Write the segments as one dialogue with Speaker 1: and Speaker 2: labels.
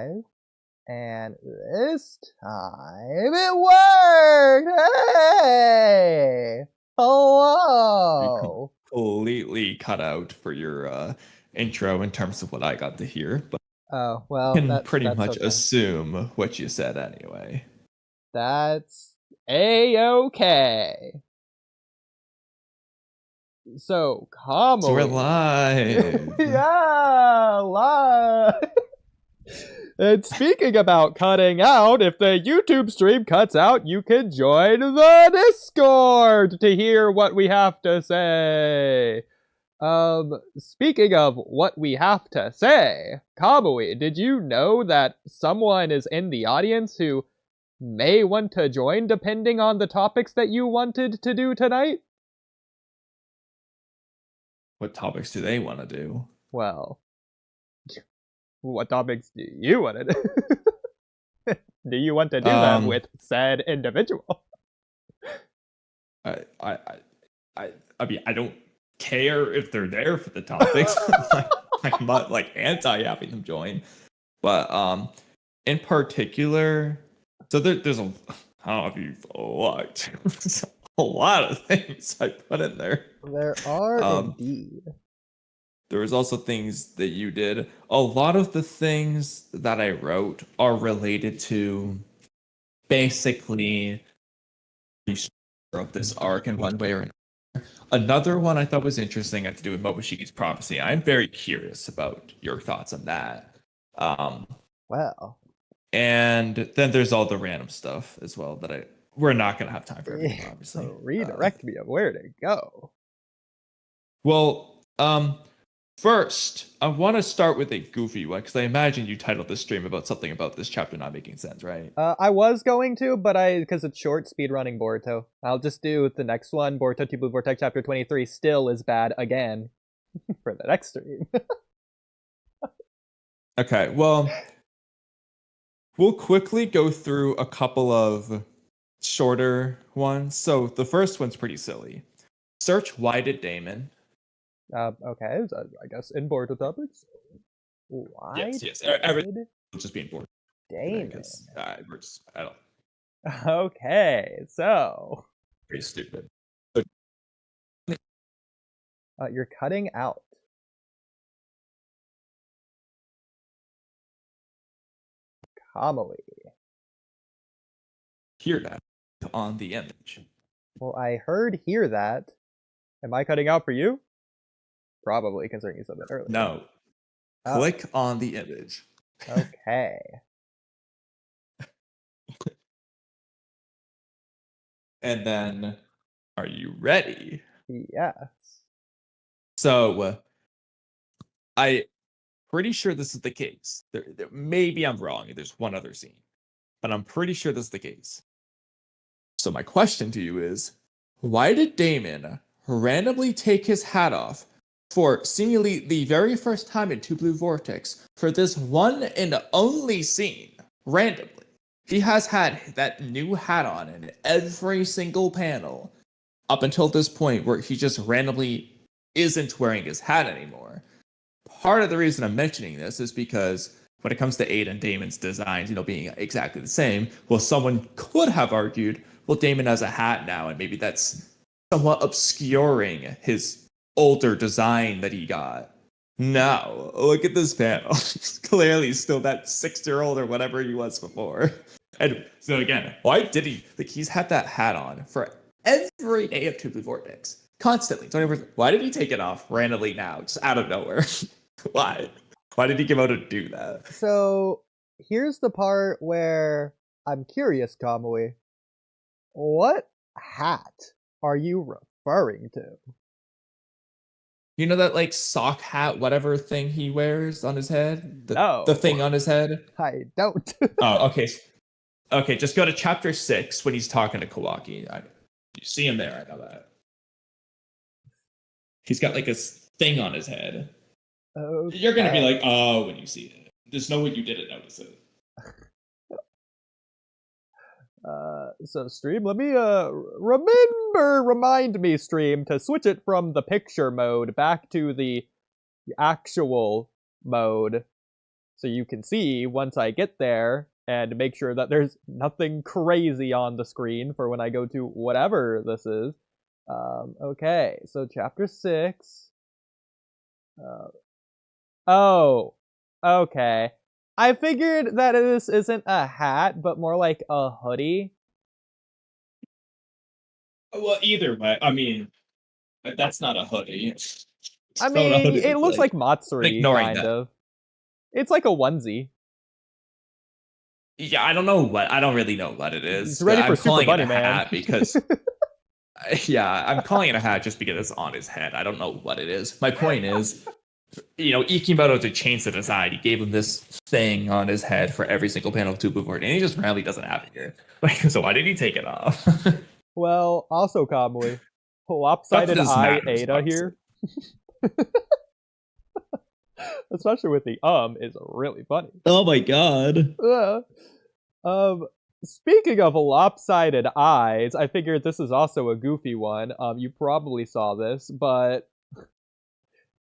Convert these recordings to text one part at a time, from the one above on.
Speaker 1: live, and this time it worked! Hey! Hello!
Speaker 2: You completely cut out for your intro in terms of what I got to hear, but
Speaker 1: Oh, well,
Speaker 2: I can
Speaker 1: that's
Speaker 2: pretty much
Speaker 1: okay.
Speaker 2: assume what you said anyway.
Speaker 1: That's A-okay. So, Kamui.
Speaker 2: So we're live!
Speaker 1: Yeah, live! And speaking about cutting out, if the YouTube stream cuts out, you can join the Discord to hear what we have to say. Speaking of what we have to say, Kamui, did you know that someone is in the audience who may want to join depending on the topics that you wanted to do tonight?
Speaker 2: What topics do they want to do?
Speaker 1: Well, what topics do you want to do? Do you want to do that with said individual?
Speaker 2: I mean, I don't care if they're there for the topics. I'm not like anti having them join, but in particular, so there's a, I don't know if you've looked, a lot of things I put in there.
Speaker 1: There are indeed.
Speaker 2: There was also things that you did. A lot of the things that I wrote are related to basically of this arc in one way or another. Another one I thought was interesting had to do with Mobushiki's prophecy. I'm very curious about your thoughts on that.
Speaker 1: Well.
Speaker 2: And then there's all the random stuff as well that we're not going to have time for everything, obviously.
Speaker 1: So redirect me of where to go.
Speaker 2: Well, first, I want to start with a goofy one, because I imagine you titled this stream about something about this chapter not making sense, right?
Speaker 1: I was going to, but because it's short, Speedrunning Boruto. I'll just do the next one, Boruto TBV Chapter 23 still is bad again for the next stream.
Speaker 2: Okay, well, we'll quickly go through a couple of shorter ones. So the first one's pretty silly. Search why did Damon...
Speaker 1: Okay, so I guess in Boruto topics. Why?
Speaker 2: Yes. Everything will just be in Boruto.
Speaker 1: Damon.
Speaker 2: We're just, I don't.
Speaker 1: Okay, so.
Speaker 2: Pretty stupid.
Speaker 1: You're cutting out. Kamui.
Speaker 2: Hear that on the image.
Speaker 1: Well, I heard hear that. Am I cutting out for you? Probably, considering you said that earlier.
Speaker 2: No. Click on the image.
Speaker 1: Okay.
Speaker 2: And then, are you ready?
Speaker 1: Yes.
Speaker 2: So, I'm pretty sure this is the case. Maybe I'm wrong. There's one other scene. But I'm pretty sure this is the case. So my question to you is, why did Damon randomly take his hat off for seemingly the very first time in Two Blue Vortex for this one and only scene, randomly? He has had that new hat on in every single panel up until this point where he just randomly isn't wearing his hat anymore. Part of the reason I'm mentioning this is because when it comes to Aid and Damon's designs, being exactly the same, well, someone could have argued, well, Damon has a hat now, and maybe that's somewhat obscuring his older design that he got. No, look at this panel. Clearly still that 6-year-old or whatever he was before. And so again, why did he? He's had that hat on for every day of Two Blue Vortex. Constantly. Why did he take it off randomly now, just out of nowhere? Why? Why did he come out and do that?
Speaker 1: So, here's the part where I'm curious, Kamui. What hat are you referring to?
Speaker 2: You know that sock hat, whatever thing he wears on his head?
Speaker 1: No.
Speaker 2: The thing on his head?
Speaker 1: I don't.
Speaker 2: Oh, okay. Okay, just go to chapter 6 when he's talking to Kawaki. You see him there, I know that. He's got a thing on his head.
Speaker 1: Okay.
Speaker 2: You're going to be like, oh, when you see it. There's no way you didn't notice it.
Speaker 1: So stream, let me remind me, stream, to switch it from the picture mode back to the actual mode so you can see once I get there and make sure that there's nothing crazy on the screen for when I go to whatever this is. Okay, so chapter 6. Oh, okay. I figured that this isn't a hat, but more like a hoodie.
Speaker 2: Well, either way, I mean, that's not a hoodie.
Speaker 1: I
Speaker 2: Not what a
Speaker 1: mean,
Speaker 2: hoodie
Speaker 1: it looks like Matsuri,
Speaker 2: ignoring
Speaker 1: kind
Speaker 2: that.
Speaker 1: of. It's like a onesie.
Speaker 2: Yeah, I don't really know what it is.
Speaker 1: He's ready for
Speaker 2: I'm
Speaker 1: Super
Speaker 2: calling
Speaker 1: Bunny
Speaker 2: it a
Speaker 1: Man.
Speaker 2: hat because yeah, I'm calling it a hat just because it's on his head. I don't know what it is. My point is, Ikimoto, to change the design, he gave him this thing on his head for every single panel of two before, and he just randomly doesn't have it here. Like, so why did he take it off?
Speaker 1: Well, also Kamui. Lopsided
Speaker 2: this
Speaker 1: eye
Speaker 2: matters,
Speaker 1: Ada here. Especially with the is really funny.
Speaker 2: Oh my god.
Speaker 1: Speaking of lopsided eyes, I figured this is also a goofy one. You probably saw this, but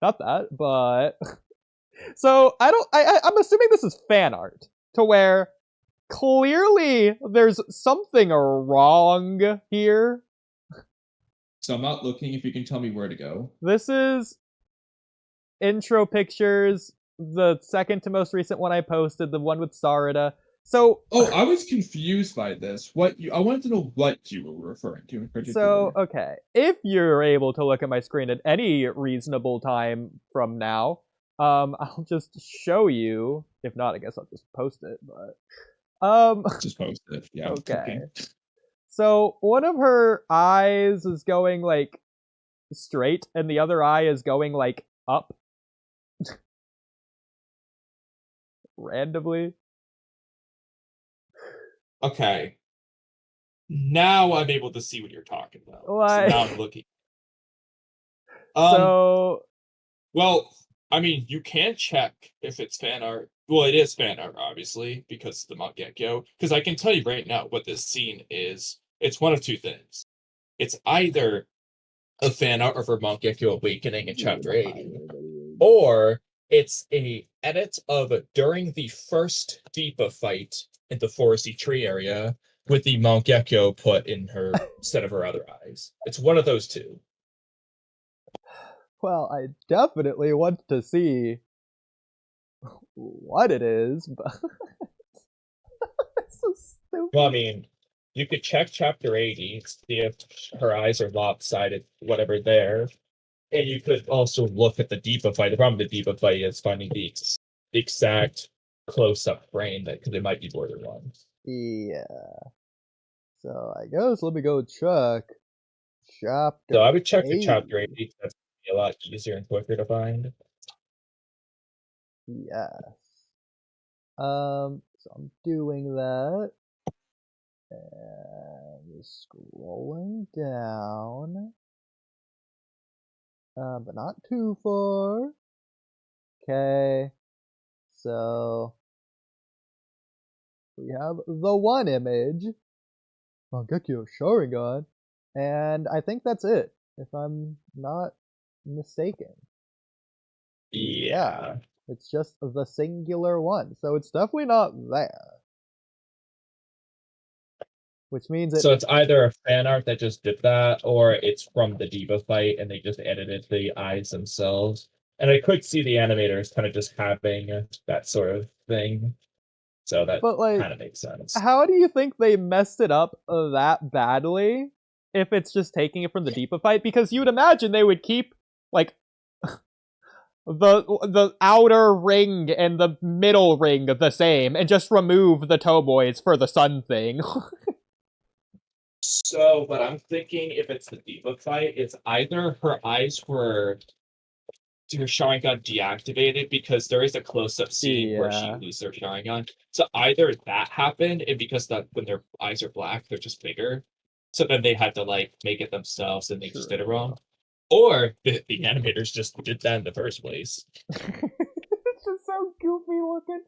Speaker 1: not that, but so I'm assuming this is fan art to where clearly there's something wrong here.
Speaker 2: So I'm not looking. If you can tell me where to go.
Speaker 1: This is intro pictures, the second to most recent one I posted, the one with Sarada. So
Speaker 2: I was confused by this. I wanted to know what you were referring to in particular.
Speaker 1: So, okay, if you're able to look at my screen at any reasonable time from now, I'll just show you. If not, I guess I'll just post it, but
Speaker 2: just post it. Yeah.
Speaker 1: Okay. So one of her eyes is going like straight and the other eye is going like up. Randomly.
Speaker 2: Okay. Now I'm able to see what you're talking about.
Speaker 1: Like...
Speaker 2: So now I'm looking. Well, I mean, you can check if it's fan art. Well, it is fan art, obviously, because the Mangekyo. Because I can tell you right now what this scene is. It's one of two things. It's either a fan art of her Mangekyo awakening in chapter 80, or it's a edit of during the first Deepa fight in the foresty tree area with the Mangekyo put in her instead of her other eyes. It's one of those two.
Speaker 1: Well, I definitely want to see what it is, but it's so stupid.
Speaker 2: Well, I mean, you could check chapter 80, see if her eyes are lopsided, whatever there. And you could also look at the Deepa fight. The problem with the Deepa fight is finding the exact close-up frame because it might be borderline.
Speaker 1: Yeah. So I guess let me go check chapter.
Speaker 2: So I would check the chapter 80. That's a lot easier and quicker to find.
Speaker 1: Yes. So I'm doing that. And just scrolling down. But not too far. Okay. So we have the one image. Mangekyo Sharingan. And I think that's it, if I'm not mistaken.
Speaker 2: Yeah.
Speaker 1: It's just the singular one. So it's definitely not there. Which means
Speaker 2: So it's either a fan art that just did that, or it's from the Diva fight and they just edited the eyes themselves. And I could see the animators kind of just having that sort of thing. So that kind of makes sense.
Speaker 1: How do you think they messed it up that badly if it's just taking it from the Deepa fight? Because you would imagine they would keep, like, the outer ring and the middle ring the same and just remove the toe boys for the sun thing.
Speaker 2: So, but I'm thinking if it's the Deepa fight, it's either her eyes were her Sharingan deactivated because there is a close-up scene where she loses her Sharingan. So either that happened, and because that when their eyes are black, they're just bigger. So then they had to like make it themselves, and they just did it wrong. Or the animators just did that in the first place.
Speaker 1: It's just so goofy looking.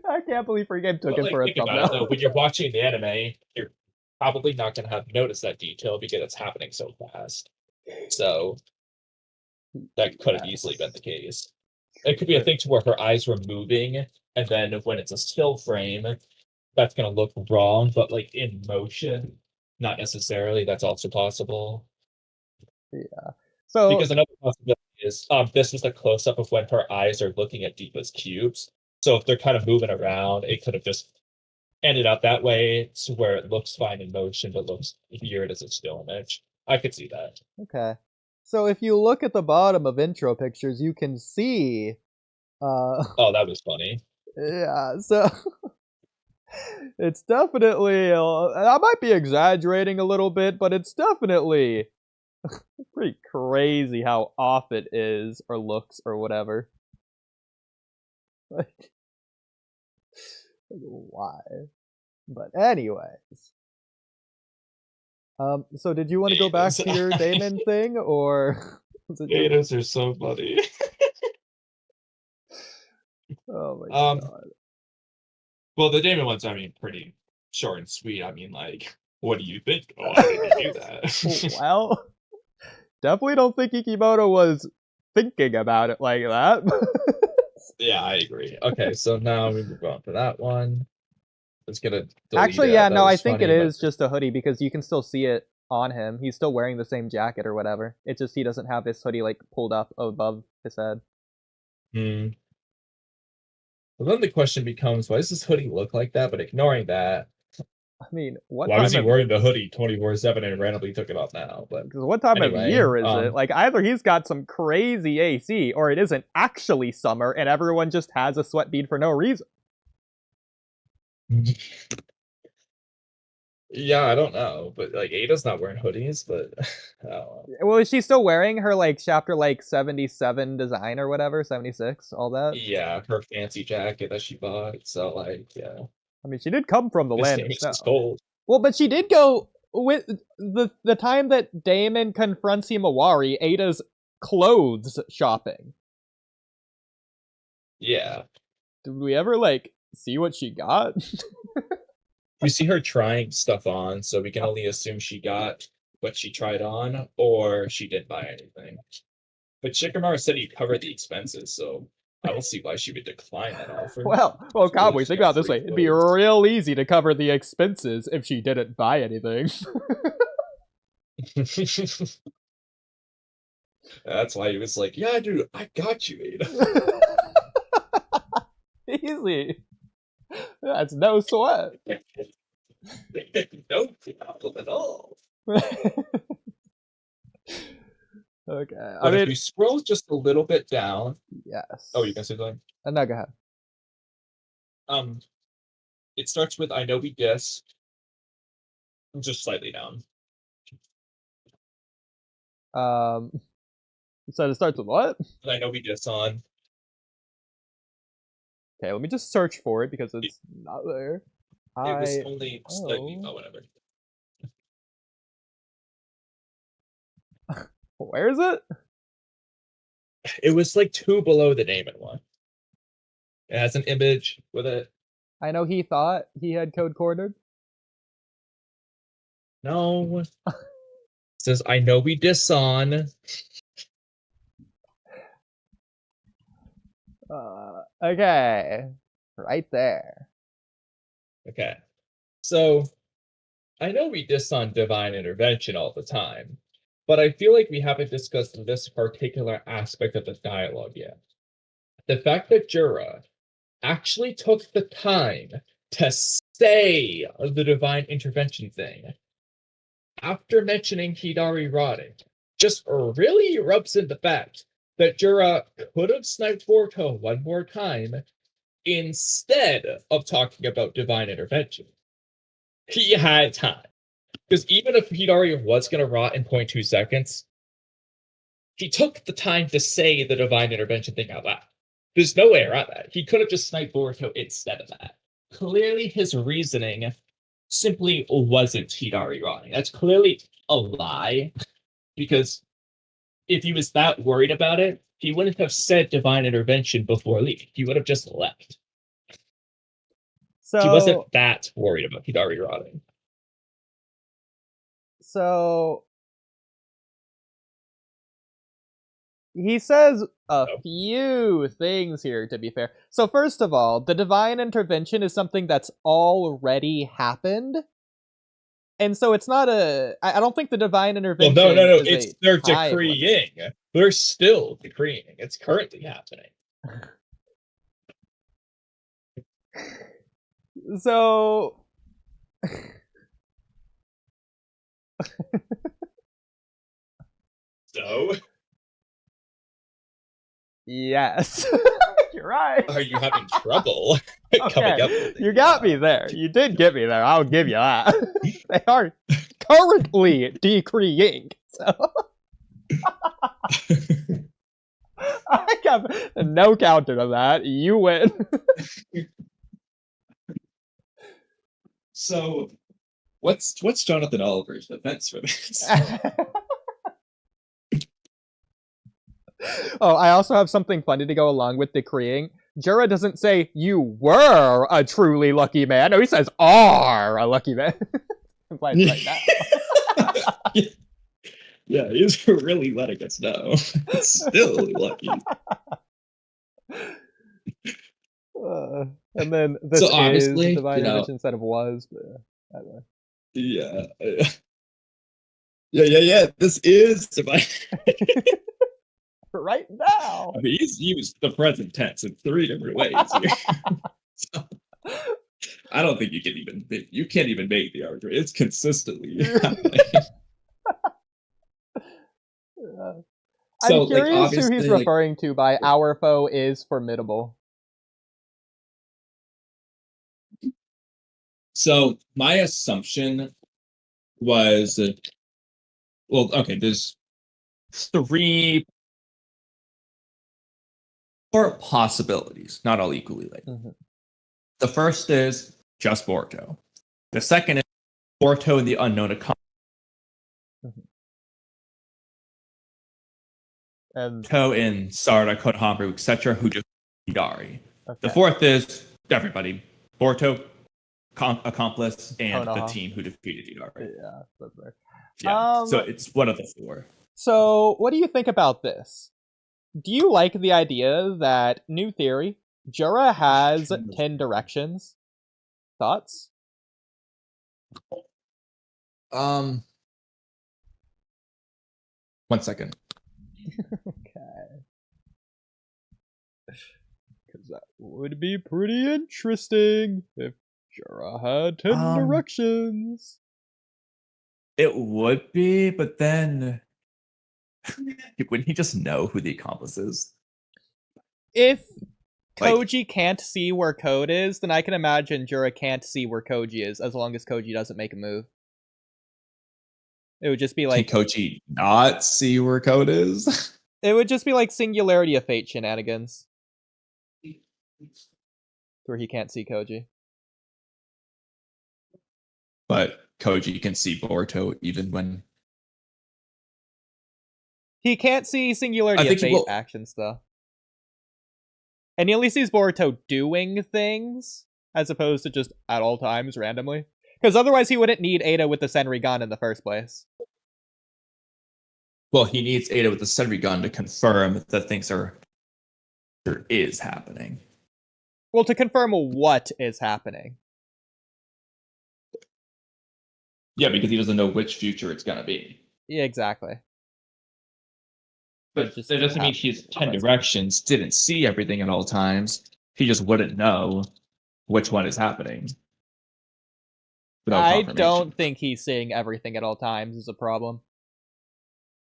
Speaker 1: I can't believe Free-Game took it for a thumbnail.
Speaker 2: Though, when you're watching the anime, you're probably not going to have noticed that detail because it's happening so fast. So that could have easily been the case.
Speaker 3: It could be a thing to where her eyes were moving, and then when it's a still frame, that's gonna look wrong, but like in motion, not necessarily. That's also possible.
Speaker 1: So
Speaker 3: Because another possibility is this was a close up of when her eyes are looking at Deepa's cubes. So if they're kind of moving around, it could have just ended up that way to where it looks fine in motion but looks weird as a still image. I could see that.
Speaker 1: okay. So if you look at the bottom of intro pictures, you can see
Speaker 3: Oh, that was funny.
Speaker 1: yeah, so it's definitely I might be exaggerating a little bit, but it's definitely pretty crazy how off it is or looks or whatever. Like why? But anyways. So did you want to go back to your Damon thing, or was it
Speaker 3: Potatoes are so funny.
Speaker 1: oh my god.
Speaker 3: Well, the Damon ones, I mean, pretty short and sweet. I mean, like, what do you think? Oh, why did you do that?
Speaker 1: Well, definitely don't think Ikimoto was thinking about it like that.
Speaker 3: Yeah, I agree. Okay, so now we move on to that one. It's gonna delete
Speaker 1: Actually,
Speaker 3: it.
Speaker 1: yeah,
Speaker 3: That
Speaker 1: no, I
Speaker 3: was
Speaker 1: think it
Speaker 3: funny, but-
Speaker 1: is just a hoodie because you can still see it on him. He's still wearing the same jacket or whatever. It's just he doesn't have his hoodie like pulled up above his head.
Speaker 3: Hmm. Well, then the question becomes, why does this hoodie look like that? But ignoring that,
Speaker 1: I mean, what
Speaker 3: why
Speaker 1: time
Speaker 3: was he
Speaker 1: of
Speaker 3: wearing the hoodie 24/7 and randomly took it off now? But
Speaker 1: what time of
Speaker 3: anyway,
Speaker 1: year is it? Like either he's got some crazy AC or it isn't actually summer and everyone just has a sweat bead for no reason.
Speaker 3: yeah, I don't know. But like Ada's not wearing hoodies, but I don't know.
Speaker 1: Well, is she still wearing her like chapter like 77 design or whatever, 76, all that?
Speaker 3: Yeah, her fancy jacket that she bought. So like, yeah.
Speaker 1: I mean, she did come from the
Speaker 3: This
Speaker 1: land
Speaker 3: game
Speaker 1: of
Speaker 3: is
Speaker 1: snow.
Speaker 3: just cold.
Speaker 1: Well, but she did go with the time that Damon confronts Himawari, Ada's clothes shopping.
Speaker 3: Yeah.
Speaker 1: Did we ever like see what she got?
Speaker 3: We see her trying stuff on, so we can only assume she got what she tried on, or she didn't buy anything. But Shikamaru said he covered the expenses, so I don't see why she would decline that offer.
Speaker 1: Well,
Speaker 3: Clearly
Speaker 1: Kamui,
Speaker 3: she
Speaker 1: think
Speaker 3: got
Speaker 1: about it this
Speaker 3: free
Speaker 1: way. It'd be
Speaker 3: clothes.
Speaker 1: real easy to cover the expenses if she didn't buy anything.
Speaker 3: That's why he was like, "Yeah, dude, I got you, Ada."
Speaker 1: Easy. That's no sweat.
Speaker 3: No problem at all.
Speaker 1: Okay.
Speaker 3: But
Speaker 1: I mean,
Speaker 3: if you scroll just a little bit down,
Speaker 1: yes.
Speaker 3: oh, you can say something.
Speaker 1: No, go ahead.
Speaker 3: It starts with "I know we diss," just slightly down.
Speaker 1: So it starts with what?
Speaker 3: I know we diss on.
Speaker 1: Okay, let me just search for it because it's not there.
Speaker 3: It was only slightly.
Speaker 1: Oh.
Speaker 3: Oh, whatever.
Speaker 1: Where is it?
Speaker 3: It was like 2 below the name in one. It has an image with it.
Speaker 1: I know he thought he had code cornered.
Speaker 3: No. It says, "I know we diss on."
Speaker 1: Okay. Right there.
Speaker 3: Okay. So, I know we diss on divine intervention all the time, but I feel like we haven't discussed this particular aspect of the dialogue yet. The fact that Jura actually took the time to say the divine intervention thing after mentioning Hidari rotting just really rubs in the fact that Jura could have sniped Boruto one more time instead of talking about divine intervention. He had time. Because even if Hidari was going to rot in 0.2 seconds, he took the time to say the divine intervention thing out loud. There's no way around that. He could have just sniped Boruto instead of that. Clearly, his reasoning simply wasn't Hidari rotting. That's clearly a lie, because if he was that worried about it, he wouldn't have said divine intervention before leaving. He would have just left. He wasn't that worried about Hidari rotting.
Speaker 1: So He says a
Speaker 3: Oh.
Speaker 1: few things here, to be fair. So first of all, the divine intervention is something that's already happened. And so it's not I don't think the divine
Speaker 3: Well,
Speaker 1: intervention
Speaker 3: no.
Speaker 1: is
Speaker 3: It's
Speaker 1: a
Speaker 3: they're
Speaker 1: time limit.
Speaker 3: decreeing. They're still decreeing. It's currently happening.
Speaker 1: So
Speaker 3: So,
Speaker 1: yes. You're right.
Speaker 3: are you having trouble coming
Speaker 1: Okay,
Speaker 3: up with it?
Speaker 1: you got me there. You did get me there. I'll give you that. They are currently decreeing. So I got no counter to that. You win.
Speaker 2: So, what's Jonathan Oliver's defense for this?
Speaker 1: Oh, I also have something funny to go along with decreeing. Jura doesn't say you were a truly lucky man. No, he says are a lucky man. Implies right now.
Speaker 2: Yeah, he's really letting us know. Still lucky.
Speaker 1: And then this
Speaker 2: So
Speaker 1: is
Speaker 2: obviously,
Speaker 1: divine intervention instead of was. But I don't know.
Speaker 2: Yeah. Yeah. This is divine.
Speaker 1: Right now.
Speaker 2: I mean, he's used the present tense in 3 different ways here. So, I don't think you can't even make the argument. It's consistently happening.
Speaker 1: I'm curious who he's
Speaker 2: obviously,
Speaker 1: referring to by our foe is formidable.
Speaker 2: So my assumption was, well, okay, there's 4 possibilities, not all equally likely.
Speaker 1: Mm-hmm.
Speaker 2: The first is just Boruto. The second is Boruto and the unknown accomplice.
Speaker 1: Mm-hmm. And
Speaker 2: Boruto and Sarada, Konohamaru, etc., who just Hidari.
Speaker 1: okay.
Speaker 2: The fourth is everybody. Boruto, accomplice, and the team who defeated Hidari.
Speaker 1: Yeah, that's right.
Speaker 2: Yeah, so it's one of the 4.
Speaker 1: So, what do you think about this? Do you like the idea that, new theory, Jura has 10 directions? Thoughts?
Speaker 2: 1 second.
Speaker 1: Okay. Because that would be pretty interesting if Jura had 10 directions.
Speaker 2: It would be, but then wouldn't he just know who the accomplice is?
Speaker 1: If Koji can't see where Code is, then I can imagine Jura can't see where Koji is as long as Koji doesn't make a move. It would just be like...
Speaker 2: Can Koji not see where Code is?
Speaker 1: It would just be like Singularity of Fate shenanigans. Where he can't see Koji.
Speaker 2: But Koji can see Boruto even when...
Speaker 1: He can't see Singularity of Fate actions, though. And he only sees Boruto doing things, as opposed to just at all times randomly. Because otherwise he wouldn't need Ada with the Senrigan in the first place.
Speaker 2: Well, he needs Ada with the Senrigan to confirm that things is happening.
Speaker 1: Well, to confirm what is happening.
Speaker 2: Yeah, because he doesn't know which future it's gonna be.
Speaker 1: Yeah, exactly.
Speaker 2: But that doesn't mean he's 10 directions, didn't see everything at all times. He just wouldn't know which one is happening.
Speaker 1: I don't think he's seeing everything at all times is a problem.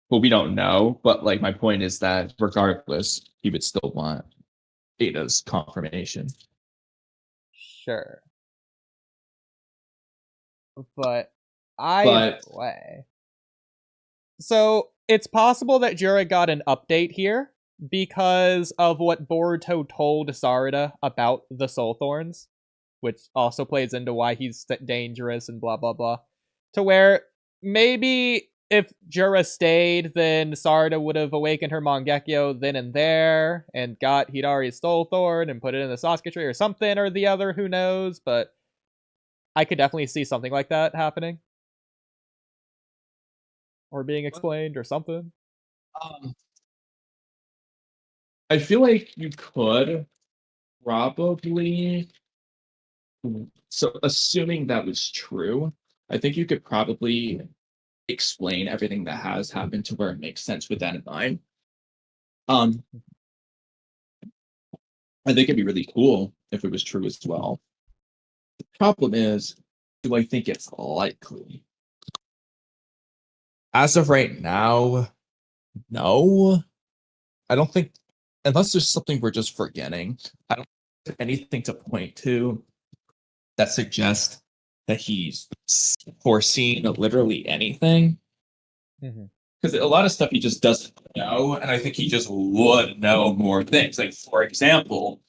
Speaker 2: Well, we don't know, but like my point is that regardless, he would still want Ada's confirmation.
Speaker 1: Sure. But either way. So it's possible that Jura got an update here because of what Boruto told Sarada about the Soul Thorns, which also plays into why he's dangerous and blah blah blah. To where maybe if Jura stayed, then Sarada would have awakened her Mangekyo then and there and got Hidari's Soul Thorn and put it in the Sasuke tree or something or the other, who knows, but I could definitely see something like that happening. Or being explained or something.
Speaker 2: I feel like you could probably. So, assuming that was true, I think you could probably explain everything that has happened to where it makes sense with that in mind. Um, I think it'd be really cool if it was true as well. The problem is, do I think it's likely? As of right now, no. I don't think, unless there's something we're just forgetting, I don't have anything to point to that suggests that he's foreseen literally anything. Because a lot of stuff he just doesn't know, and I think he just would know more things. Like, for example,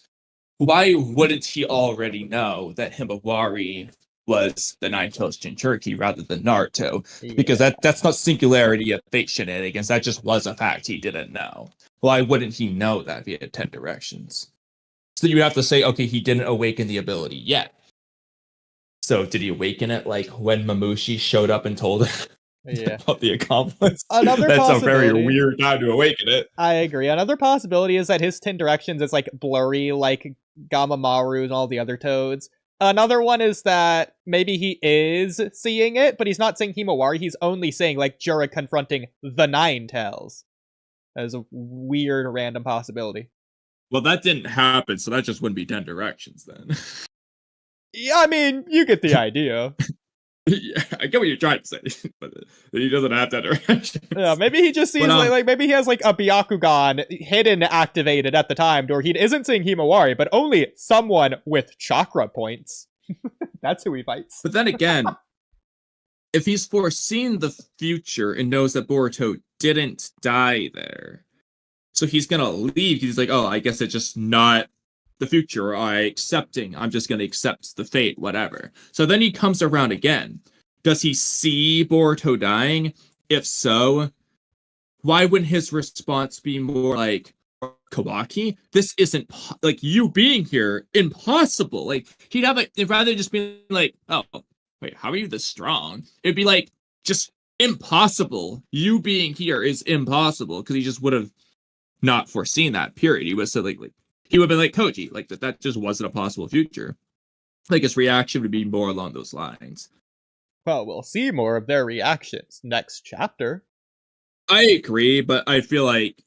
Speaker 2: why wouldn't he already know that Himawari was the Nine-Tails Jinchuriki rather than Naruto? Because that's not singularity of fate shenanigans. That just was a fact he didn't know. Why wouldn't he know that if he had 10 directions? So you have to say, okay, he didn't awaken the ability yet. So did he awaken it like when Mamushi showed up and told him about the accomplice?
Speaker 1: Another
Speaker 2: That's a
Speaker 1: possibility.
Speaker 2: very weird time to awaken it.
Speaker 1: I agree. Another possibility is that his 10 directions is like blurry, like Gamamaru and all the other toads. Another one is that maybe he is seeing it, but he's not seeing Himawari. He's only seeing like Jura confronting the Nine-Tails. That is a weird, random possibility.
Speaker 2: Well, that didn't happen, so that just wouldn't be 10 directions then.
Speaker 1: Yeah, I mean, you get the idea.
Speaker 2: Yeah, I get what you're trying to say, but he doesn't have 10 directions.
Speaker 1: Yeah, maybe he just sees like maybe he has like a Byakugan hidden activated at the time, or he isn't seeing Himawari, but only someone with chakra points. That's who he fights.
Speaker 2: But then again, if he's foreseen the future and knows that Boruto didn't die there, so he's gonna leave. He's like, oh, I guess it's just not the future. I'm just gonna accept the fate, whatever. So then he comes around again. Does he see Boruto dying? If so, why wouldn't his response be more like, Kawaki, this isn't like you being here, impossible. Like he'd have it rather just being like, oh, wait, how are you this strong? It'd be like just impossible. You being here is impossible because he just would have not foreseen that. Period. He was so like he would have been like Koji, like that just wasn't a possible future. Like his reaction would be more along those lines.
Speaker 1: Well, we'll see more of their reactions next chapter.
Speaker 2: I agree, but I feel like,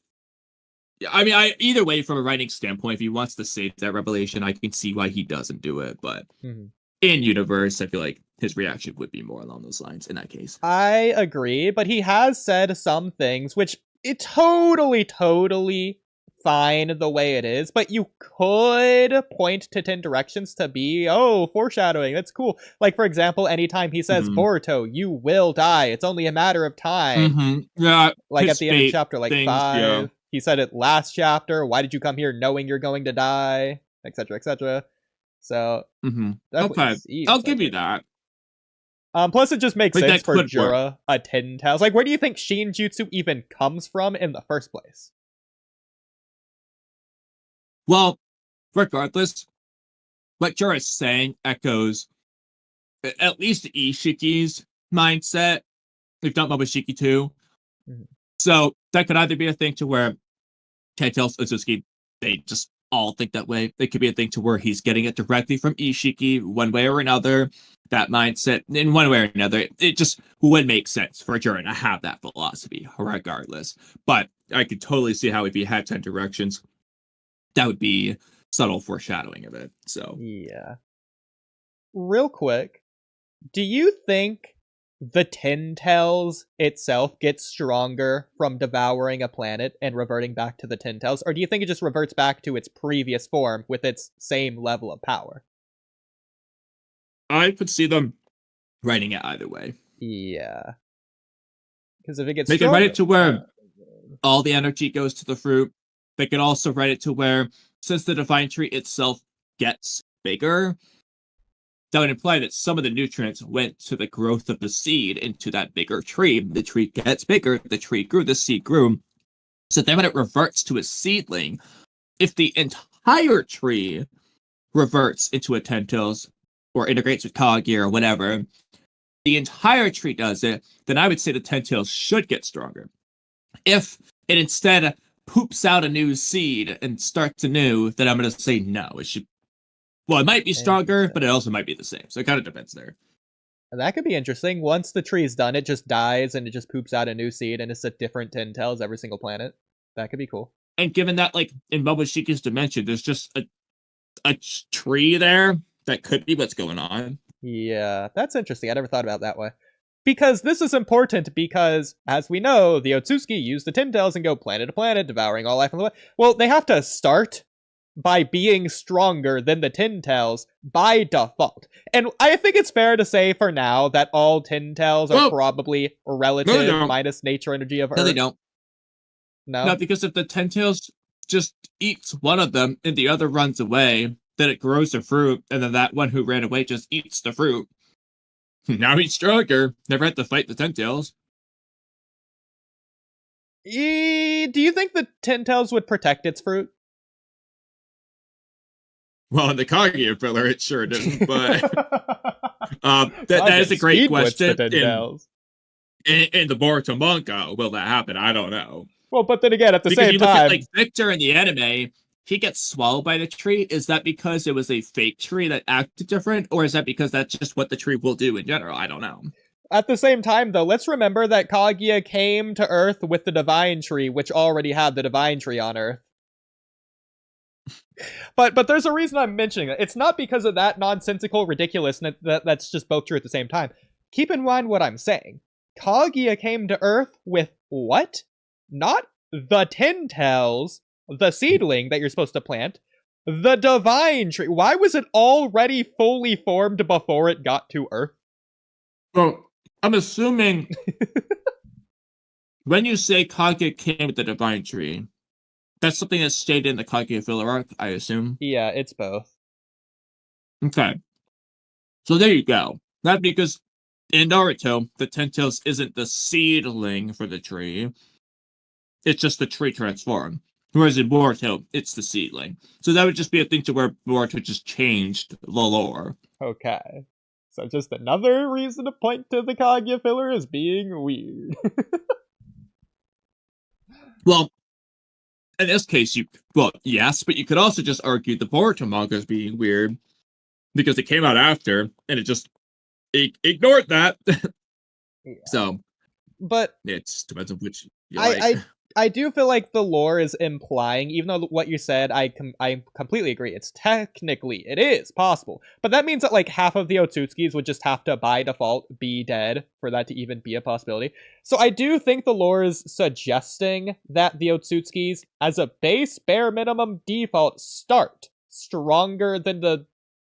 Speaker 2: I mean, either way, from a writing standpoint, if he wants to save that revelation, I can see why he doesn't do it. But in universe, I feel like his reaction would be more along those lines in that case.
Speaker 1: I agree, but he has said some things which it totally fine the way it is, but you could point to 10 directions to be, oh, foreshadowing, that's cool. Like, for example, anytime he says, Boruto, you will die, it's only a matter of time.
Speaker 2: Yeah,
Speaker 1: like at the end of chapter, like, 5.
Speaker 2: Yeah.
Speaker 1: He said it last chapter, why did you come here knowing you're going to die, etc, etc. So,
Speaker 2: okay, I'll give you that.
Speaker 1: Plus it just makes sense for Jura,
Speaker 2: work.
Speaker 1: a 10-tails. Like, where do you think Shinjutsu even comes from in the first place?
Speaker 2: Well, regardless, what Jura is saying echoes at least Ishiki's mindset. We've done Momoshiki too. So that could either be a thing to where Ten-Tails and Suzuki, they just all think that way. It could be a thing to where he's getting it directly from Ishiki one way or another. That mindset, in one way or another, it just would make sense for Jura to have that philosophy, regardless. But I could totally see how if he had 10 directions, that would be subtle foreshadowing of it. So
Speaker 1: yeah. Real quick, do you think the Ten-Tails itself gets stronger from devouring a planet and reverting back to the Ten-Tails, or do you think it just reverts back to its previous form with its same level of power?
Speaker 2: I could see them writing it either way.
Speaker 1: Yeah. Because if it gets
Speaker 2: they
Speaker 1: stronger,
Speaker 2: could write it to where all the energy goes to the fruit. They could also write it to where, since the divine tree itself gets bigger, that would imply that some of the nutrients went to the growth of the seed into that bigger tree. The tree gets bigger, the tree grew, the seed grew. So then when it reverts to a seedling, if the entire tree reverts into a Ten-Tails or integrates with Kage or whatever, the entire tree does it, then I would say the Ten-Tails should get stronger. If it instead poops out a new seed and starts anew, then I'm going to say no. It should. Well, it might be stronger, but it also might be the same. So it kind of depends there.
Speaker 1: That could be interesting. Once the tree's done, it just dies and it just poops out a new seed, and it's a different 10 tails every single planet. That could be cool.
Speaker 2: And given that, like, in Momoshiki's dimension, there's just a tree there, that could be what's going on.
Speaker 1: Yeah, that's interesting. I never thought about it that way. Because this is important because, as we know, the Otsutsuki use the 10 tails and go planet to planet, devouring all life on the way. Well, they have to start by being stronger than the 10 tails by default. And I think it's fair to say for now that all 10 tails are probably relative minus nature energy of Earth.
Speaker 2: No, they don't.
Speaker 1: No,
Speaker 2: because if the 10 tails just eats one of them and the other runs away, then it grows the fruit, and then that one who ran away just eats the fruit. Now he's stronger. Never had to fight the 10 tails.
Speaker 1: Do you think the 10 tails would protect its fruit?
Speaker 2: Well, in the Kaguya filler, it sure didn't, but that is a great question. In the Boruto manga, will that happen? I don't know.
Speaker 1: Well, but then again, at the
Speaker 2: because
Speaker 1: same
Speaker 2: you look
Speaker 1: time...
Speaker 2: at, like, Victor in the anime, he gets swallowed by the tree. Is that because it was a fake tree that acted different, or is that because that's just what the tree will do in general? I don't know.
Speaker 1: At the same time, though, let's remember that Kaguya came to Earth with the Divine Tree, which already had the Divine Tree on Earth. But there's a reason I'm mentioning it. It's not because of that nonsensical ridiculousness that's just both true at the same time. Keep in mind what I'm saying. Kaguya came to Earth with what? Not the 10 tails, the seedling that you're supposed to plant, the Divine Tree. Why was it already fully formed before it got to Earth?
Speaker 2: Well, I'm assuming when you say Kaguya came with the Divine Tree, that's something that's stated in the Kaguya filler arc, I assume.
Speaker 1: Yeah, it's both.
Speaker 2: Okay. So there you go. Not because in Naruto, the 10 tails isn't the seedling for the tree. It's just the tree transformed. Whereas in Boruto, it's the seedling. So that would just be a thing to where Boruto just changed the lore.
Speaker 1: Okay. So just another reason to point to the Kaguya filler as being weird.
Speaker 2: Well, in this case, yes, but you could also just argue the Boruto manga is being weird because it came out after and it just ignored that.
Speaker 1: Yeah.
Speaker 2: So,
Speaker 1: but
Speaker 2: it just depends on which you like.
Speaker 1: I do feel like the lore is implying, even though what you said, I completely agree. It's technically, it is possible. But that means that like half of the Otsutsukis would just have to, by default, be dead for that to even be a possibility. So I do think the lore is suggesting that the Otsutsukis, as a base, bare minimum default, start stronger than the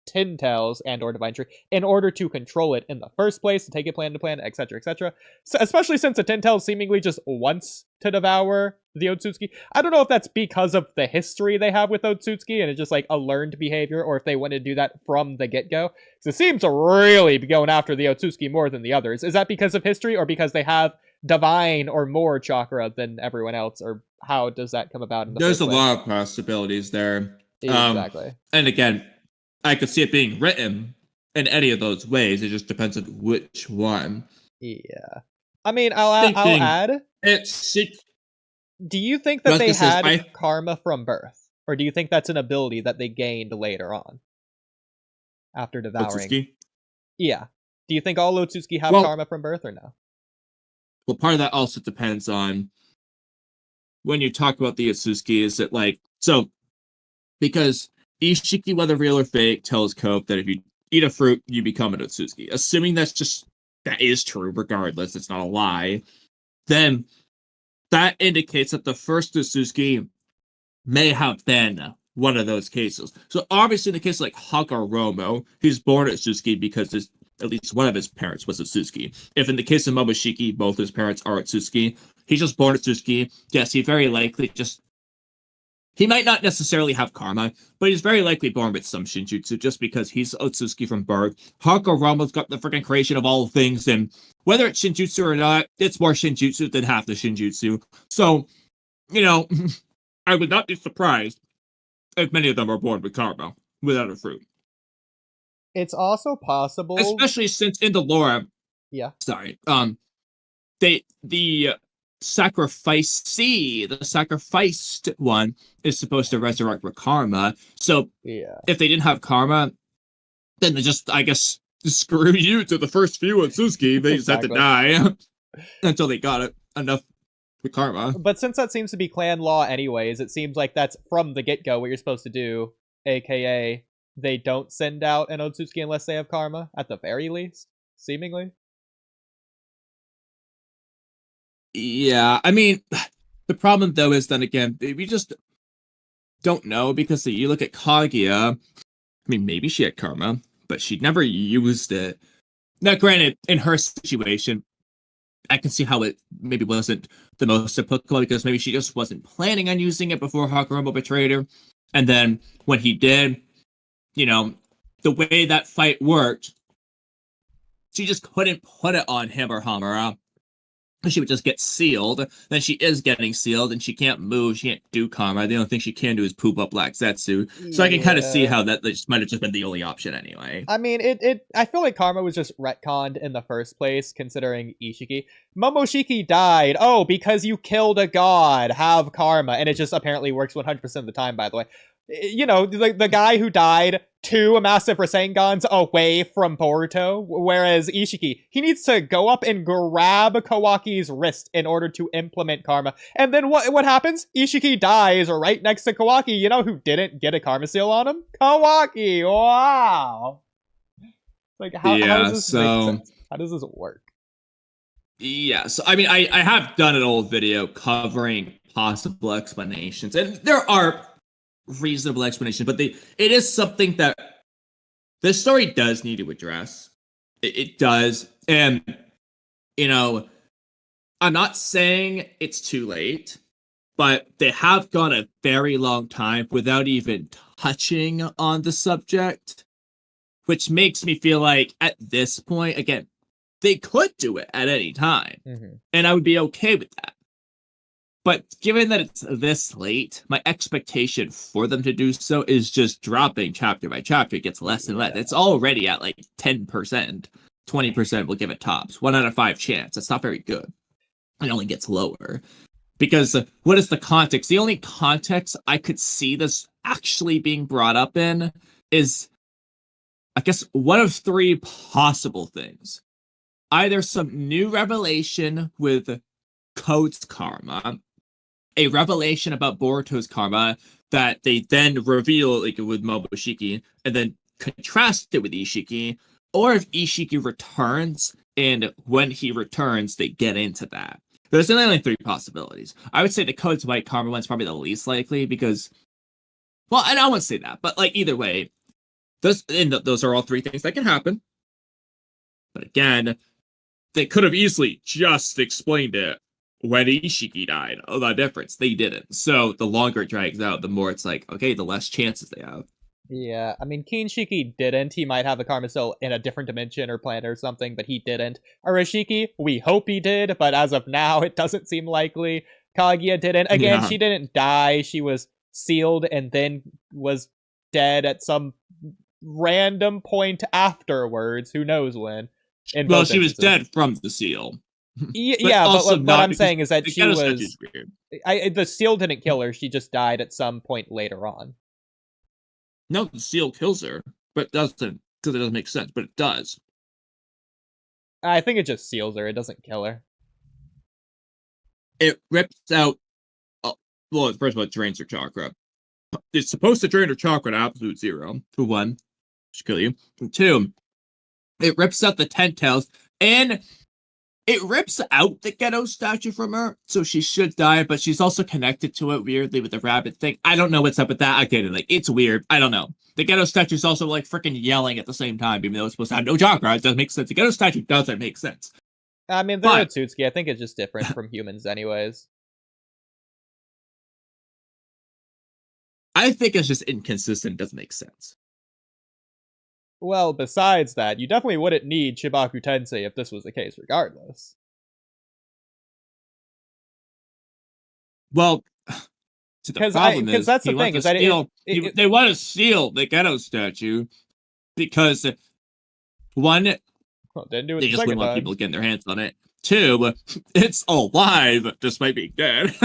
Speaker 1: 10 tails and or Divine Tree in order to control it in the first place, to take it planet to planet, etc., etc. So, especially since the 10 tails seemingly just wants to devour the Otsutsuki. I don't know if that's because of the history they have with Otsutsuki and it's just like a learned behavior, or if they want to do that from the get-go. Because it seems to really be going after the Otsutsuki more than the others. Is that because of history, or because they have divine or more chakra than everyone else, or how does that come about in the
Speaker 2: There's
Speaker 1: first
Speaker 2: a
Speaker 1: place?
Speaker 2: lot of possibilities there.
Speaker 1: Exactly.
Speaker 2: And again, I could see it being written in any of those ways. It just depends on which one.
Speaker 1: Yeah. I mean, I'll add. Do you think that they had karma from birth? Or do you think that's an ability that they gained later on? After devouring?
Speaker 2: Otsutsuki?
Speaker 1: Yeah. Do you think all Otsutsuki have karma from birth or no?
Speaker 2: Well, part of that also depends on when you talk about the Otsutsuki, is it like... So, because Ishiki, whether real or fake, tells Cope that if you eat a fruit, you become an Otsutsuki. Assuming that is true, regardless, it's not a lie, then that indicates that the first Otsutsuki may have been one of those cases. So obviously in the case of like Hagoromo, he's born Otsutsuki because at least one of his parents was Otsutsuki. If in the case of Momoshiki, both his parents are Otsutsuki, he's just born Otsutsuki. Yes, he very likely he might not necessarily have karma, but he's very likely born with some Shinjutsu just because he's Otsutsuki from birth. Hagoromo's got the freaking creation of all things, and whether it's Shinjutsu or not, it's more Shinjutsu than half the Shinjutsu. So, I would not be surprised if many of them are born with karma, without a fruit.
Speaker 1: It's also possible...
Speaker 2: Especially since in the lore...
Speaker 1: Yeah.
Speaker 2: Sorry. The sacrifice C, the sacrificed one, is supposed to resurrect with karma. So
Speaker 1: Yeah.
Speaker 2: if they didn't have karma, then they just, I guess, screw you to the first few of Suzuki. They just had to die until they got it enough with karma.
Speaker 1: But since that seems to be clan law anyways, it seems like that's from the get-go what you're supposed to do, aka they don't send out an Otsutsuki unless they have karma, at the very least, seemingly.
Speaker 2: Yeah, I mean, the problem though is then again, we just don't know, because you look at Kaguya, I mean, maybe she had karma, but she never used it. Now, granted, in her situation, I can see how it maybe wasn't the most applicable, because maybe she just wasn't planning on using it before Hakurama betrayed her. And then when he did, you know, the way that fight worked, she just couldn't put it on him or Hamura. She would just get sealed. Then she is getting sealed, and she can't move. She can't do karma. The only thing she can do is poop up Black Zetsu. So I can kind of see how that just might have just been the only option anyway.
Speaker 1: I mean, I feel like karma was just retconned in the first place, considering Ishiki. Momoshiki died. Oh, because you killed a god. Have karma. And it just apparently works 100% of the time, by the way. You know, the guy who died 2 massive Rasengans away from Boruto, whereas Ishiki, he needs to go up and grab Kawaki's wrist in order to implement karma. And then what happens? Ishiki dies right next to Kawaki. You know who didn't get a karma seal on him? Kawaki! Wow! Like, how does this make sense? How does this work?
Speaker 2: Yeah, so I mean, I have done an old video covering possible explanations, and there are reasonable explanation, but it is something that the story does need to address. It does. And, you know, I'm not saying it's too late, but they have gone a very long time without even touching on the subject, which makes me feel like at this point, again, they could do it at any time, and I would be okay with that. But given that it's this late, my expectation for them to do so is just dropping chapter by chapter. It gets less and less. It's already at like 10%. 20% will give it tops. 1 out of 5 chance. That's not very good. It only gets lower. Because what is the context? The only context I could see this actually being brought up in is, I guess, one of 3 possible things. Either some new revelation with Code's karma, a revelation about Boruto's karma that they then reveal, like with Momoshiki, and then contrast it with Ishiki, or if Ishiki returns, and when he returns, they get into that. There's only 3 possibilities. I would say the Code's white karma one's probably the least likely, because, well, and I won't say that, but like either way, those are all 3 things that can happen. But again, they could have easily just explained it when Ishiki died. Oh, the difference. They didn't. So the longer it drags out, the more it's like, okay, the less chances they have.
Speaker 1: Yeah, I mean, Kinshiki didn't. He might have a karma cell in a different dimension or planet or something, but he didn't. Arashiki, we hope he did, but as of now, it doesn't seem likely. Kaguya didn't. Again, she didn't die. She was sealed and then was dead at some random point afterwards. Who knows when.
Speaker 2: Well, she was dead from the seal.
Speaker 1: Yeah, but what I'm saying is that she was... the seal didn't kill her. She just died at some point later on.
Speaker 2: No, the seal kills her, but it doesn't, because it doesn't make sense, but it does.
Speaker 1: I think it just seals her. It doesn't kill her.
Speaker 2: It rips out... well, first of all, it drains her chakra. It's supposed to drain her chakra to absolute 0. For 1, should kill you. For 2, it rips out the 10 tails, and it rips out the ghetto statue from her, so she should die, but she's also connected to it weirdly with the rabbit thing. I don't know what's up with that. I get it. Like, it's weird. I don't know. The ghetto statue's also, like, freaking yelling at the same time, even though it's supposed to have no chakra. It doesn't make sense. The ghetto statue doesn't make sense.
Speaker 1: I mean, they're Otsutsuki. I think it's just different from humans anyways.
Speaker 2: I think it's just inconsistent. It doesn't make sense.
Speaker 1: Well, besides that, you definitely wouldn't need Shibaku Tensei if this was the case regardless.
Speaker 2: Well, the problem is,
Speaker 1: that's the thing, is that
Speaker 2: they want to steal the ghetto statue because, 1,
Speaker 1: didn't do it
Speaker 2: they just wouldn't want people getting their hands on it. 2, it's alive despite being dead.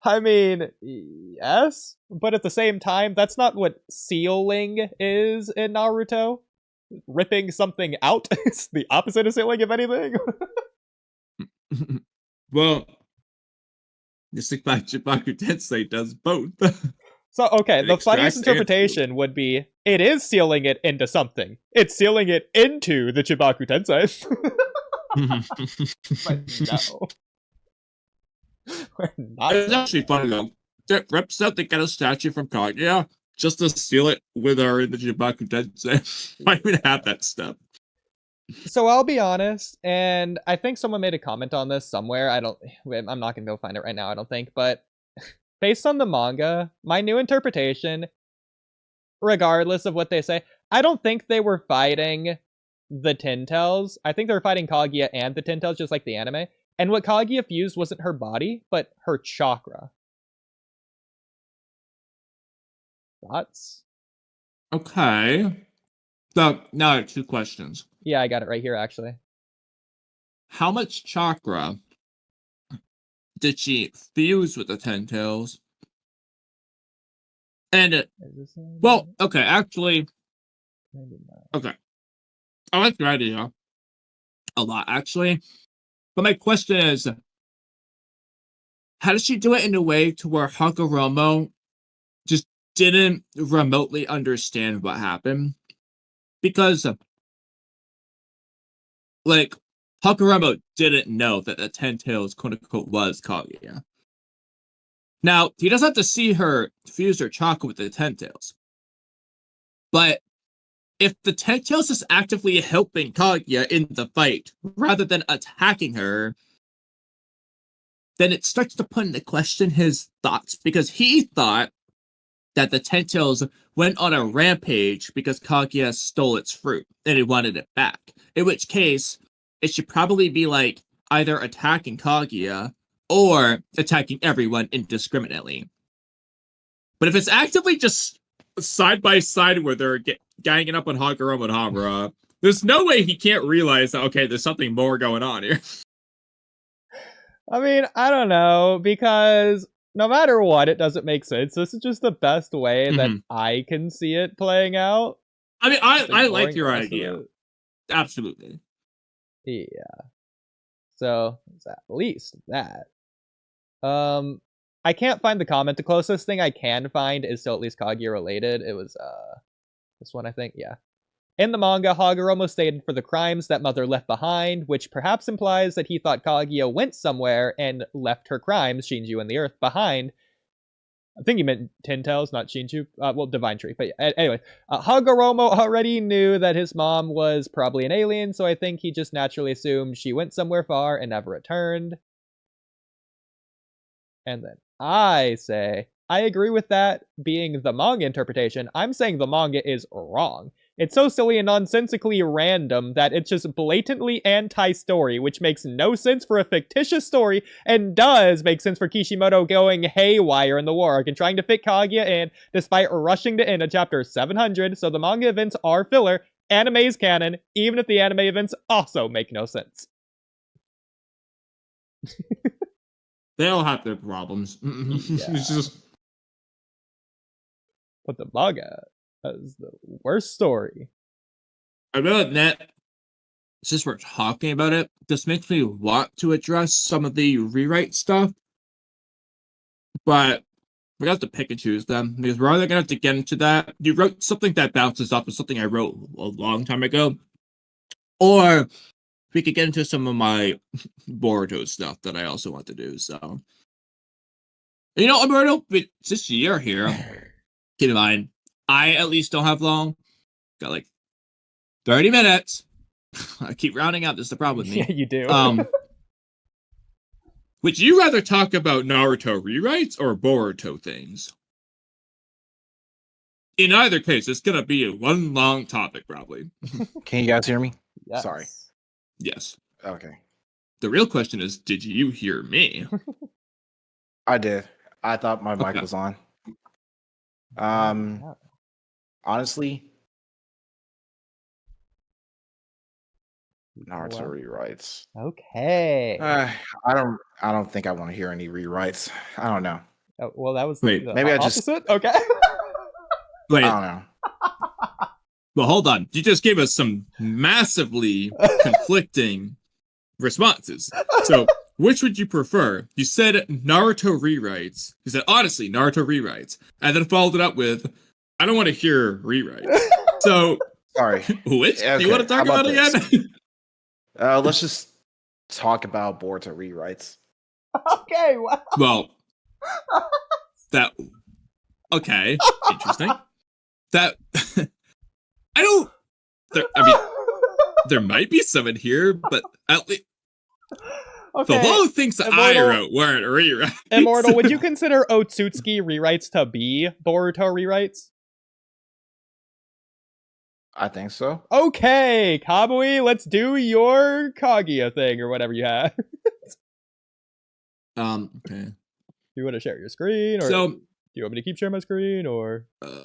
Speaker 1: I mean, yes, but at the same time, that's not what sealing is in Naruto. Ripping something out is the opposite of sealing, if anything.
Speaker 2: Well, just like Baku Tensei does both.
Speaker 1: So, okay,
Speaker 2: It
Speaker 1: the funniest
Speaker 2: extracts and
Speaker 1: interpretation would be, it is sealing it into something. It's sealing it into the Chibaku Tensei. But no. We're not
Speaker 2: It's
Speaker 1: doing
Speaker 2: actually
Speaker 1: that.
Speaker 2: funny though. That rips out to get a statue from Kaguya just to steal it with her in the Jibaku Tensei. Why even have that stuff?
Speaker 1: So I'll be honest, and I think someone made a comment on this somewhere. I'm not gonna go find it right now, I don't think, but based on the manga, my new interpretation, regardless of what they say, I don't think they were fighting the Tintails. I think they were fighting Kaguya and the Tintails, just like the anime. And what Kaguya fused wasn't her body, but her chakra. Thoughts?
Speaker 2: Okay. So now I have 2 questions.
Speaker 1: Yeah, I got it right here, actually.
Speaker 2: How much chakra did she fuse with the Ten Tails? And well, okay, actually, okay. I like your idea a lot, actually. But my question is, how does she do it in a way to where Hagoromo just didn't remotely understand what happened? Because, like, Hagoromo didn't know that the Ten Tails, quote unquote, was Kaguya. Now, he doesn't have to see her fuse her chakra with the Ten Tails. But if the Ten Tails is actively helping Kaguya in the fight rather than attacking her, then it starts to put into question his thoughts, because he thought that the Ten Tails went on a rampage because Kaguya stole its fruit and he wanted it back. In which case, it should probably be like either attacking Kaguya or attacking everyone indiscriminately. But if it's actively just side by side where they're ganging up on Hagoromo and Hamura, there's no way he can't realize that, okay, there's something more going on here.
Speaker 1: I mean, I don't know, because no matter what, it doesn't make sense. This is just the best way that I can see it playing out.
Speaker 2: I mean, I like your idea. Absolutely.
Speaker 1: Yeah. So, it's at least that. I can't find the comment. The closest thing I can find is still at least Kaguya related. It was, this one, I think. Yeah. In the manga, Hagoromo stayed for the crimes that Mother left behind, which perhaps implies that he thought Kaguya went somewhere and left her crimes, Shinju and the Earth, behind. I think he meant Tintails, not Shinju. Well, Divine Tree. But yeah, anyway, Hagoromo already knew that his mom was probably an alien, so I think he just naturally assumed she went somewhere far and never returned. And then I say, I agree with that being the manga interpretation. I'm saying the manga is wrong. It's so silly and nonsensically random that it's just blatantly anti-story, which makes no sense for a fictitious story, and does make sense for Kishimoto going haywire in the war arc and trying to fit Kaguya in, despite rushing to end a chapter 700, so the manga events are filler, anime is canon, even if the anime events also make no sense.
Speaker 2: They all have their problems.
Speaker 1: Yeah.
Speaker 2: It's just...
Speaker 1: But the manga has the worst story.
Speaker 2: I will admit, since we're talking about it, this makes me want to address some of the rewrite stuff. But we have to pick and choose them, because we're either going to have to get into that. You wrote something that bounces off of something I wrote a long time ago. Or we could get into some of my Boruto stuff that I also want to do. So, you know, Boruto, this year here, keep in mind, I at least don't have long. Got like 30 minutes. I keep rounding out. This is the problem with me.
Speaker 1: Yeah, you do.
Speaker 2: Would you rather talk about Naruto rewrites or Boruto things? In either case, it's going to be one long topic, probably.
Speaker 4: Can you guys hear me?
Speaker 1: Yes.
Speaker 4: Sorry.
Speaker 2: Yes.
Speaker 4: Okay.
Speaker 2: The real question is, did you hear me?
Speaker 4: I did. I thought my mic was on. Honestly, Naruto
Speaker 1: Well,
Speaker 4: rewrites.
Speaker 1: okay.
Speaker 4: I don't think I want to hear any rewrites. I don't know.
Speaker 1: Oh, well, that was
Speaker 2: Wait,
Speaker 1: the
Speaker 4: maybe I just-
Speaker 1: opposite. Okay.
Speaker 2: Wait,
Speaker 4: I don't know.
Speaker 2: well, hold on. You just gave us some massively conflicting responses. So, which would you prefer? You said Naruto rewrites. You said, honestly, Naruto rewrites. And then followed it up with, I don't want to hear rewrites. So,
Speaker 4: Sorry.
Speaker 2: which do
Speaker 4: Okay,
Speaker 2: you want to talk
Speaker 4: how about
Speaker 2: about again?
Speaker 4: Let's just talk about Boruto rewrites.
Speaker 1: Okay. Wow.
Speaker 2: Well, that. Okay. Interesting. That. I don't. I mean, there might be some in here, but at least.
Speaker 1: Okay.
Speaker 2: The whole things that I
Speaker 1: Immortal-
Speaker 2: wrote weren't rewrites.
Speaker 1: Immortal, would you consider Otsutsuki rewrites to be Boruto rewrites?
Speaker 4: I think so.
Speaker 1: Okay, Kamui, let's do your Kaguya thing or whatever you have.
Speaker 2: Okay.
Speaker 1: Do you want to share your screen, or
Speaker 2: So,
Speaker 1: do you want me to keep sharing my screen, or
Speaker 2: uh,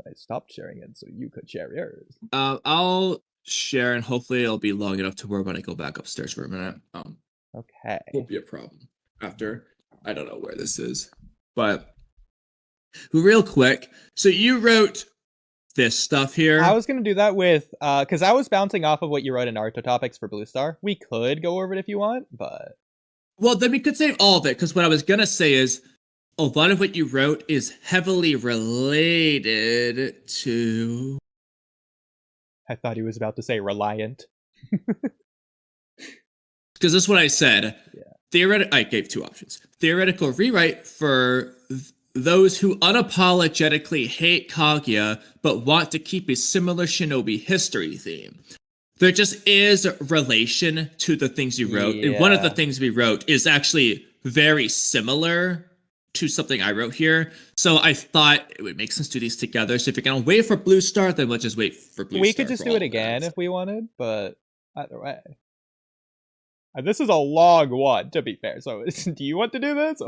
Speaker 1: I stopped sharing it so you could share yours?
Speaker 2: I'll share, and hopefully it'll be long enough to where when I go back upstairs for a minute,
Speaker 1: Okay.
Speaker 2: won't be a problem. After, I don't know where this is, but real quick. So you wrote this stuff here.
Speaker 1: I was gonna do that with because I was bouncing off of what you wrote in Naruto topics for BlueStar. We could go over it if you want, but
Speaker 2: Well, then we could save all of it, because what I was gonna say is a lot of what you wrote is heavily related to.
Speaker 1: I thought he was about to say reliant.
Speaker 2: Because this is what I said.
Speaker 1: Yeah.
Speaker 2: I gave two options. Theoretical rewrite for those who unapologetically hate Kaguya but want to keep a similar shinobi history theme. There just is relation to the things you wrote. And one of the
Speaker 1: Yeah.
Speaker 2: things we wrote is actually very similar to something I wrote here. So I thought it would make sense to do these together. So if you're going to wait for BlueStar, then we'll just wait for BlueStar.
Speaker 1: We could just
Speaker 2: for
Speaker 1: do
Speaker 2: all
Speaker 1: it
Speaker 2: of
Speaker 1: again
Speaker 2: that.
Speaker 1: if we wanted, but either way. This is a long one, to be fair. So, do you want to do this?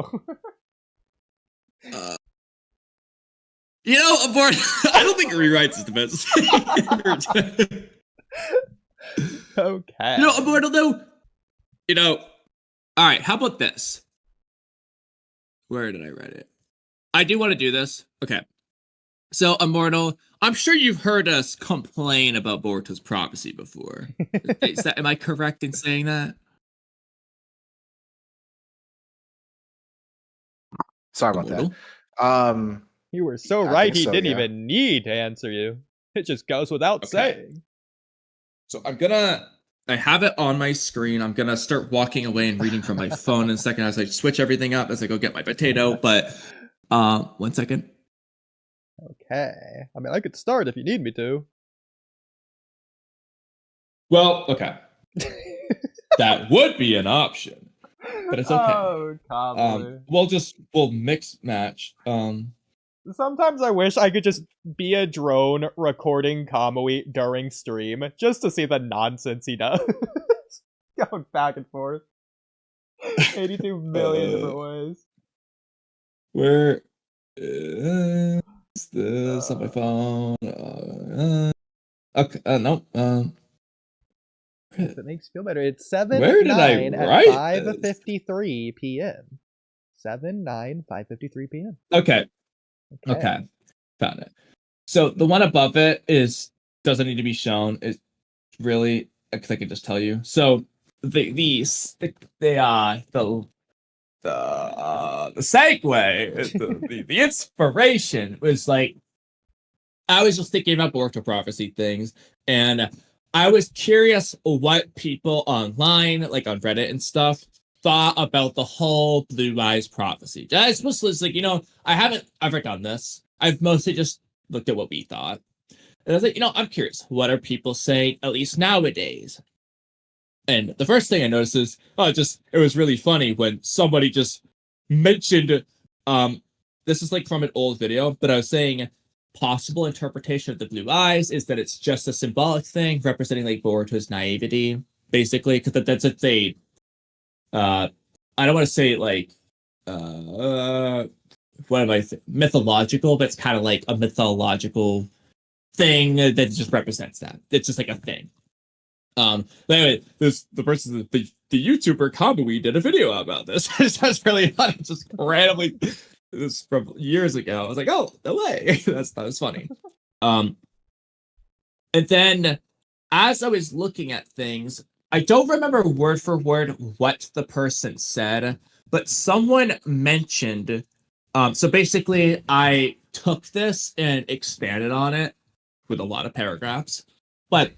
Speaker 2: You know, Abort, I don't think rewrites is the best thing.
Speaker 1: Okay.
Speaker 2: You know, Immortal, though, all right, how about this? Where did I write it? I do want to do this. Okay. So, Immortal, I'm sure you've heard us complain about Boruto's prophecy before. Am I correct in saying that?
Speaker 4: Sorry about
Speaker 2: Immortal?
Speaker 4: that.
Speaker 1: You were so
Speaker 4: I
Speaker 1: right,
Speaker 4: think
Speaker 1: he
Speaker 4: so,
Speaker 1: didn't
Speaker 4: yeah.
Speaker 1: even need to answer you. It just goes without
Speaker 2: Okay.
Speaker 1: saying.
Speaker 2: So I have it on my screen. I'm gonna start walking away and reading from my phone in a second as I switch everything up as I go get my potato. But 1 second.
Speaker 1: Okay. I mean, I could start if you need me to.
Speaker 2: Well, okay. That would be an option, but it's okay.
Speaker 1: Oh, Kamui.
Speaker 2: We'll mix match.
Speaker 1: Sometimes I wish I could just be a drone recording Kamui during stream just to see the nonsense he does. Going back and forth. 82 million different ways.
Speaker 2: Where is this on my phone? Okay, no.
Speaker 1: If it makes you feel better, it's 7
Speaker 2: Where did I
Speaker 1: 9
Speaker 2: write
Speaker 1: at
Speaker 2: this?
Speaker 1: 5:53 p.m. 5:53 p.m.
Speaker 2: Okay. Okay, found it. So the one above it doesn't need to be shown. It's really, because I can just tell you. So the segue, the inspiration was like, I was just thinking about Boruto prophecy things, and I was curious what people online, like on Reddit and stuff, thought about the whole Blue Eyes prophecy. I was like, I haven't ever done this. I've mostly just looked at what we thought. And I was like, I'm curious. What are people saying, at least nowadays? And the first thing I noticed is, it was really funny when somebody just mentioned, this is like from an old video, but I was saying, possible interpretation of the blue eyes is that it's just a symbolic thing representing like Boruto's naivety, basically, because that's a thing. I don't want to say like what am I mythological, but it's kind of like a mythological thing that just represents that. It's just like a thing. But anyway, the YouTuber Kamui did a video about this. That's really funny. Just randomly, this from years ago. I was like, oh, no way. That was funny. And then as I was looking at things, I don't remember word for word what the person said, but someone mentioned. So basically, I took this and expanded on it with a lot of paragraphs, but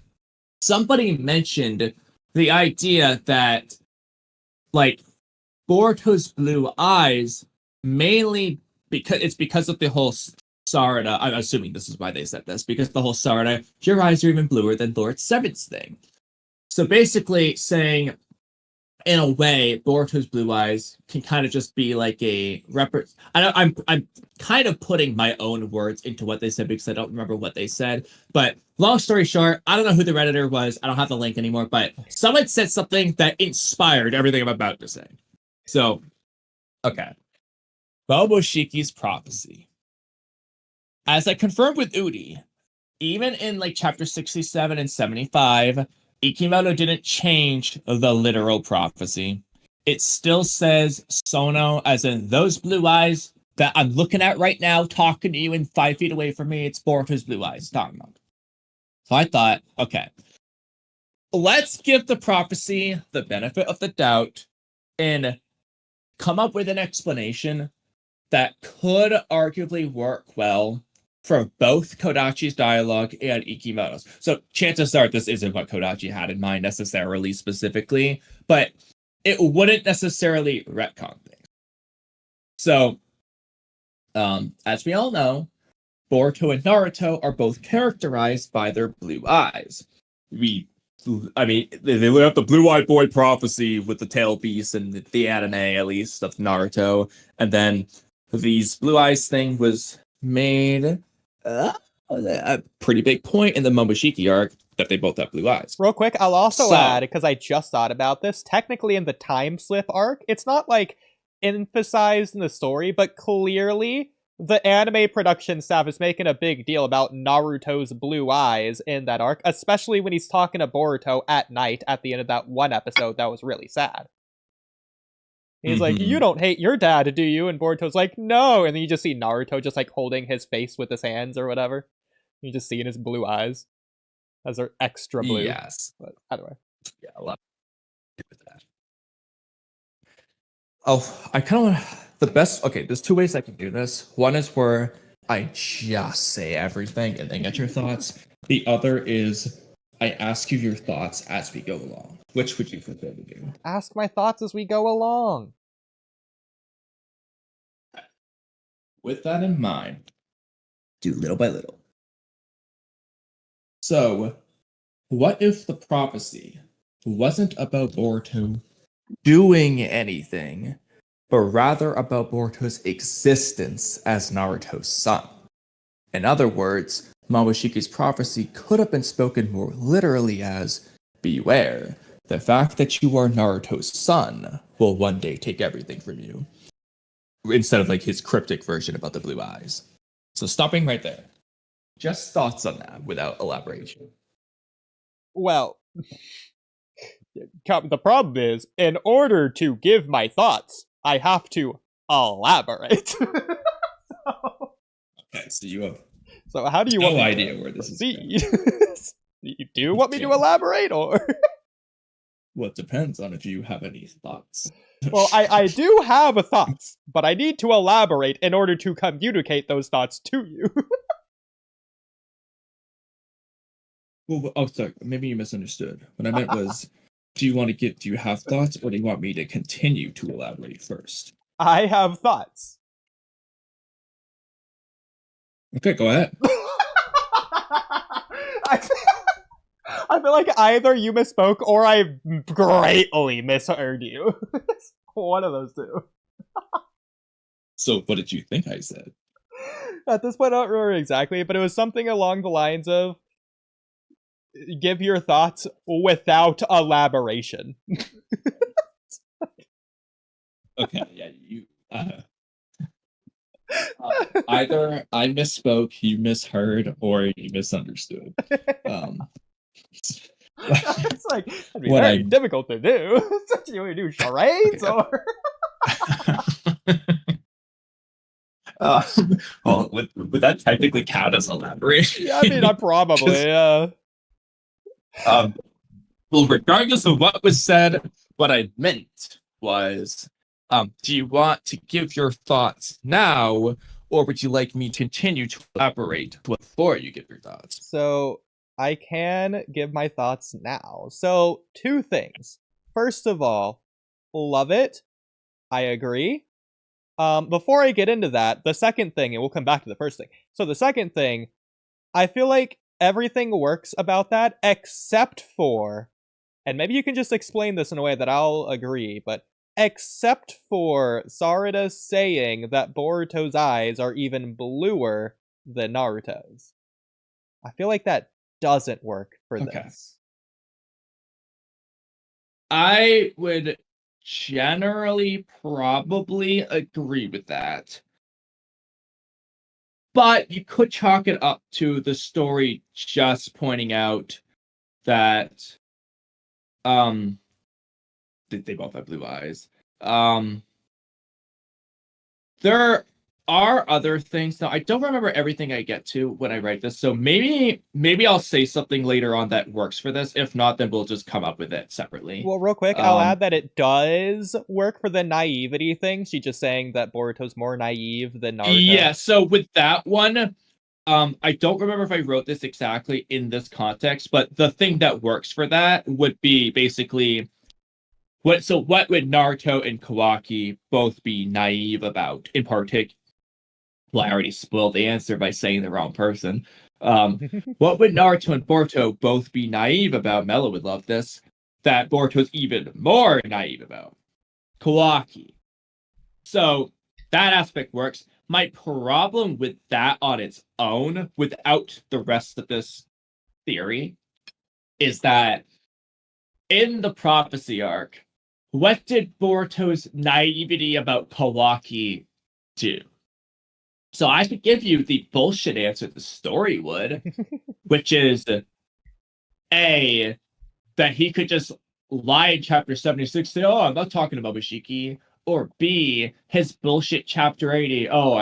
Speaker 2: somebody mentioned the idea that, like, Boruto's blue eyes, mainly because of the whole Sarada. I'm assuming this is why they said this, because the whole Sarada, your eyes are even bluer than Lord Seven's thing. So basically saying, in a way, Boruto's blue eyes can kind of just be like a I'm kind of putting my own words into what they said because I don't remember what they said. But long story short, I don't know who the Redditor was. I don't have the link anymore, but someone said something that inspired everything I'm about to say. So, okay. Momoshiki's prophecy. As I confirmed with Oodie, even in like chapter 67 and 75, Ikimoto didn't change the literal prophecy. It still says Sono, as in those blue eyes that I'm looking at right now, talking to you and 5 feet away from me. It's Boruto's blue eyes talking about. So I thought, okay, let's give the prophecy the benefit of the doubt and come up with an explanation that could arguably work well for both Kodachi's dialogue and Ikimoto's. So chances are this isn't what Kodachi had in mind necessarily specifically, but it wouldn't necessarily retcon things. So, as we all know, Boruto and Naruto are both characterized by their blue eyes. They have the blue-eyed boy prophecy with the tail beast and the anime, at least, of Naruto. And then these blue eyes thing was made a pretty big point in the Momoshiki arc that they both have blue eyes.
Speaker 1: Real quick, I'll also add, because I just thought about this, technically in the time slip arc, it's not like emphasized in the story, but clearly the anime production staff is making a big deal about Naruto's blue eyes in that arc, especially when he's talking to Boruto at night at the end of that one episode that was really sad. He's like, you don't hate your dad, do you? And Boruto's like, no. And then you just see Naruto just like holding his face with his hands or whatever. You just see in his blue eyes as they're extra blue.
Speaker 2: Yes.
Speaker 1: But anyway.
Speaker 2: Yeah, a lot with that. Oh, I kind of want the best. Okay, there's two ways I can do this. One is where I just say everything and then get your thoughts. The other is I ask you your thoughts as we go along. Which would you prefer to do?
Speaker 1: Ask my thoughts as we go along.
Speaker 2: With that in mind, do little by little. So, what if the prophecy wasn't about Boruto doing anything, but rather about Boruto's existence as Naruto's son? In other words, Momoshiki's prophecy could have been spoken more literally as, beware, the fact that you are Naruto's son will one day take everything from you. Instead of like his cryptic version about the blue eyes. So stopping right there. Just thoughts on that without elaboration.
Speaker 1: Well, the problem is, in order to give my thoughts, I have to elaborate.
Speaker 2: Okay, so you have
Speaker 1: so how do you
Speaker 2: no
Speaker 1: want
Speaker 2: idea where this is going.
Speaker 1: You do want me to elaborate, or?
Speaker 2: Well, it depends on if you have any thoughts.
Speaker 1: Well, I do have thoughts, but I need to elaborate in order to communicate those thoughts to you.
Speaker 2: Well, oh, sorry, maybe you misunderstood. What I meant was, do you have thoughts, or do you want me to continue to elaborate first?
Speaker 1: I have thoughts.
Speaker 2: Okay, go ahead.
Speaker 1: I feel like either you misspoke or I greatly misheard you. One of those two.
Speaker 2: So, what did you think I said?
Speaker 1: At this point, I don't remember exactly, but it was something along the lines of give your thoughts without elaboration.
Speaker 2: Okay, yeah, you. Either I misspoke, you misheard, or you misunderstood.
Speaker 1: It's like that'd be
Speaker 2: What
Speaker 1: very
Speaker 2: I-
Speaker 1: difficult to do. You want to do charades or?
Speaker 2: Well, would that technically count as elaboration?
Speaker 1: Yeah, I mean, I probably.
Speaker 2: Well, regardless of what was said, what I meant was, do you want to give your thoughts now, or would you like me to continue to elaborate before you give your thoughts?
Speaker 1: So I can give my thoughts now. So 2 things. First of all, love it. I agree. Before I get into that, the second thing, and we'll come back to the first thing. So the second thing, I feel like everything works about that except for, and maybe you can just explain this in a way that I'll agree, but except for Sarada saying that Boruto's eyes are even bluer than Naruto's. I feel like that doesn't work for
Speaker 2: Okay.
Speaker 1: this.
Speaker 2: I would generally probably agree with that. But you could chalk it up to the story just pointing out that they both have blue eyes. There are other things. Now, I don't remember everything I get to when I write this, so maybe I'll say something later on that works for this. If not, then we'll just come up with it separately.
Speaker 1: Well, real quick, I'll add that it does work for the naivety thing. She's just saying that Boruto's more naive than Naruto.
Speaker 2: Yeah, so with that one, I don't remember if I wrote this exactly in this context, but the thing that works for that would be basically what would Naruto and Kawaki both be naive about in particular? Well, I already spoiled the answer by saying the wrong person. What would Naruto and Boruto both be naive about? Mello would love this. That Boruto's even more naive about. Kawaki. So that aspect works. My problem with that on its own, without the rest of this theory, is that in the prophecy arc, what did Boruto's naivety about Kawaki do? So I could give you the bullshit answer the story would, which is A, that he could just lie in chapter 76, say, oh, I'm not talking about Momoshiki. Or B, his bullshit chapter 80. Oh,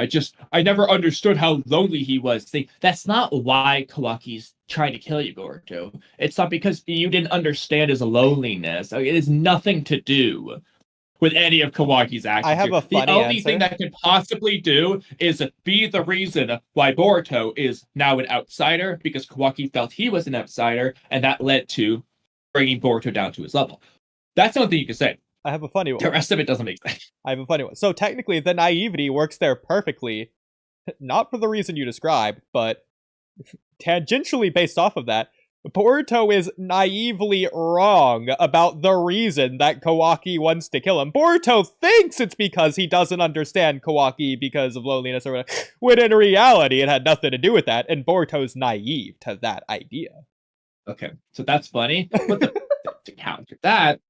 Speaker 2: I never understood how lonely he was. See, that's not why Kawaki's trying to kill you, Boruto. It's not because you didn't understand his loneliness. It has nothing to do with any of Kawaki's actions.
Speaker 1: I have a funny
Speaker 2: The only
Speaker 1: answer.
Speaker 2: thing that could possibly do is be the reason why Boruto is now an outsider, because Kawaki felt he was an outsider, and that led to bringing Boruto down to his level. That's the only thing you can say.
Speaker 1: I have a funny one.
Speaker 2: The rest of it doesn't make sense.
Speaker 1: I have a funny one. So technically, the naivety works there perfectly, not for the reason you described, but tangentially based off of that. Boruto is naively wrong about the reason that Kawaki wants to kill him. Boruto thinks it's because he doesn't understand Kawaki because of loneliness or whatever, when in reality it had nothing to do with that, and Boruto's naive to that idea.
Speaker 2: Okay, so that's funny. But to counter that,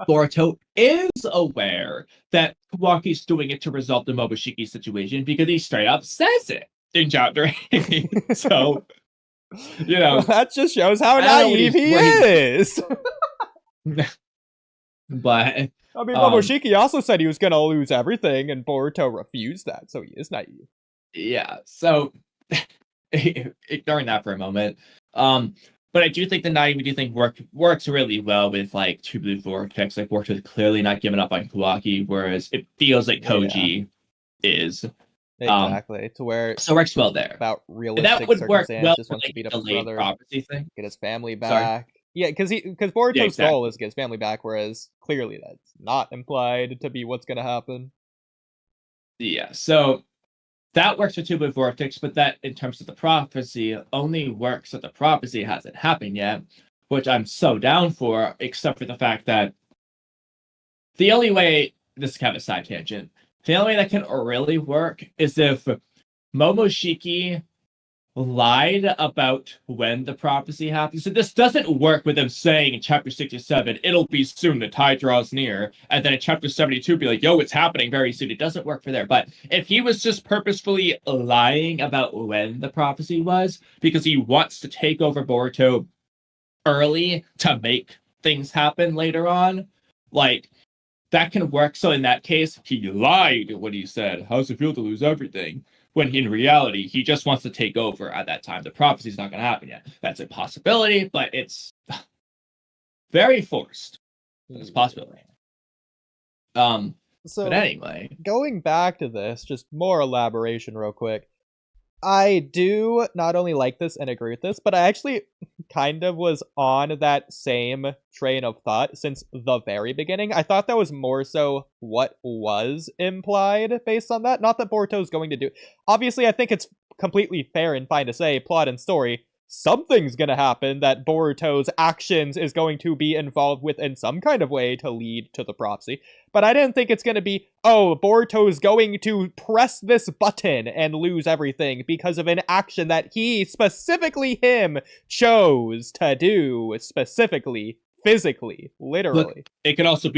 Speaker 2: Boruto is aware that Kawaki's doing it to resolve the Momoshiki situation because he straight up says it in chapter 8. So, you know.
Speaker 1: That just shows how
Speaker 2: I don't know
Speaker 1: naive he
Speaker 2: what
Speaker 1: is.
Speaker 2: But
Speaker 1: I mean, Momoshiki also said he was going to lose everything, and Boruto refused that, so he is naive.
Speaker 2: yeah, so ignoring that for a moment. But I do think the naivety thing works really well with like Two Blue Vortex. Like Boruto's clearly not giving up on Kawaki, whereas it feels like Koji is.
Speaker 1: Exactly. To where
Speaker 2: So it works well there.
Speaker 1: about
Speaker 2: And
Speaker 1: realistic
Speaker 2: that would work
Speaker 1: circumstance,
Speaker 2: well
Speaker 1: just
Speaker 2: for
Speaker 1: wants to
Speaker 2: like
Speaker 1: beat up
Speaker 2: the
Speaker 1: his
Speaker 2: late
Speaker 1: brother,
Speaker 2: prophecy thing.
Speaker 1: get his family
Speaker 2: Sorry.
Speaker 1: back. Yeah, because Boruto's
Speaker 2: exactly.
Speaker 1: goal is to get his family back, whereas clearly that's not implied to be what's going to happen.
Speaker 2: Yeah, so that works for Two Blue Vortex, but that in terms of the prophecy only works if the prophecy hasn't happened yet, which I'm so down for, except for the fact that the only way, this is kind of a side tangent, the only way that can really work is if Momoshiki lied about when the prophecy happens. So this doesn't work with them saying in chapter 67, it'll be soon, the tide draws near, and then in chapter 72 be like, yo, it's happening very soon. It doesn't work for there. But if he was just purposefully lying about when the prophecy was, because he wants to take over Boruto
Speaker 5: early to make things happen later on, like that can work. So in that case, he lied when he said, "How's it feel to lose everything?" When in reality, he just wants to take over at that time. The prophecy's not going to happen yet. That's a possibility, but it's very forced. It's a possibility.
Speaker 1: So
Speaker 5: But anyway,
Speaker 1: going back to this, just more elaboration real quick. I do not only like this and agree with this, but I actually kind of was on that same train of thought since the very beginning. I thought that was more so what was implied based on that. Not that Boruto's going to do. Obviously, I think it's completely fair and fine to say, plot and story, something's gonna happen that Boruto's actions is going to be involved with in some kind of way to lead to the prophecy. But I didn't think it's gonna be, oh, Boruto's going to press this button and lose everything because of an action that he, specifically him, chose to do, specifically, physically, literally.
Speaker 5: look, it could also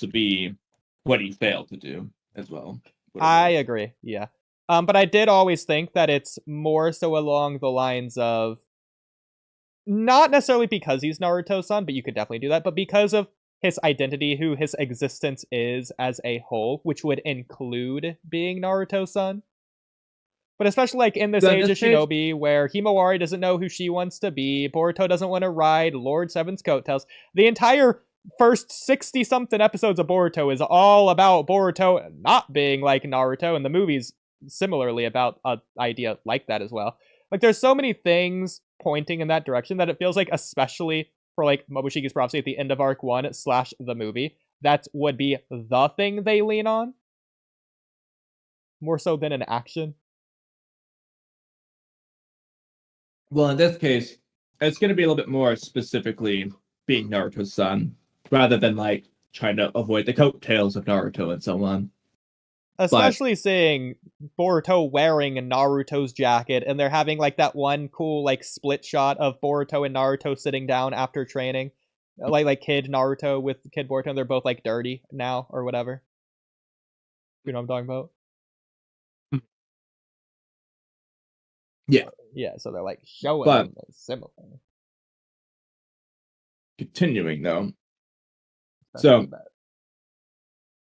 Speaker 5: be what he failed to do as well.
Speaker 1: I agree, yeah. But I did always think that it's more so along the lines of, not necessarily because he's Naruto's son, but you could definitely do that, but because of his identity, who his existence is as a whole, which would include being Naruto's son. But especially like in this age of Shinobi, where Himawari doesn't know who she wants to be, Boruto doesn't want to ride Lord Seven's coattails. The entire first 60-something episodes of Boruto is all about Boruto not being like Naruto, and the movie's similarly about an idea like that as well. Like, there's so many things pointing in that direction that it feels like, especially for like Mobushiki's prophecy at the end of arc 1 / the movie, that would be the thing they lean on more so than an action.
Speaker 5: Well, in this case, it's going to be a little bit more specifically being Naruto's son, rather than like trying to avoid the coattails of Naruto and so on.
Speaker 1: Especially seeing Boruto wearing Naruto's jacket, and they're having like that one cool like split shot of Boruto and Naruto sitting down after training, like kid Naruto with kid Boruto, and they're both like dirty now or whatever. You know what I'm talking about?
Speaker 5: Yeah.
Speaker 1: Yeah, so they're like showing
Speaker 5: But-
Speaker 1: them similar.
Speaker 5: Continuing though, So-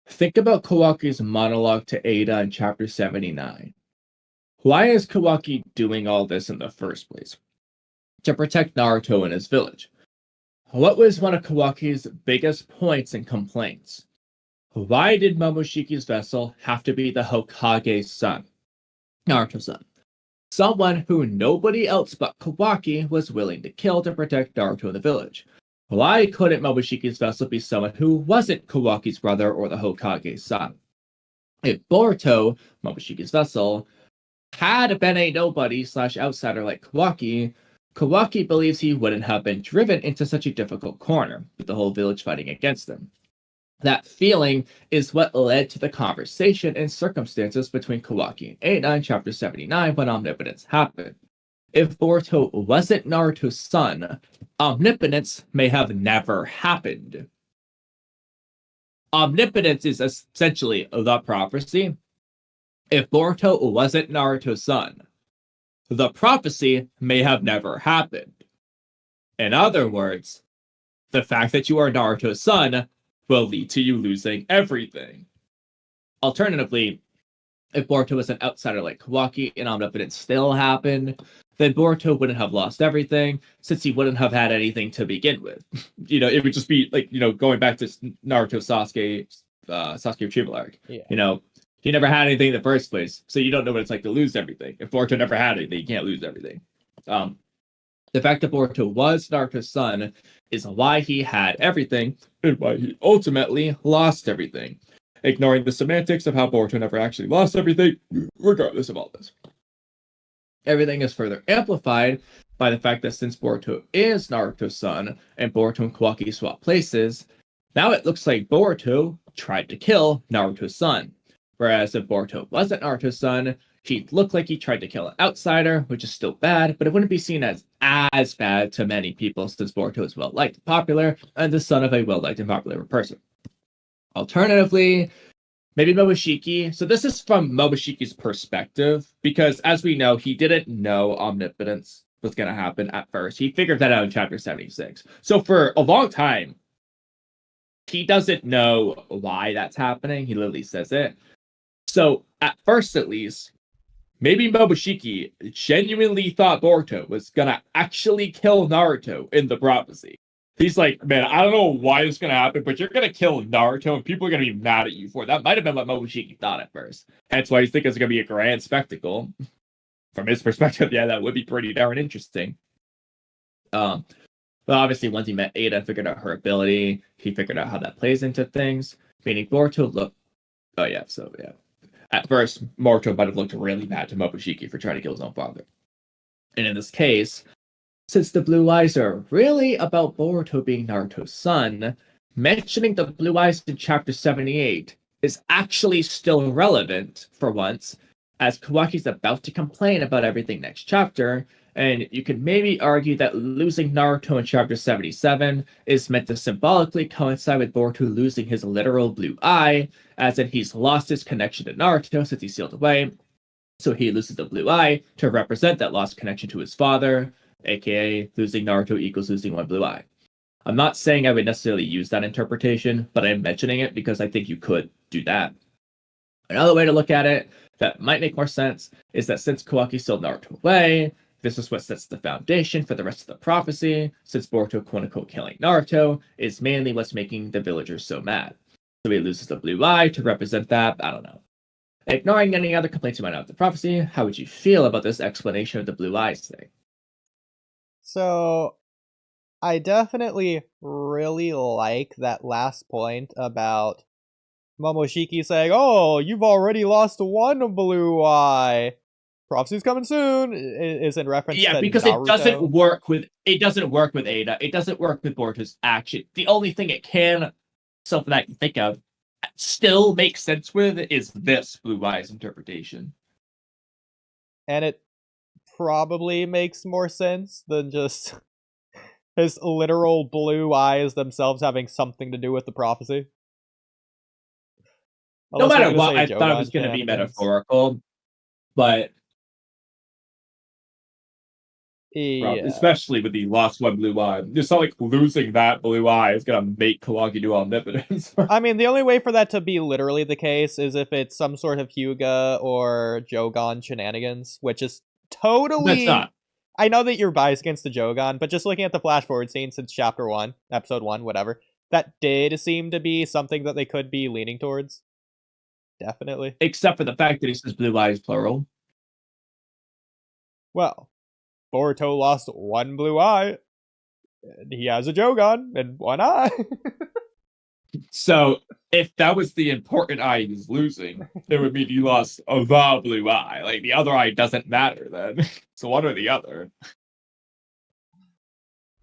Speaker 5: think about Kawaki's monologue to Ada in chapter 79. Why is Kawaki doing all this in the first place? To protect Naruto and his village. What was one of Kawaki's biggest points and complaints? Why did Momoshiki's vessel have to be the Hokage's son? Naruto's son. Someone who nobody else but Kawaki was willing to kill to protect Naruto and the village. Why couldn't Momoshiki's vessel be someone who wasn't Kawaki's brother or the Hokage's son? If Boruto, Momoshiki's vessel, had been a nobody / outsider like Kawaki, Kawaki believes he wouldn't have been driven into such a difficult corner, with the whole village fighting against him. That feeling is what led to the conversation and circumstances between Kawaki and Ada in chapter 79 when omnipotence happened. If Boruto wasn't Naruto's son, omnipotence may have never happened. Omnipotence is essentially the prophecy. If Boruto wasn't Naruto's son, the prophecy may have never happened. In other words, the fact that you are Naruto's son will lead to you losing everything. Alternatively, if Boruto was an outsider like Kawaki and omnipotence still happened, then Boruto wouldn't have lost everything, since he wouldn't have had anything to begin with. It would just be like, going back to Naruto Sasuke retrieval arc.
Speaker 1: Yeah.
Speaker 5: He never had anything in the first place, so you don't know what it's like to lose everything. If Boruto never had anything, you can't lose everything. The fact that Boruto was Naruto's son is why he had everything, and why he ultimately lost everything. Ignoring the semantics of how Boruto never actually lost everything, regardless of all this. Everything is further amplified by the fact that since Boruto is Naruto's son, and Boruto and Kawaki swap places, now it looks like Boruto tried to kill Naruto's son. Whereas if Boruto wasn't Naruto's son, he'd look like he tried to kill an outsider, which is still bad, but it wouldn't be seen as bad to many people since Boruto is well-liked and popular, and the son of a well-liked and popular person. Alternatively, maybe Momoshiki. So this is from Momoshiki's perspective, because as we know, he didn't know omnipotence was going to happen at first. He figured that out in chapter 76. So for a long time, he doesn't know why that's happening. He literally says it. So at first, at least, maybe Momoshiki genuinely thought Boruto was going to actually kill Naruto in the prophecy. He's like, man, I don't know why it's going to happen, but you're going to kill Naruto and people are going to be mad at you for it. That might have been what Momoshiki thought at first. Hence why he's thinking it's going to be a grand spectacle. From his perspective, yeah, that would be pretty darn interesting. But obviously, once he met Ada, figured out her ability, he figured out how that plays into things. Meaning Boruto looked... Oh, yeah, so, yeah. At first, Boruto might have looked really bad to Momoshiki for trying to kill his own father. And in this case, since the blue eyes are really about Boruto being Naruto's son, mentioning the blue eyes in chapter 78 is actually still relevant for once, as Kawaki's about to complain about everything next chapter, and you could maybe argue that losing Naruto in chapter 77 is meant to symbolically coincide with Boruto losing his literal blue eye, as in he's lost his connection to Naruto since he's sealed away, so he loses the blue eye to represent that lost connection to his father, aka losing Naruto equals losing one blue eye. I'm not saying I would necessarily use that interpretation, but I'm mentioning it because I think you could do that. Another way to look at it that might make more sense is that since Kawaki sealed Naruto away, this is what sets the foundation for the rest of the prophecy, since Boruto quote-unquote killing Naruto is mainly what's making the villagers so mad. So he loses the blue eye to represent that, I don't know. Ignoring any other complaints you might have with the prophecy, how would you feel about this explanation of the blue eyes thing?
Speaker 1: So, I definitely really like that last point about Momoshiki saying, "Oh, you've already lost one blue eye. Prophecy's coming soon." Is in reference to
Speaker 5: because
Speaker 1: Naruto.
Speaker 5: it doesn't work with Ada. It doesn't work with Boruto's action. The only thing it can, something I can think of, still makes sense with is this blue eyes interpretation.
Speaker 1: And it probably makes more sense than just his literal blue eyes themselves having something to do with the prophecy.
Speaker 5: No matter what, I thought it was going to be metaphorical, but
Speaker 1: yeah.
Speaker 5: Especially with the lost one blue eye. It's not like losing that blue eye is going to make Kawaki do omnipotence.
Speaker 1: I mean, the only way for that to be literally the case is if it's some sort of Hyuga or Jogan shenanigans, which is totally...
Speaker 5: That's not.
Speaker 1: I know that you're biased against the Jogan, but just looking at the flash forward scene since chapter 1, episode 1, whatever, that did seem to be something that they could be leaning towards. Definitely.
Speaker 5: Except for the fact that he says blue eyes plural.
Speaker 1: Well, Boruto lost one blue eye. And he has a Jogan and one eye.
Speaker 5: So, if that was the important eye he's losing, it would mean he lost a blue eye. Like, the other eye doesn't matter then. So one or the other.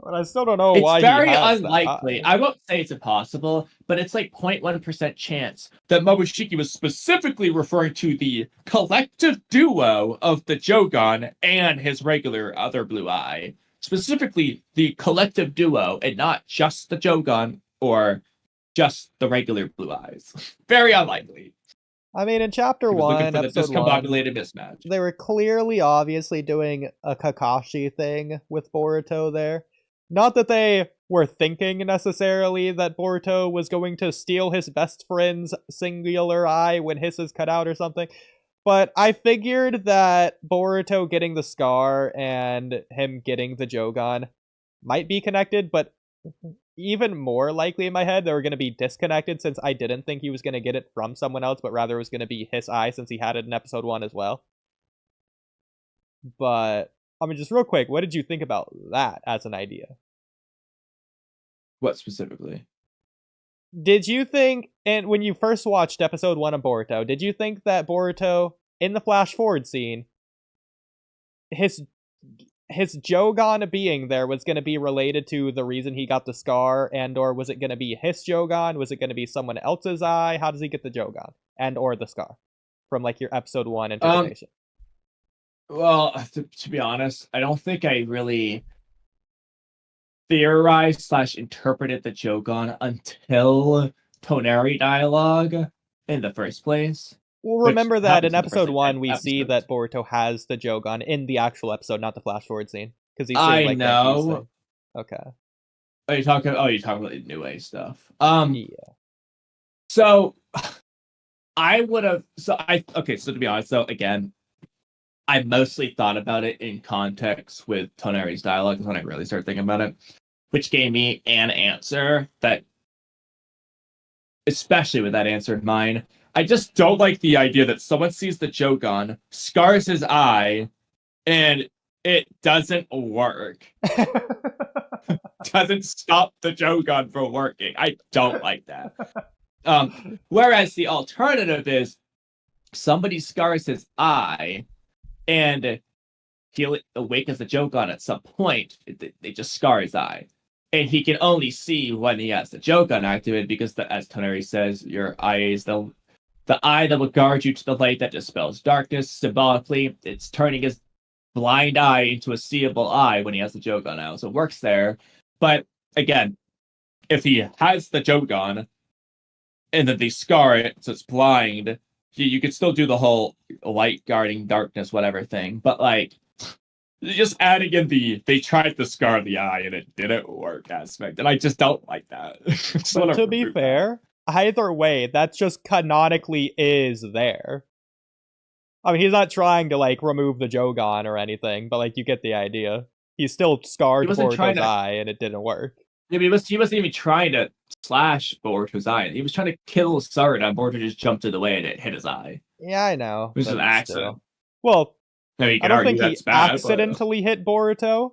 Speaker 1: But I still don't know
Speaker 5: It's
Speaker 1: why
Speaker 5: very
Speaker 1: he has
Speaker 5: unlikely.
Speaker 1: that.
Speaker 5: I won't say it's impossible, but it's like 0.1% chance that Momoshiki was specifically referring to the collective duo of the Jogan and his regular other blue eye. Specifically, the collective duo, and not just the Jogan or just the regular blue eyes. Very unlikely.
Speaker 1: I mean, in chapter 1,
Speaker 5: The
Speaker 1: episode 1,
Speaker 5: discombobulated mismatch.
Speaker 1: they were clearly, obviously doing a Kakashi thing with Boruto there. Not that they were thinking necessarily that Boruto was going to steal his best friend's singular eye when his is cut out or something. But I figured that Boruto getting the scar and him getting the Jogan might be connected, but even more likely in my head, they were going to be disconnected since I didn't think he was going to get it from someone else, but rather it was going to be his eye since he had it in episode 1 as well. But, I mean, just real quick, what did you think about that as an idea?
Speaker 5: What specifically?
Speaker 1: Did you think, and when you first watched episode 1 of Boruto, did you think that Boruto, in the flash forward scene, his Jogan being there was going to be related to the reason he got the scar, and or was it going to be his Jogan? Was it going to be someone else's eye? How does he get the Jogan and or the scar from like your episode 1 interpretation?
Speaker 5: Well, to be honest, I don't think I really theorized / interpreted the Jogan until Toneri dialogue in the first place.
Speaker 1: Well, remember that in episode 1, we
Speaker 5: episodes.
Speaker 1: see that Boruto has the Jogan in the actual episode, not the flash forward scene. Because
Speaker 5: I know.
Speaker 1: Okay.
Speaker 5: You're talking about the New Age stuff.
Speaker 1: Yeah.
Speaker 5: So I would have. So to be honest, though, again, I mostly thought about it in context with Toneri's dialogue. Is when I really started thinking about it, which gave me an answer that, especially with that answer in mind, I just don't like the idea that someone sees the Jogan, scars his eye, and it doesn't work. Doesn't stop the Jogan from working. I don't like that. Whereas the alternative is somebody scars his eye and he'll awakens the Jogan at some point. They just scar his eye. And he can only see when he has the Jogan activated because, as Toneri says, your eye is the eye that will guard you to the light that dispels darkness. Symbolically, it's turning his blind eye into a seeable eye when he has the Jogan out. So it works there. But again, if he has the Jogan and then they scar it so it's blind, you could still do the whole light guarding darkness, whatever thing. But like, just adding in they tried to scar the eye and it didn't work aspect. And I just don't like that.
Speaker 1: But to be fair, either way, that's just canonically is there. I mean, he's not trying to like remove the Jogan or anything, but like you get the idea. He's still scarred Boruto's eye, and it didn't work.
Speaker 5: Yeah, but he wasn't even trying to slash Boruto's eye. He was trying to kill Sarada, and Boruto just jumped to the way and it hit his eye.
Speaker 1: Yeah, I know.
Speaker 5: It was an accident.
Speaker 1: Well,
Speaker 5: I
Speaker 1: don't think he accidentally hit Boruto.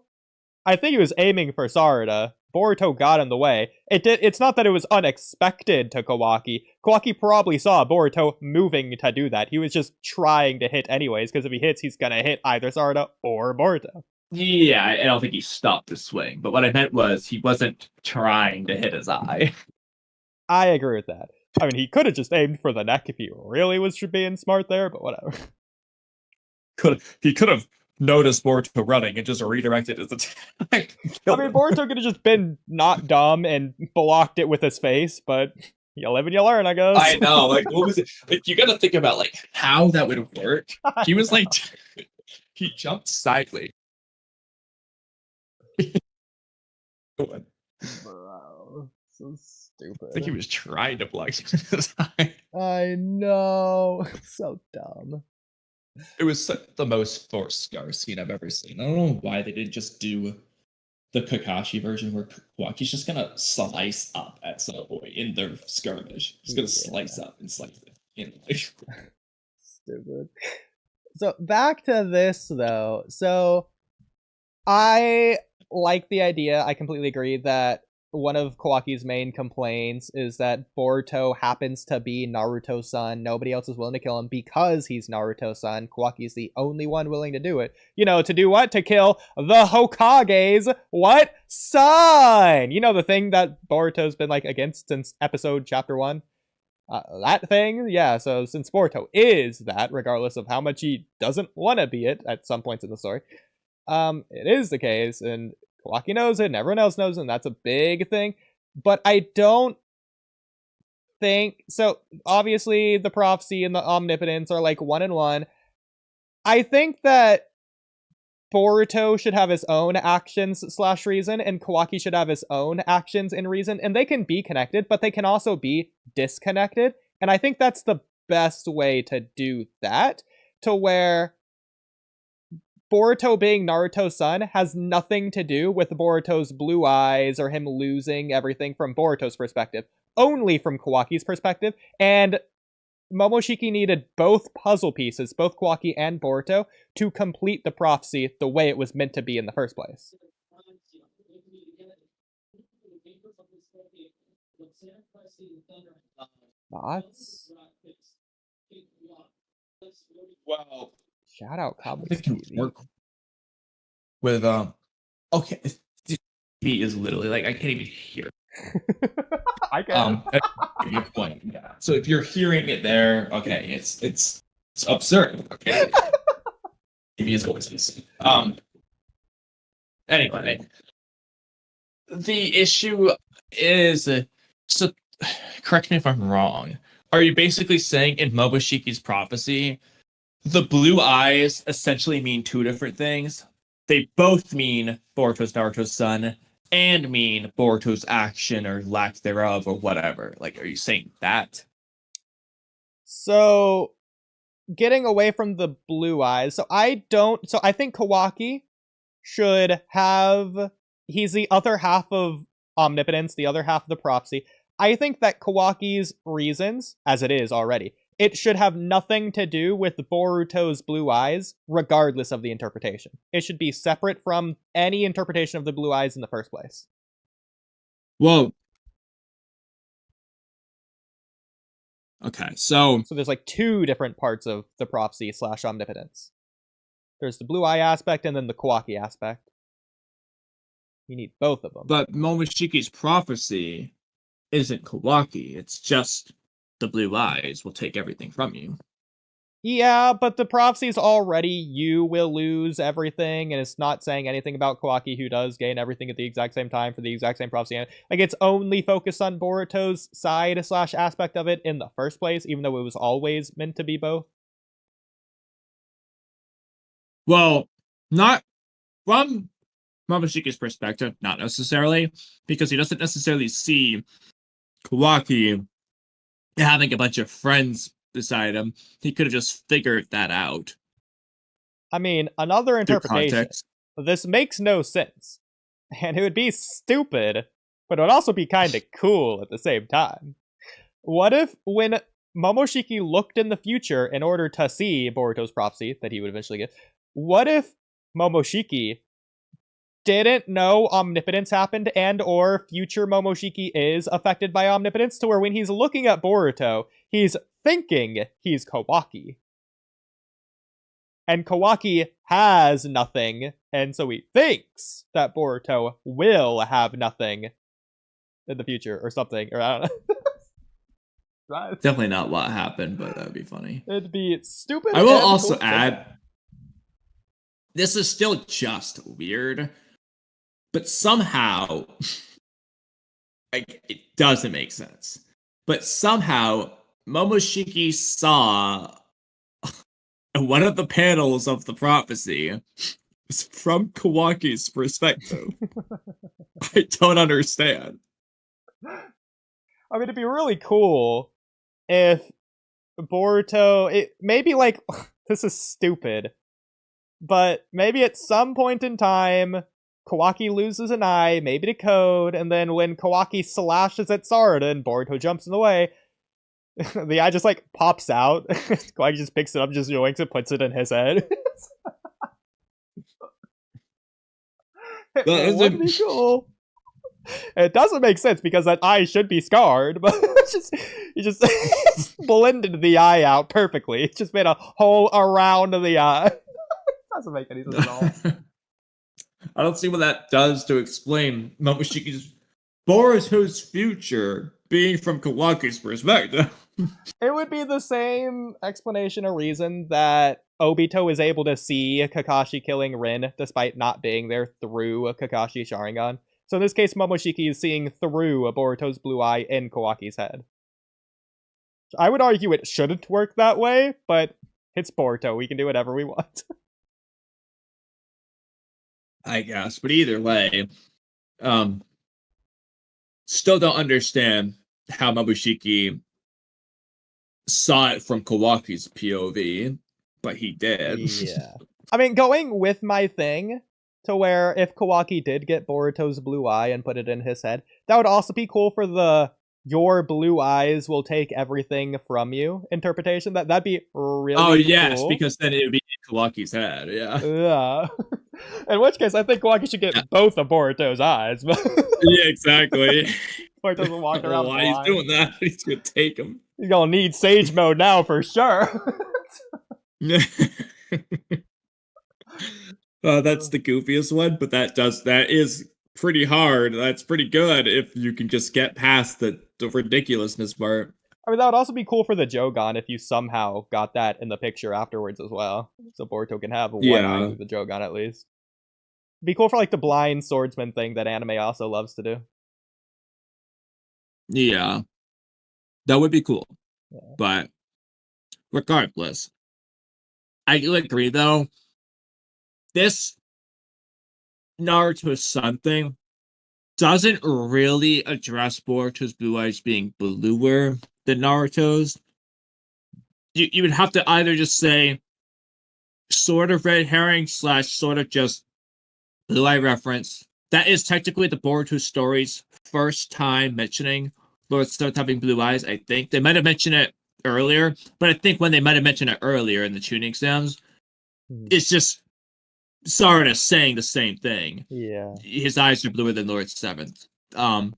Speaker 1: I think he was aiming for Sarada. Boruto got in the way. It's not that it was unexpected to Kawaki. Kawaki probably saw Boruto moving to do that. He was just trying to hit anyways, because if he hits, he's gonna hit either Sarada or Boruto.
Speaker 5: Yeah, I don't think he stopped the swing. But what I meant was he wasn't trying to hit his eye.
Speaker 1: I agree with that. I mean, he could have just aimed for the neck if he really was being smart there, but whatever.
Speaker 2: He could have noticed Boruto running and just redirected his attack.
Speaker 1: I mean, Boruto could have just been not dumb and blocked it with his face, but you live and you learn, I guess.
Speaker 2: I know, like, what was it? Like, you gotta think about, like, how that would work. He was, like, he jumped sideways.
Speaker 1: Bro, so stupid.
Speaker 2: I think he was trying to block his eye.
Speaker 1: I know. So dumb.
Speaker 2: It was the most forced scar scene I've ever seen. I don't know why they didn't just do the Kakashi version where Kawaki's just gonna slice up at some point in their skirmish. He's gonna slice up and slice it.
Speaker 1: Stupid. So back to this though. So I like the idea. I completely agree that one of Kawaki's main complaints is that Boruto happens to be Naruto's son. Nobody else is willing to kill him because he's Naruto's son. Kawaki's the only one willing to do it. You know, to do what? To kill the Hokage's what? Son! You know, the thing that Boruto's been, like, against since episode chapter 1? That thing? Yeah, so since Boruto is that, regardless of how much he doesn't want to be it at some points in the story, it is the case, and Kawaki knows it, and everyone else knows it, and that's a big thing. But I don't think... So, obviously, the prophecy and the omnipotence are, like, 1 and 1. I think that Boruto should have his own actions / reason, and Kawaki should have his own actions and reason, and they can be connected, but they can also be disconnected. And I think that's the best way to do that, to where Boruto being Naruto's son has nothing to do with Boruto's blue eyes or him losing everything from Boruto's perspective, only from Kawaki's perspective. And Momoshiki needed both puzzle pieces, both Kawaki and Boruto, to complete the prophecy the way it was meant to be in the first place. Thoughts?
Speaker 2: Well,
Speaker 1: shout out Kamui
Speaker 2: TV. With okay, TV is literally like I can't even hear.
Speaker 1: I can.
Speaker 2: Your point. Yeah. So if you're hearing it there, okay, it's absurd. Okay. TV is voices. Anyway, the issue is so. Correct me if I'm wrong. Are you basically saying in Moboshiki's prophecy, the blue eyes essentially mean two different things? they both mean Boruto's Naruto's son and mean Boruto's action or lack thereof or whatever. Like, are you saying that?
Speaker 1: So, getting away from the blue eyes. So I think Kawaki should have, he's the other half of omnipotence, the other half of the prophecy. I think that Kawaki's reasons, as it is already, it should have nothing to do with Boruto's blue eyes, regardless of the interpretation. It should be separate from any interpretation of the blue eyes in the first place.
Speaker 5: Well, okay, so
Speaker 1: there's like two different parts of the prophecy / omnipotence. There's the blue eye aspect and then the Kawaki aspect. You need both of them.
Speaker 5: But Momoshiki's prophecy isn't Kawaki. It's just the blue eyes will take everything from you.
Speaker 1: Yeah, but the prophecy's already you will lose everything, and it's not saying anything about Kawaki, who does gain everything at the exact same time for the exact same prophecy. Like, it's only focused on Boruto's side / aspect of it in the first place, even though it was always meant to be both.
Speaker 5: Well, not from Momoshiki's perspective, not necessarily, because he doesn't necessarily see Kawaki having a bunch of friends beside him. He could have just figured that out.
Speaker 1: I mean, another interpretation.
Speaker 5: Context.
Speaker 1: This makes no sense. And it would be stupid, but it would also be kind of cool at the same time. What if when Momoshiki looked in the future in order to see Boruto's prophecy that he would eventually get, what if Momoshiki didn't know omnipotence happened and or future Momoshiki is affected by omnipotence, to where when he's looking at Boruto, he's thinking he's Kawaki. And Kawaki has nothing, and so he thinks that Boruto will have nothing in the future or something, or I don't know.
Speaker 5: Definitely not what happened, but that would be funny.
Speaker 1: It'd be stupid.
Speaker 5: I will also add, this is still just weird, but somehow, like, it doesn't make sense. But somehow, Momoshiki saw one of the panels of the prophecy is from Kawaki's perspective. I don't understand.
Speaker 1: I mean, it'd be really cool if Boruto, maybe like, this is stupid, but maybe at some point in time, Kawaki loses an eye, maybe to Code, and then when Kawaki slashes at Sarada and Boruto jumps in the way, the eye just like pops out. Kawaki just picks it up, just yoinks it, puts it in his head. It would be cool. It doesn't make sense because that eye should be scarred, but you just blended the eye out perfectly. It just made a hole around the eye. Doesn't make any sense at all.
Speaker 5: I don't see what that does to explain Momoshiki's Boruto's future being from Kawaki's perspective.
Speaker 1: It would be the same explanation or reason that Obito is able to see Kakashi killing Rin despite not being there through Kakashi Sharingan. So in this case, Momoshiki is seeing through Boruto's blue eye in Kawaki's head. I would argue it shouldn't work that way, but it's Boruto. We can do whatever we want.
Speaker 5: I guess, but either way, still don't understand how Momoshiki saw it from Kawaki's POV, but he did.
Speaker 1: Yeah. I mean, going with my thing to where if Kawaki did get Boruto's blue eye and put it in his head, that would also be cool for the your blue eyes will take everything from you interpretation. That'd be really
Speaker 5: Oh, yes,
Speaker 1: cool.
Speaker 5: because then it would be in Kawaki's head, yeah.
Speaker 1: Yeah. In which case, I think Kawaki should get both of Boruto's eyes.
Speaker 5: Yeah, exactly.
Speaker 1: Boruto doesn't walk around
Speaker 5: Why he's doing that? He's gonna take him.
Speaker 1: He's gonna need Sage Mode now for sure.
Speaker 5: That's the goofiest one, but that is pretty hard. That's pretty good if you can just get past the ridiculousness part.
Speaker 1: I mean, that would also be cool for the Jogan if you somehow got that in the picture afterwards as well. So Boruto can have one eye through the Jogan at least. Be cool for like the blind swordsman thing that anime also loves to do.
Speaker 5: Yeah. That would be cool.
Speaker 1: Yeah.
Speaker 5: But regardless, I do agree though. This Naruto's son thing doesn't really address Boruto's blue eyes being bluer than Naruto's. You would have to either just say sort of red herring / sort of just blue eye reference. That is technically the Boruto story's first time mentioning Lord Seventh having blue eyes, I think. They might have mentioned it earlier, but I think when they might have mentioned it earlier in the tuning exams, it's just Sarada saying the same thing.
Speaker 1: Yeah.
Speaker 5: His eyes are bluer than Lord Seventh. No,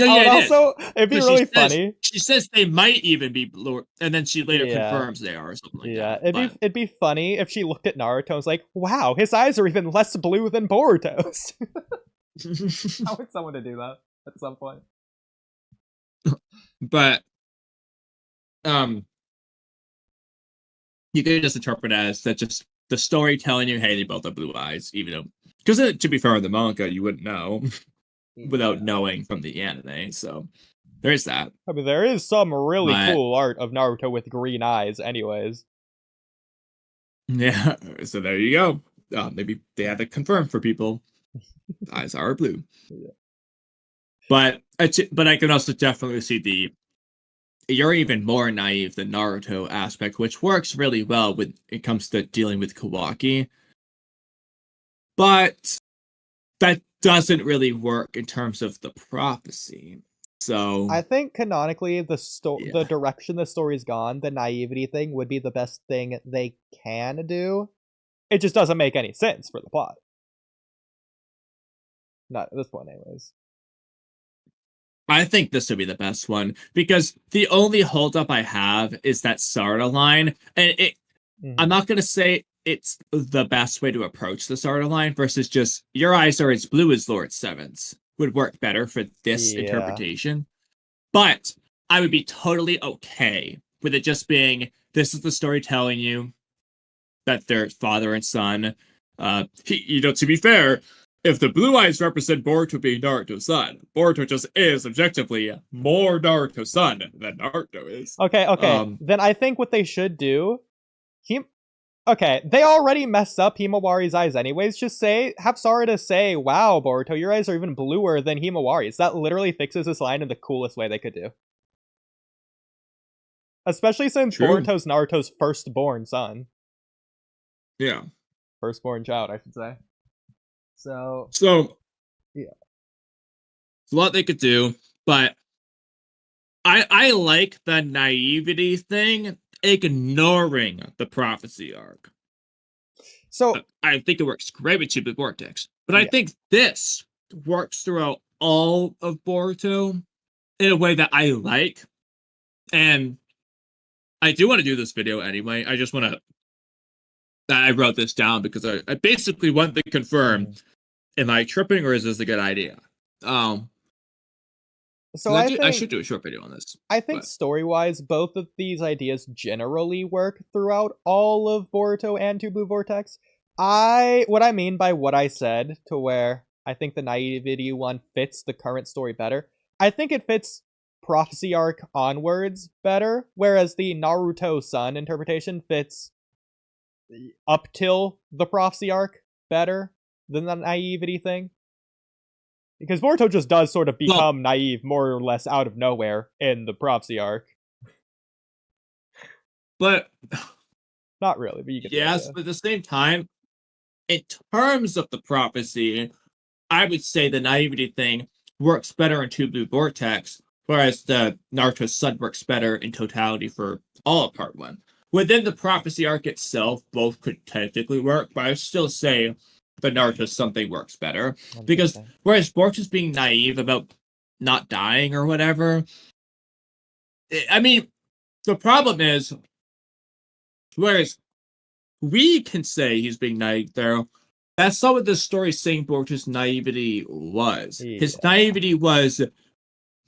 Speaker 1: Oh,
Speaker 5: yeah,
Speaker 1: and also, it'd be really funny.
Speaker 5: She says they might even be bluer, and then she later
Speaker 1: Yeah.
Speaker 5: confirms they are, or something like that.
Speaker 1: It'd be funny if she looked at Naruto and was like, "Wow, his eyes are even less blue than Boruto's." I want someone to do that at some point.
Speaker 5: But you could just interpret it as that just the story telling you, hey, they both have blue eyes, even though, because to be fair, in the manga, you wouldn't know without knowing from the anime. So there's that.
Speaker 1: I mean, there is some really cool art of Naruto with green eyes, anyways.
Speaker 5: Yeah, so there you go. Maybe they had to confirm for people. Eyes are blue.
Speaker 1: Yeah.
Speaker 5: But I can also definitely see you're even more naive than Naruto aspect, which works really well when it comes to dealing with Kawaki. But that doesn't really work in terms of the prophecy. So
Speaker 1: I think canonically, the direction the story's gone, the naivety thing would be the best thing they can do. It just doesn't make any sense for the plot. Not at this point, anyways.
Speaker 5: I think this would be the best one, because the only holdup I have is that Sarada line, and I'm not going to say it's the best way to approach the Sarada line versus just your eyes are as blue as Lord Seven's would work better for this interpretation. But I would be totally okay with it just being, this is the story telling you that they're father and son. To be fair, if the blue eyes represent Boruto being Naruto's son, Boruto just is objectively more Naruto's son than Naruto is.
Speaker 1: Okay. Then I think what they should do, they already messed up Himawari's eyes anyways. Just have Sarada say, "Wow, Boruto, your eyes are even bluer than Himawari's." That literally fixes this line in the coolest way they could do. Especially since Boruto's Naruto's firstborn son.
Speaker 5: Yeah.
Speaker 1: Firstborn child, I should say. So yeah.
Speaker 5: It's a lot they could do, but I like the naivety thing, ignoring the prophecy arc.
Speaker 1: So
Speaker 5: I think it works great with Stupid Vortex, but I think this works throughout all of Boruto in a way that I like, and I do want to do this video anyway. I just want to. I wrote this down because I basically want to confirm: am I tripping or is this a good idea?
Speaker 1: So
Speaker 5: I should do a short video on this.
Speaker 1: I think story-wise, both of these ideas generally work throughout all of Boruto and Two Blue Vortex. What I mean by what I said, to where I think the naivety one fits the current story better, I think it fits prophecy arc onwards better, whereas the Naruto Sun interpretation fits up till the prophecy arc better than the naivety thing. Because Boruto just does sort of become naive more or less out of nowhere in the prophecy arc.
Speaker 5: But
Speaker 1: not really, but you get
Speaker 5: but at the same time, in terms of the prophecy, I would say the naivety thing works better in Two Blue Vortex, whereas the Naruto Sun works better in totality for all of Part 1. Within the prophecy arc itself, both could technically work, but I would still say the Naruto something works better. Because whereas Boruto's being naive about not dying or whatever, I mean, the problem is, whereas we can say he's being naive there, that's not what the story is saying Boruto's naivety was. His naivety was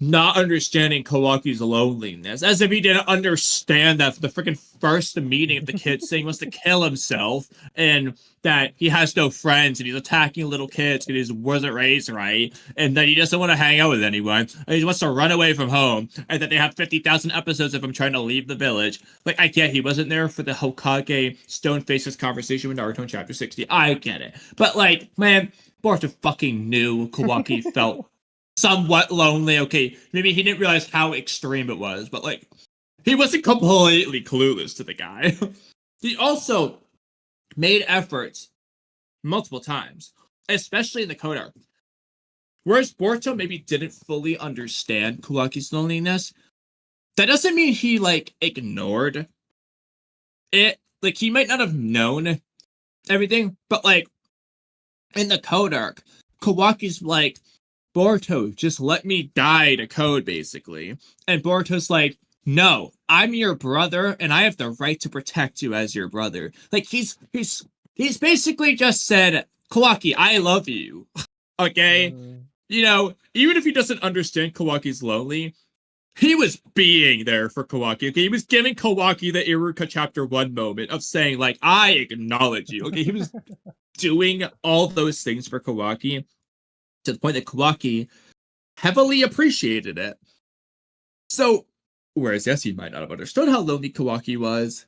Speaker 5: not understanding Kawaki's loneliness, as if he didn't understand that the freaking first meeting of the kid saying he wants to kill himself and that he has no friends and he's attacking little kids because he wasn't raised right and that he doesn't want to hang out with anyone and he wants to run away from home and that they have 50,000 episodes of him trying to leave the village. Like, I get he wasn't there for the Hokage Stone Faces conversation with Naruto in Chapter 60. I get it. But, like, man, Boruto fucking knew Kawaki felt somewhat lonely. Okay, maybe he didn't realize how extreme it was, but like, he wasn't completely clueless to the guy. He also made efforts multiple times, especially in the code arc. Whereas Boruto maybe didn't fully understand Kawaki's loneliness, that doesn't mean he, like, ignored it. Like, he might not have known everything, but, like, in the code arc, Kawaki's like, Boruto, just let me die to code, basically. And Boruto's like, no, I'm your brother, and I have the right to protect you as your brother. Like, he's basically just said, Kawaki, I love you. Okay? You know, even if he doesn't understand Kawaki's lonely, he was being there for Kawaki. Okay, he was giving Kawaki the Iruka Chapter 1 moment of saying, like, I acknowledge you. Okay, he was doing all those things for Kawaki to the point that Kawaki heavily appreciated it. So, whereas yes, he might not have understood how lonely Kawaki was,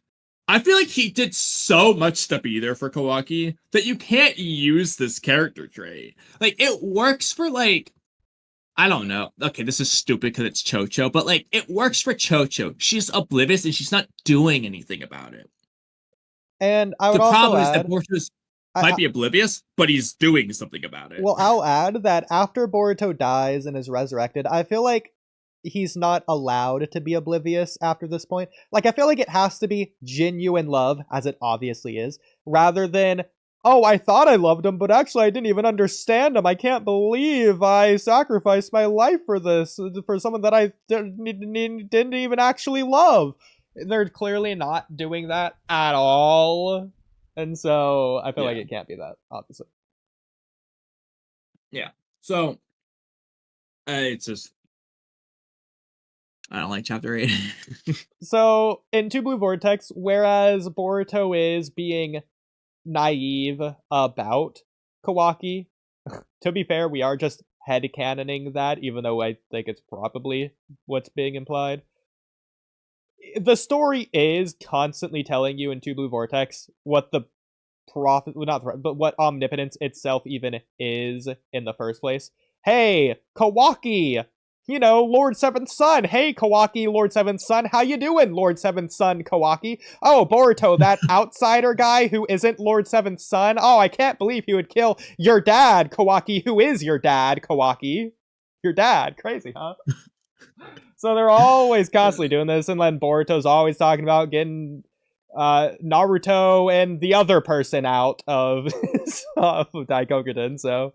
Speaker 5: I feel like he did so much to be there for Kawaki that you can't use this character trait. Like, it works for, like, I don't know. Okay, this is stupid because it's Chocho, but, like, it works for Chocho. She's oblivious and she's not doing anything about it.
Speaker 1: And I
Speaker 5: The
Speaker 1: would also
Speaker 5: problem is
Speaker 1: add,
Speaker 5: that Boruto might be oblivious, but he's doing something about it.
Speaker 1: well, I'll add that after Boruto dies and is resurrected, I feel like he's not allowed to be oblivious after this point. Like, I feel like it has to be genuine love, as it obviously is, rather than, oh, I thought I loved him, but actually I didn't even understand him. I can't believe I sacrificed my life for this, for someone that I didn't even actually love. They're clearly not doing that at all. And so I feel like it can't be that, obviously.
Speaker 5: Yeah. So, it's just, I don't like Chapter 8.
Speaker 1: So, in Two Blue Vortex, whereas Boruto is being naive about Kawaki, to be fair, we are just headcanoning that, even though I think it's probably what's being implied. The story is constantly telling you in Two Blue Vortex what the but what omnipotence itself even is in the first place. Hey, Kawaki! You know, Lord Seventh Son. Hey, Kawaki, Lord Seventh Son. How you doing, Lord Seventh Son, Kawaki? Oh, Boruto, that outsider guy who isn't Lord Seventh Son. Oh, I can't believe he would kill your dad, Kawaki. Who is your dad, Kawaki? Your dad. Crazy, huh? So they're always constantly doing this, and then Boruto's always talking about getting Naruto and the other person out of, of Daikokuden, so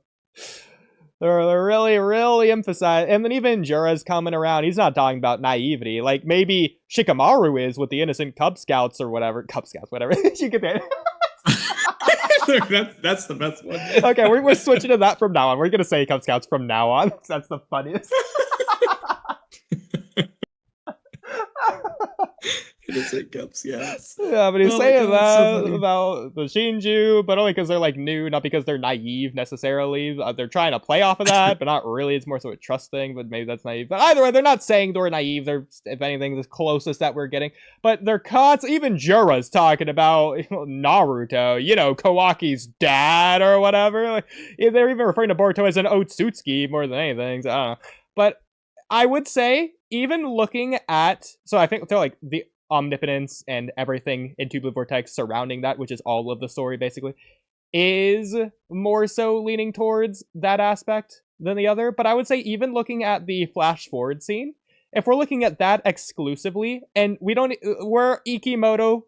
Speaker 1: they're really, really emphasizing. And then even Jura's coming around. He's not talking about naivety. Like, maybe Shikamaru is with the innocent Cub Scouts or whatever. Cub Scouts, whatever. You get that.
Speaker 5: That's the best one.
Speaker 1: Okay, we're switching to that from now on. We're going to say Cub Scouts from now on. That's the funniest.
Speaker 5: Innocent Cub Scouts.
Speaker 1: Yeah, but he's
Speaker 5: Oh my
Speaker 1: saying
Speaker 5: God,
Speaker 1: that
Speaker 5: so
Speaker 1: about the Shinju, but only because they're, like, new, not because they're naive, necessarily. They're trying to play off of that, but not really. It's more so a trust thing, but maybe that's naive. But either way, they're not saying they're naive. They're, if anything, the closest that we're getting. But they're even Jura's talking about Naruto, you know, Kawaki's dad or whatever. Like, they're even referring to Boruto as an Otsutsuki more than anything, so I don't know. But I would say, even looking at, so I think they're like the omnipotence and everything in Two Blue Vortex surrounding that, which is all of the story basically, is more so leaning towards that aspect than the other. But I would say even looking at the flash forward scene, if we're looking at that exclusively, and we're Ikimoto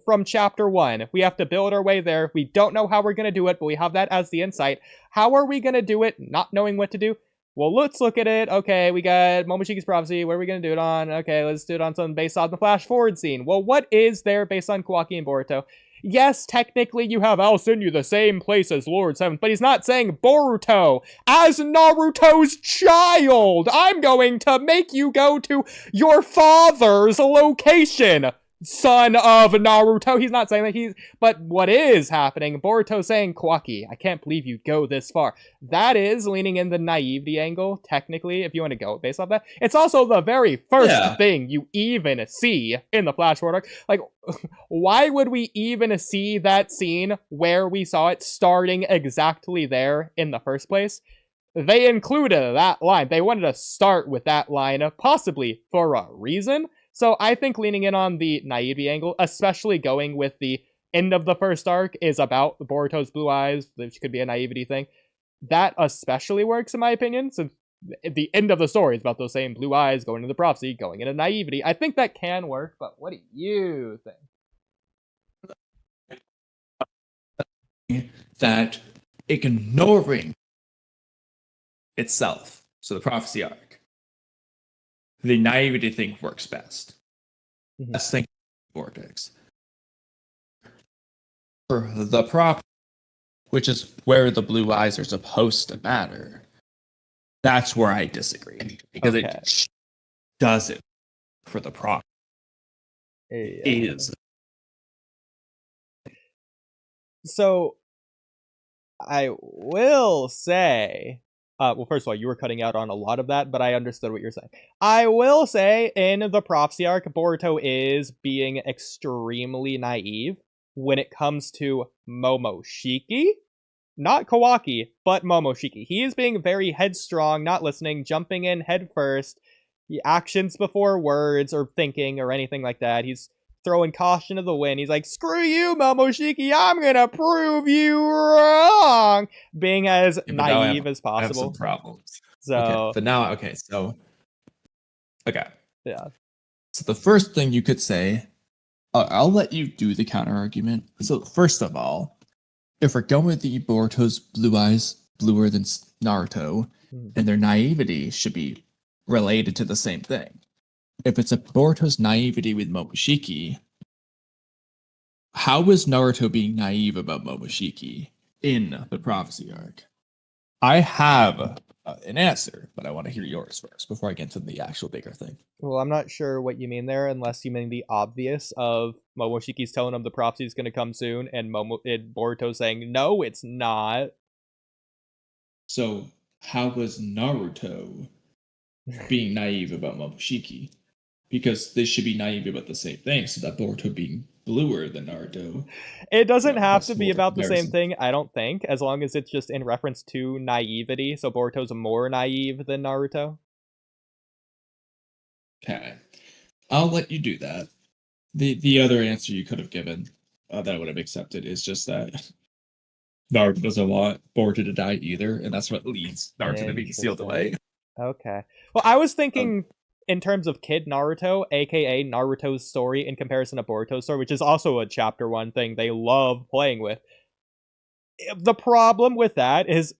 Speaker 1: from chapter 1, we have to build our way there. We don't know how we're going to do it, but we have that as the insight. How are we going to do it not knowing what to do? Well, let's look at it. Okay, we got Momoshiki's Prophecy. What are we going to do it on? Okay, let's do it on something based on the flash forward scene. Well, what is there based on Kawaki and Boruto? Yes, technically you have, I'll send you the same place as Lord Seventh, but he's not saying Boruto as Naruto's child. I'm going to make you go to your father's location. son of Naruto. He's not saying that but what is happening, Boruto saying, Kawaki, I can't believe you'd go this far. That is leaning in the naivety angle, technically, if you want to go based off that. It's also the very first thing you even see in the Flash Forward arc. Like, why would we even see that scene where we saw it starting exactly there in the first place? They included that line. They wanted to start with that line, possibly for a reason. So I think leaning in on the naivety angle, especially going with the end of the first arc is about Boruto's blue eyes, which could be a naivety thing. That especially works in my opinion, since the end of the story is about those same blue eyes going into the prophecy, going into naivety. I think that can work, but what do you
Speaker 2: think? That ignoring itself, so the prophecy arc, the naivety thing works best. Best thing vortex. For the prop, which is where the blue eyes are supposed to matter, that's where I disagree. Because it does it for the prop. Is.
Speaker 1: So I will say, well, first of all, you were cutting out on a lot of that, but I understood what you're saying. I will say, in the prophecy arc, Boruto is being extremely naive when it comes to Momoshiki. Not Kawaki, but Momoshiki. He is being very headstrong, not listening, jumping in head first. Actions before words or thinking or anything like that. He's throwing caution to the wind. He's like, screw you, Momoshiki, I'm gonna prove you wrong. Being as naive as possible.
Speaker 2: I have some problems.
Speaker 1: So,
Speaker 2: yeah. So the first thing you could say, I'll let you do the counter argument. So first of all, if we're going with the Boruto's blue eyes bluer than Naruto, then their naivety should be related to the same thing. If it's a Boruto's naivety with Momoshiki, how is Naruto being naive about Momoshiki in the prophecy arc? I have an answer, but I want to hear yours first before I get into the actual bigger thing.
Speaker 1: Well, I'm not sure what you mean there, unless you mean the obvious of Momoshiki's telling him the prophecy is going to come soon, and Boruto saying, no, it's not.
Speaker 5: So, how was Naruto being naive about Momoshiki? Because they should be naive about the same thing, so that Boruto being bluer than Naruto.
Speaker 1: It doesn't have to be about the same thing, I don't think, as long as it's just in reference to naivety, so Boruto's more naive than Naruto.
Speaker 5: Okay. I'll let you do that. The other answer you could have given that I would have accepted is just that Naruto doesn't want Boruto to die either, and that's what leads Naruto to being sealed away.
Speaker 1: Okay. Well, I was thinking in terms of Kid Naruto, aka Naruto's story in comparison to Boruto's story, which is also a Chapter 1 thing they love playing with. The problem with that is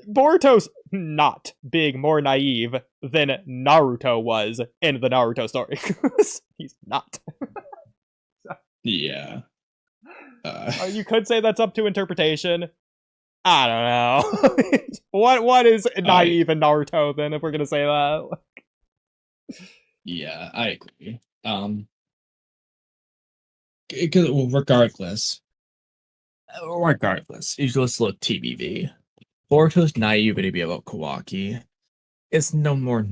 Speaker 1: Boruto's not being more naive than Naruto was in the Naruto story. He's not.
Speaker 5: Yeah.
Speaker 1: You could say that's up to interpretation. I don't know. What is naive in Naruto then, if we're gonna say that?
Speaker 5: Yeah, I agree. Regardless, you just look TBV. Boruto's naivety about Kawaki is no more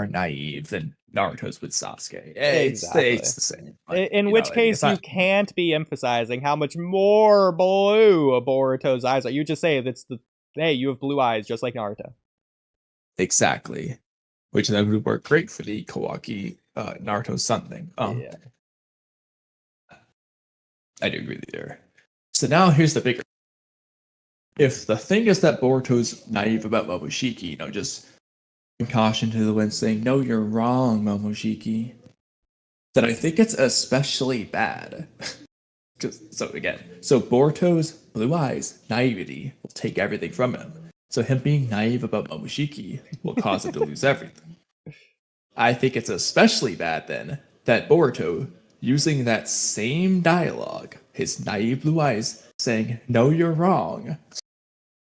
Speaker 5: naive than Naruto's with Sasuke. It's the same.
Speaker 1: In which case, you can't be emphasizing how much more blue Boruto's eyes are. You just say that's hey, you have blue eyes just like Naruto.
Speaker 2: Exactly. Which then would work great for the Kawaki Naruto's son thing.
Speaker 1: Yeah.
Speaker 2: I do agree with you there. So now here's the bigger. If the thing is that Boruto's naive about Momoshiki, just caution to the wind saying, no, you're wrong, Momoshiki, then I think it's especially bad. So Boruto's blue eyes, naivety, will take everything from him. So him being naive about Momoshiki will cause him to lose everything. I think it's especially bad then that Boruto, using that same dialogue, his naive blue eyes saying, no, you're wrong,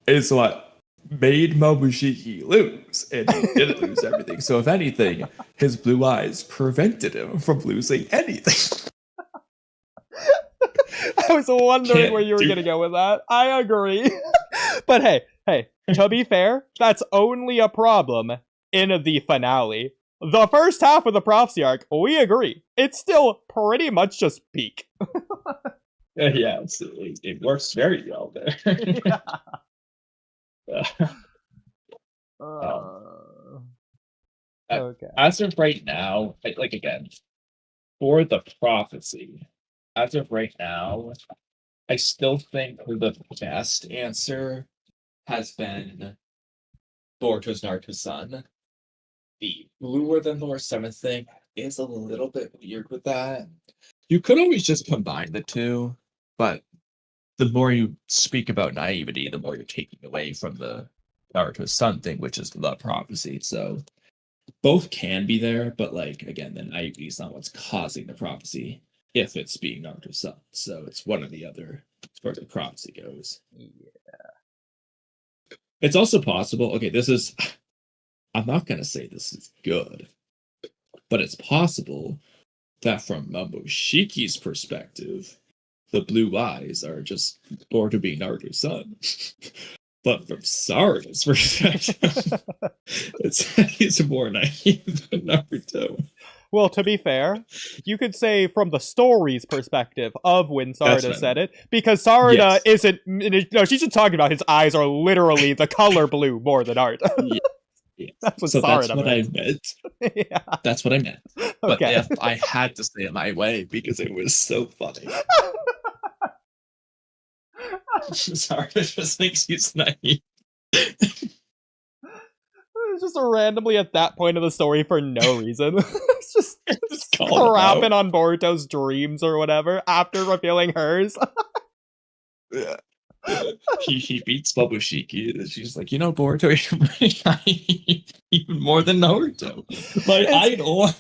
Speaker 2: is what made Momoshiki lose, and he didn't lose everything. So if anything, his blue eyes prevented him from losing anything.
Speaker 1: I was wondering
Speaker 2: Can't
Speaker 1: where you were
Speaker 2: do
Speaker 1: going to go with that. I agree. But hey, to be fair, that's only a problem in the finale. The first half of the prophecy arc, we agree. It's still pretty much just peak.
Speaker 3: Yeah, it works very well there.
Speaker 1: Okay.
Speaker 3: As of right now, like again, for the prophecy, as of right now, I still think the best answer has been Boruto's Naruto-san. The bluer than Lore 7th thing is a little bit weird with that.
Speaker 2: You could always just combine the two, but the more you speak about naivety, the more you're taking away from the Naruto's son thing, which is the prophecy. So both can be there, but like again, the naivety is not what's causing the prophecy if it's being Naruto's son. So it's one or the other as far as the prophecy goes.
Speaker 1: Yeah.
Speaker 2: It's also possible, okay, I'm not gonna say this is good, but it's possible that from Momoshiki's perspective, the blue eyes are just Boruto being Naruto's son. But from Sarada's perspective, he's more naive than Naruto.
Speaker 1: Well, to be fair, you could say from the story's perspective of when Sarada said it, because Sarada isn't. No, she's just talking about his eyes are literally the color blue more than art.
Speaker 2: Yeah.
Speaker 1: That's what
Speaker 2: So
Speaker 1: Sarada
Speaker 2: that's what
Speaker 1: meant.
Speaker 2: I meant.
Speaker 1: Yeah.
Speaker 2: That's what I meant. But
Speaker 1: Okay.
Speaker 2: if I had to say it my way because it was so funny. Sarada just thinks he's naive.
Speaker 1: It's just randomly at that point of the story for no reason. It's just
Speaker 2: call him
Speaker 1: crapping
Speaker 2: out.
Speaker 1: on Boruto's dreams or whatever after revealing hers.
Speaker 2: Yeah. He beats Momoshiki, and she's like, Boruto is really naive, even more than Naruto. My idol.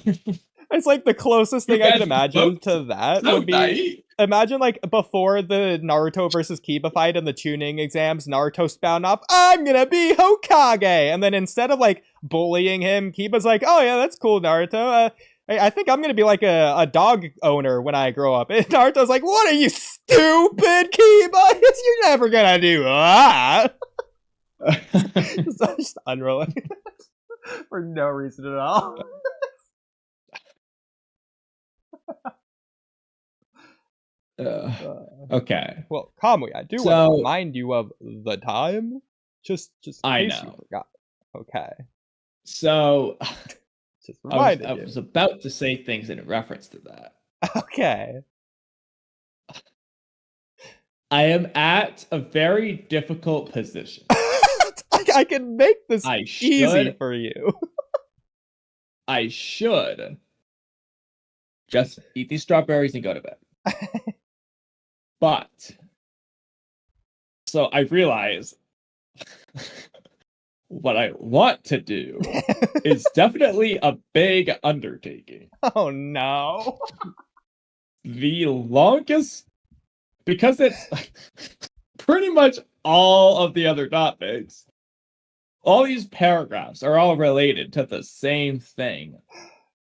Speaker 1: It's like the closest thing I can imagine to that would be
Speaker 2: naive.
Speaker 1: imagine like before the Naruto versus Kiba fight in the tuning exams, Naruto spouting off, I'm gonna be Hokage! And then instead of like bullying him, Kiba's like, oh yeah, that's cool, Naruto. I think I'm gonna be like a dog owner when I grow up. And Naruto's like, what are you, stupid, Kiba? You're never gonna do that. It's just unrelated. For no reason at all.
Speaker 5: Okay.
Speaker 1: Well, Kamui, I do want to remind you of the time. Just in case you forgot. Okay.
Speaker 5: So
Speaker 1: just reminded
Speaker 5: I was about to say things in reference to that.
Speaker 1: Okay.
Speaker 5: I am at a very difficult position.
Speaker 1: I can make this easy for you.
Speaker 5: I should just eat these strawberries and go to bed. But so I realize what I want to do is definitely a big undertaking.
Speaker 1: Oh no.
Speaker 5: The longest, because it's pretty much all of the other topics. All these paragraphs are all related to the same thing,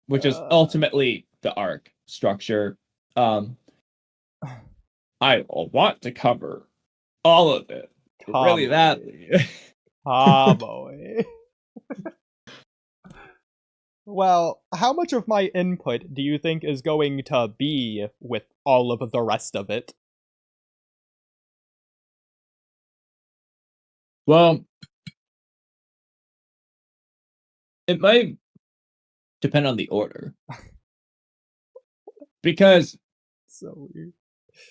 Speaker 5: which is ultimately the arc structure. I want to cover all of it really badly.
Speaker 1: Boy. Well, how much of my input do you think is going to be with all of the rest of it?
Speaker 5: Well, it might depend on the order. Because
Speaker 1: so weird.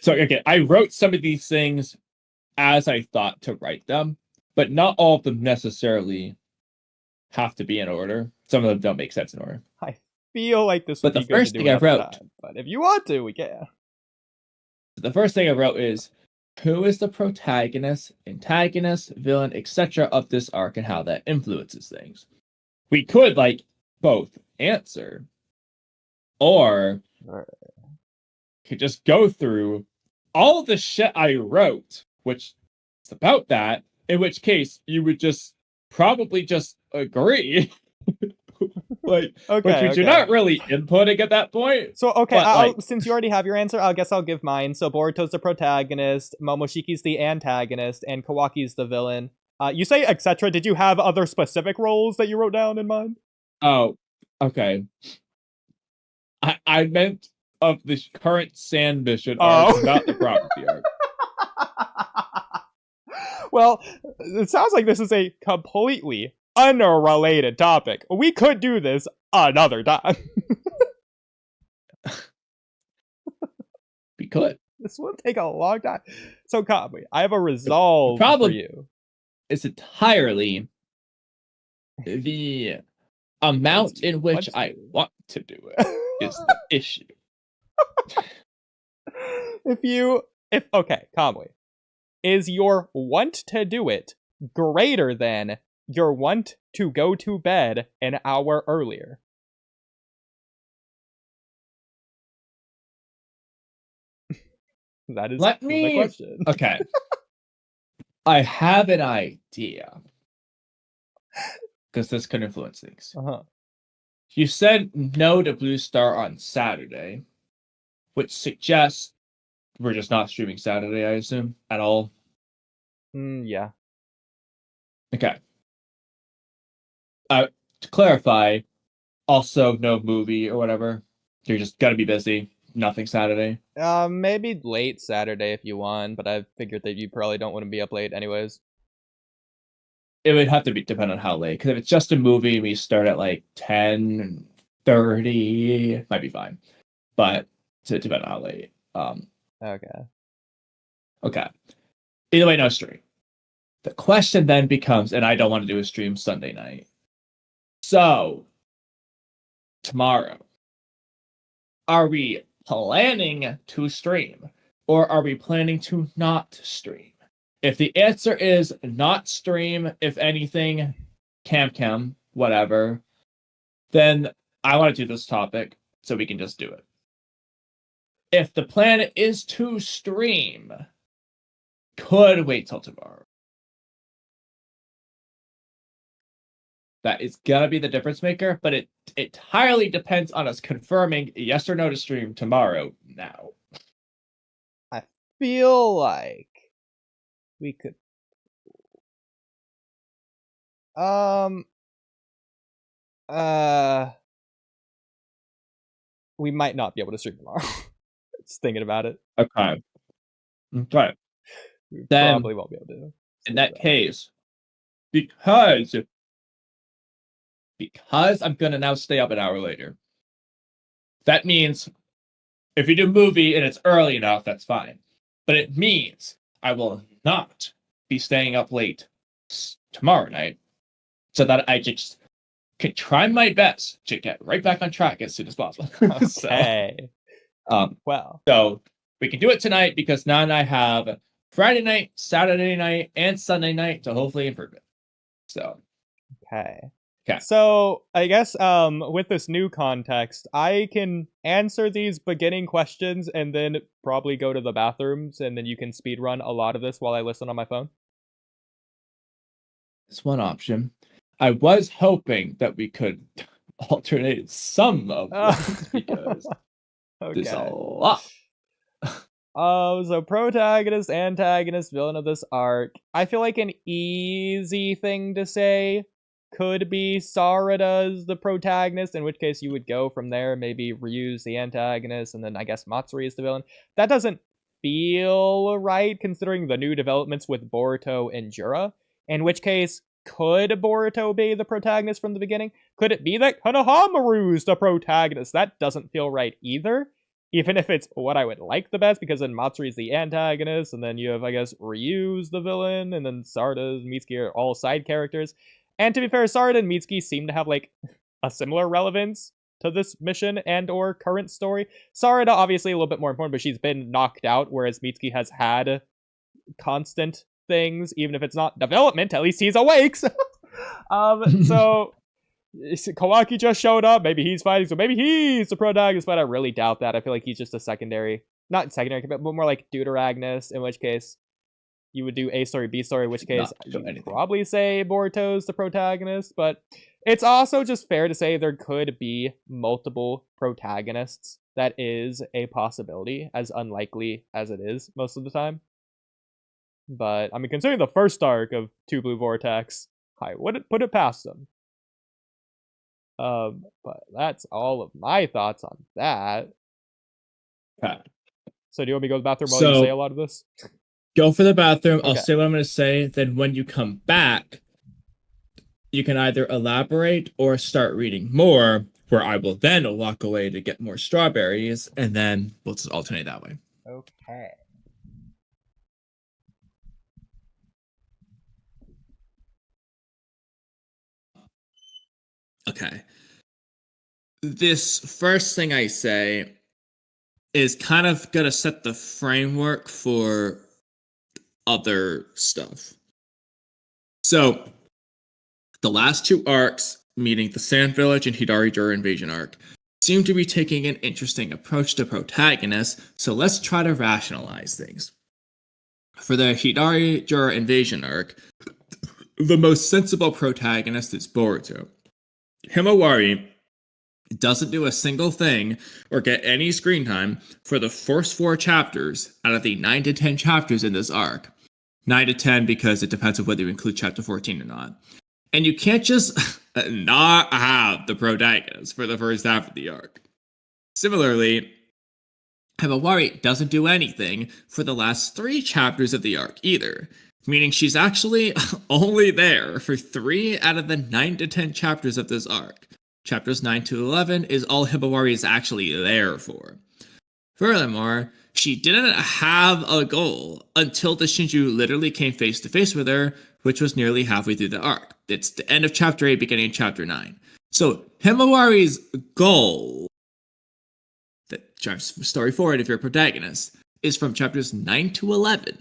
Speaker 5: So again, I wrote some of these things as I thought to write them, but not all of them necessarily have to be in order. Some of them don't make sense in order.
Speaker 1: I feel like this would be good to do another time, but if you want to, we can.
Speaker 5: The first thing I wrote is, who is the protagonist, antagonist, villain, etc. of this arc and how that influences things? We could, both answer, or could just go through all the shit I wrote, which is about that, in which case you would just probably just agree. Like,
Speaker 1: Okay,
Speaker 5: which you're
Speaker 1: okay.
Speaker 5: not really inputting at that point.
Speaker 1: So, okay,
Speaker 5: But, like-
Speaker 1: since you already have your answer, I guess I'll give mine. So, Boruto's the protagonist, Momoshiki's the antagonist, and Kawaki's the villain. You say etc. Did you have other specific roles that you wrote down in mind?
Speaker 5: Oh, okay. I meant of the current Sand Mission arc, not the property arc.
Speaker 1: Well, it sounds like this is a completely unrelated topic. We could do this another time.
Speaker 5: We could.
Speaker 1: This will take a long time. So, Kamui, I have a resolve
Speaker 5: problem-
Speaker 1: for you.
Speaker 5: It's entirely the amount in which I want to do it is the issue.
Speaker 1: Okay, Kamui, is your want to do it greater than your want to go to bed an hour earlier? That is the question.
Speaker 5: Okay. I have an idea. Because this could influence things.
Speaker 1: Uh-huh.
Speaker 5: You said no to BlueStar on Saturday, which suggests we're just not streaming Saturday, I assume, at all.
Speaker 1: Yeah.
Speaker 5: Okay. To clarify, also no movie or whatever. You're just gonna be busy. Nothing Saturday.
Speaker 1: Maybe late Saturday if you want, but I figured that you probably don't want to be up late anyways.
Speaker 5: It would have to depend on how late. Because if it's just a movie, we start at like 10:30. Might be fine, but to depend on how late.
Speaker 1: Okay.
Speaker 5: Okay. Either way, no stream. The question then becomes, and I don't want to do a stream Sunday night. So tomorrow, are we planning to stream, or are we planning to not stream? If the answer is not stream, if anything, cam, whatever, then I want to do this topic so we can just do it. If the plan is to stream, could wait till tomorrow. That is gonna be the difference maker, but it entirely depends on us confirming yes or no to stream tomorrow now.
Speaker 1: I feel like we could we might not be able to stream tomorrow. Just thinking about it.
Speaker 5: Okay. Okay.
Speaker 1: We
Speaker 5: Then,
Speaker 1: probably won't be able to.
Speaker 5: In that case, because I'm gonna now stay up an hour later, that means if you do a movie and it's early enough, that's fine. But it means I will not be staying up late tomorrow night, so that I just can try my best to get right back on track as soon as possible.
Speaker 1: Okay. Well.
Speaker 5: So we can do it tonight because now I have Friday night, Saturday night, and Sunday night to hopefully improve it. So.
Speaker 1: Okay.
Speaker 5: Okay.
Speaker 1: So I guess with this new context, I can answer these beginning questions and then probably go to the bathrooms, and then you can speedrun a lot of this while I listen on my phone.
Speaker 5: It's one option. I was hoping that we could alternate some of this because there's a lot.
Speaker 1: So protagonist, antagonist, villain of this arc. I feel like an easy thing to say could be Sarada's the protagonist, in which case you would go from there, maybe reuse the antagonist, and then I guess Matsuri is the villain. That doesn't feel right, considering the new developments with Boruto and Jura, in which case, could Boruto be the protagonist from the beginning? Could it be that Konohamaru's the protagonist? That doesn't feel right either, even if it's what I would like the best, because then Matsuri's the antagonist, and then you have, I guess, Ryu's the villain, and then Sarada and Mitsuki are all side characters. And to be fair, Sarada and Mitsuki seem to have, like, a similar relevance to this mission and or current story. Sarada, obviously, a little bit more important, but she's been knocked out, whereas Mitsuki has had constant things, even if it's not development, at least he's awake. So Kawaki just showed up, maybe he's fighting, so maybe he's the protagonist, but I really doubt that. I feel like he's just a secondary, not secondary, but more like deuteragonist, in which case you would do A story, B story, in which case
Speaker 5: Not show
Speaker 1: you'd
Speaker 5: anything.
Speaker 1: probably say Boruto's the protagonist, but it's also just fair to say there could be multiple protagonists. That is a possibility, as unlikely as it is most of the time. But, I mean, considering the first arc of Two Blue Vortex, I wouldn't put it past them. But that's all of my thoughts on that.
Speaker 5: Okay.
Speaker 1: So do you want me to go to the bathroom while
Speaker 5: So-
Speaker 1: you say a lot of this?
Speaker 5: Go for the bathroom. I'll
Speaker 1: Okay.
Speaker 5: say what I'm going to say. Then when you come back, you can either elaborate or start reading more, where I will then walk away to get more strawberries, and then we'll just alternate that way.
Speaker 1: Okay.
Speaker 5: Okay. This first thing I say is kind of going to set the framework for other stuff. So, the last two arcs, meaning the Sand Village and Hidari-Jura Invasion arc, seem to be taking an interesting approach to protagonists, so let's try to rationalize things. For the Hidari-Jura Invasion arc, the most sensible protagonist is Boruto. Himawari doesn't do a single thing or get any screen time for the first 4 chapters out of the 9 to 10 chapters in this arc. 9 to 10 because it depends on whether you include chapter 14 or not. And you can't just not have the protagonist for the first half of the arc. Similarly, Himawari doesn't do anything for the last 3 chapters of the arc either, meaning she's actually only there for 3 out of the 9 to 10 chapters of this arc. Chapters 9 to 11 is all Himawari is actually there for. Furthermore, she didn't have a goal until the Shinju literally came face to face with her, which was nearly halfway through the arc. It's the end of chapter 8, beginning of chapter 9. So, Himawari's goal, that drives the story forward if you're a protagonist, is from chapters 9 to 11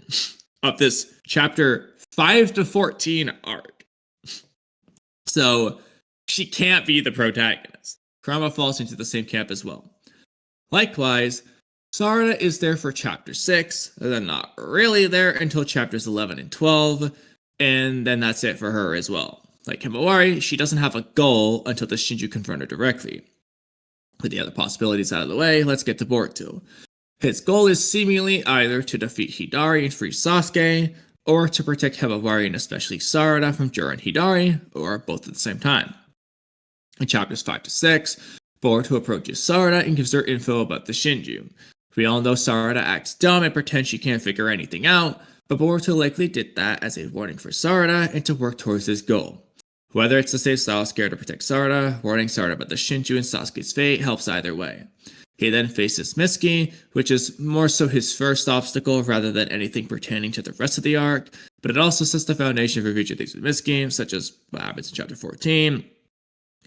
Speaker 5: of this chapter 5 to 14 arc. So, she can't be the protagonist. Kurama falls into the same camp as well. Likewise, Sarada is there for chapter 6, and then not really there until chapters 11 and 12, and then that's it for her as well. Like Himawari, she doesn't have a goal until the Shinju confront her directly. With the other possibilities out of the way, let's get to Boruto. His goal is seemingly either to defeat Hidari and free Sasuke, or to protect Himawari and especially Sarada from Jura and Hidari, or both at the same time. In chapters 5 to 6, Boruto approaches Sarada and gives her info about the Shinju. We all know Sarada acts dumb and pretends she can't figure anything out, but Boruto likely did that as a warning for Sarada and to work towards his goal. Whether it's to save Sasuke or to protect Sarada, warning Sarada about the Shinju and Sasuke's fate helps either way. He then faces Mitsuki, which is more so his first obstacle rather than anything pertaining to the rest of the arc, but it also sets the foundation for future things with Mitsuki, such as what happens in chapter 14,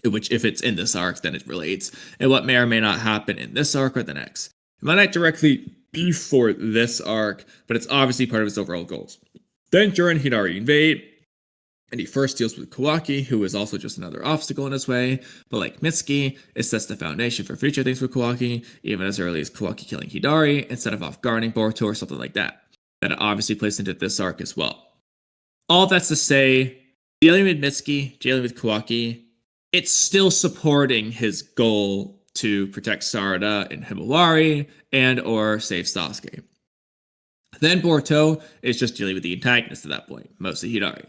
Speaker 5: which if it's in this arc, then it relates, and what may or may not happen in this arc or the next. It might not directly be for this arc, but it's obviously part of his overall goals. Then Jura and Hidari invade, and he first deals with Kawaki, who is also just another obstacle in his way, but like Mitsuki, it sets the foundation for future things with Kawaki, even as early as Kawaki killing Hidari instead of off-guarding Boruto or something like that. That it obviously plays into this arc as well. All that's to say, dealing with Mitsuki, dealing with Kawaki, it's still supporting his goal to protect Sarada and Himawari and or save Sasuke. Then Boruto is just dealing with the antagonist at that point, mostly Hidari.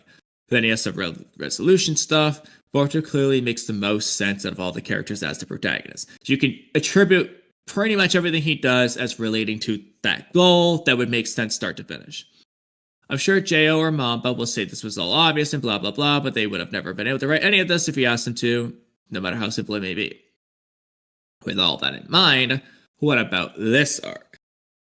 Speaker 5: Then he has some resolution stuff. Boruto clearly makes the most sense out of all the characters as the protagonist. You can attribute pretty much everything he does as relating to that goal that would make sense start to finish. I'm sure Jo or Mamba will say this was all obvious and blah blah blah, but they would have never been able to write any of this if you asked them to, no matter how simple it may be. With all that in mind, what about this arc?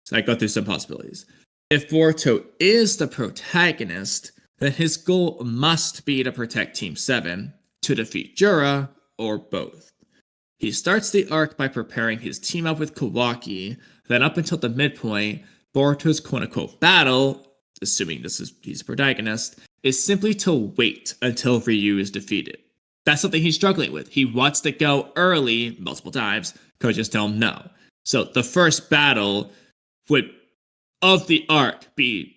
Speaker 5: So I go through some possibilities. If Boruto is the protagonist, then his goal must be to protect Team 7, to defeat Jura, or both. He starts the arc by preparing his team up with Kawaki, then up until the midpoint, Boruto's quote-unquote battle, assuming he's a protagonist, is simply to wait until Ryu is defeated. That's something he's struggling with. He wants to go early, multiple times, coaches tell him no. So the first battle would, of the arc, be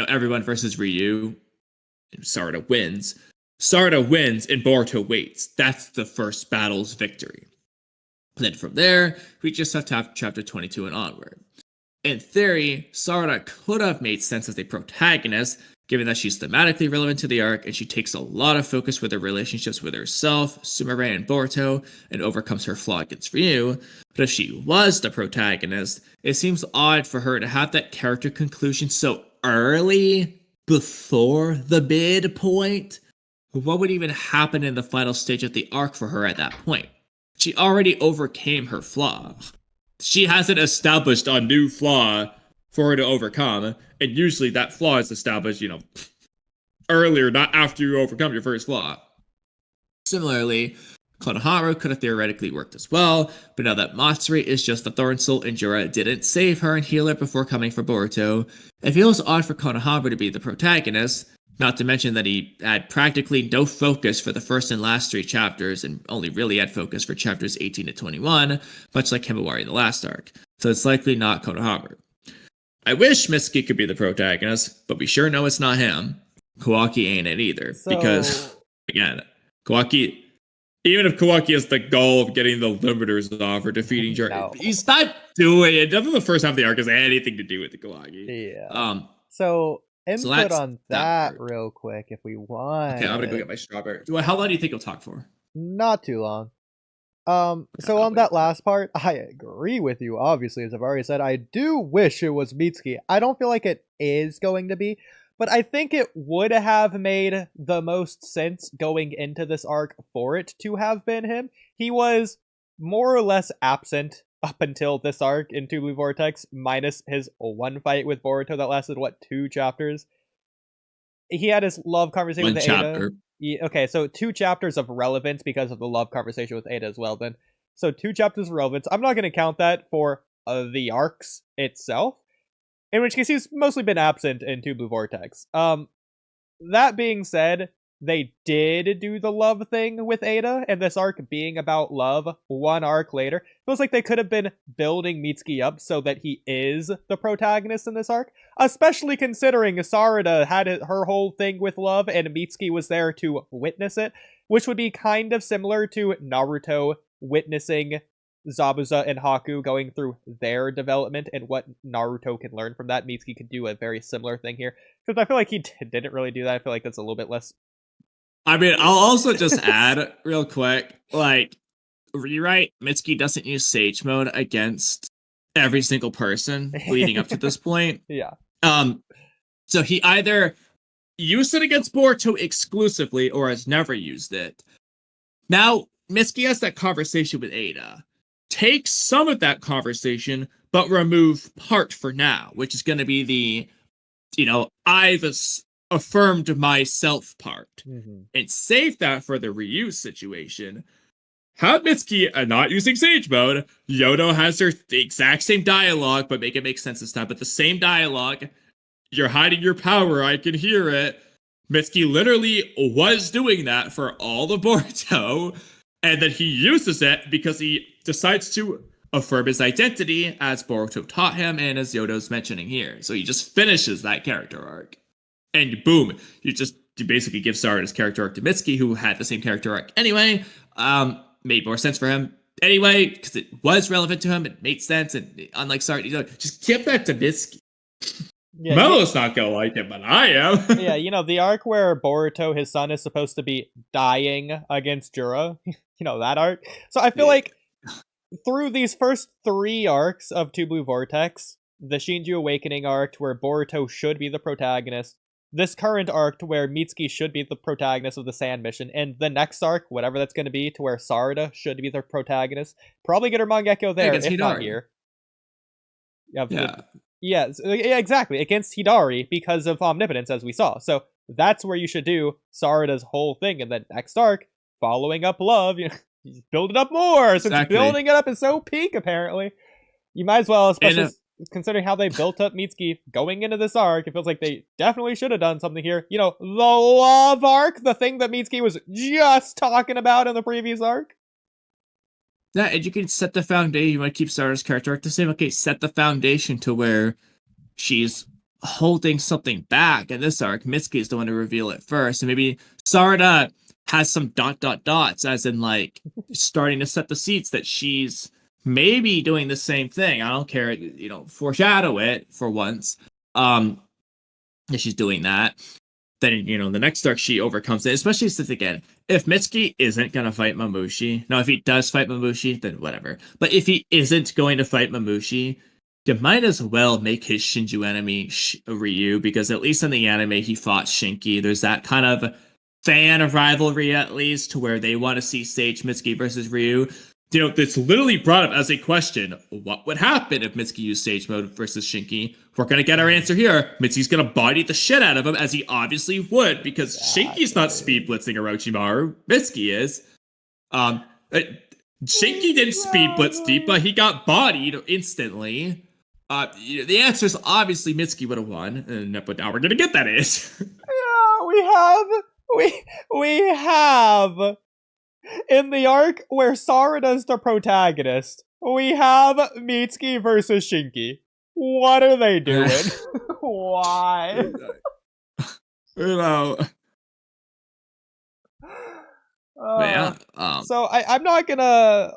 Speaker 2: everyone versus Ryu, and Sarada wins. Sarada wins and Boruto waits. That's the first battle's victory. And then from there, we just have to have chapter 22 and onward. In theory, Sarada could have made sense as a protagonist, given that she's thematically relevant to the arc and she takes a lot of focus with her relationships with herself, Sumire, and Boruto, and overcomes her flaw against Ryu. But if she was the protagonist, it seems odd for her to have that character conclusion so early before the midpoint. What would even happen in the final stage of the arc for her at that point? She already overcame her flaw. She hasn't established a new flaw for her to overcome, and usually that flaw is established, earlier, not after you overcome your first flaw. Similarly, Konohamaru could have theoretically worked as well, but now that Matsuri is just the Thorn Soul and Jura didn't save her and heal her before coming for Boruto, it feels odd for Konohamaru to be the protagonist, not to mention that he had practically no focus for the first and last 3 chapters and only really had focus for chapters 18 to 21, much like Himawari in the last arc, so it's likely not Konohamaru. I wish Mitsuki could be the protagonist, but we sure know it's not him. Kawaki ain't it either, because, again, Kawaki, even if Kawaki has the goal of getting the limiters off or defeating Jura, he's not doing it. Nothing the first half of the arc has anything to do with the Kawaki.
Speaker 1: Yeah. So input on that real quick if we want.
Speaker 2: Okay, I'm gonna go get my strawberry. How long do you think you'll talk for?
Speaker 1: Not too long. So on that last part, I agree with you, obviously, as I've already said. I do wish it was Mitsuki. I don't feel like it is going to be, but I think it would have made the most sense going into this arc for it to have been him. He was more or less absent up until this arc in Two Blue Vortex, minus his one fight with Boruto that lasted, 2 chapters? He had his love conversation with Ada. Okay, so 2 chapters of relevance because of the love conversation with Ada as well, then. So 2 chapters of relevance. I'm not going to count that for the arcs itself, in which case he's mostly been absent in Two Blue Vortex. That being said, they did do the love thing with Ada, and this arc being about love 1 arc later. Feels like they could have been building Mitsuki up so that he is the protagonist in this arc, especially considering Sarada had her whole thing with love and Mitsuki was there to witness it, which would be kind of similar to Naruto witnessing Zabuza and Haku going through their development and what Naruto can learn from that. Mitsuki could do a very similar thing here, because I feel like he didn't really do that. I feel like that's a little bit less.
Speaker 2: I mean, I'll also just add real quick, rewrite, Mitsuki doesn't use Sage Mode against every single person leading up to this point.
Speaker 1: Yeah.
Speaker 2: So he either used it against Boruto exclusively or has never used it. Now, Mitsuki has that conversation with Ada. Take some of that conversation, but remove part for now, which is going to be the, I've affirmed myself part, and save that for the Ryu situation. Have Mitsuki not using Sage Mode. Yodo has the exact same dialogue, but make it make sense this time. But the same dialogue. You're hiding your power. I can hear it. Mitsuki literally was doing that for all of Boruto, and then he uses it because he decides to affirm his identity as Boruto taught him and as Yodo's mentioning here. So he just finishes that character arc. And boom, you basically give Sarada's character arc to Mitsuki, who had the same character arc anyway. Made more sense for him anyway, because it was relevant to him. It made sense, and unlike Sarada, just give that to Mitsuki. Yeah, Melo's not gonna like it, but I am.
Speaker 1: Yeah, the arc where Boruto, his son, is supposed to be dying against Jura. That arc. So I feel like through these first 3 arcs of Two Blue Vortex, the Shinju Awakening arc where Boruto should be the protagonist, this current arc to where Mitsuki should be the protagonist of the Sand Mission, and the next arc, whatever that's going to be, to where Sarada should be the protagonist, probably get her Mangekyo there, if not here. Yeah, exactly, against Hidari, because of Omnipotence, as we saw. So that's where you should do Sarada's whole thing, and then next arc, following up love, build it up more, since building it up is so peak, apparently. You might as well, especially considering how they built up Mitsuki going into this arc. It feels like they definitely should have done something here. The love arc, the thing that Mitsuki was just talking about in the previous arc.
Speaker 2: Yeah, and you can set the foundation. You want to keep Sarada's character arc the same. Okay, set the foundation to where she's
Speaker 5: holding something back in this arc. Mitsuki is the one to reveal it first, and maybe Sarada has some ... as in like starting to set the seats that she's maybe doing the same thing. I don't care, foreshadow it for once. If she's doing that, then the next arc she overcomes it. Especially since, again, if Mitsuki isn't gonna fight Mamushi, now if he does fight Mamushi, then whatever. But if he isn't going to fight Mamushi, you might as well make his Shinju enemy Ryu, because at least in the anime he fought Shinki. There's that kind of fan rivalry, at least, to where they want to see Sage Mitsuki versus Ryu. It's literally brought up as a question. What would happen if Mitsuki used Sage Mode versus Shinki? We're going to get our answer here. Mitsuki's going to body the shit out of him, as he obviously would, because Shinki's not speed blitzing Orochimaru. Mitsuki is. Shinki didn't speed blitz Deepa. He got bodied instantly. The answer is obviously Mitsuki would have won, but now we're going to get that is.
Speaker 1: Yeah, we have in the arc where Sarada's the protagonist, we have Mitsuki versus Shinki. What are they doing? Why? So I'm not gonna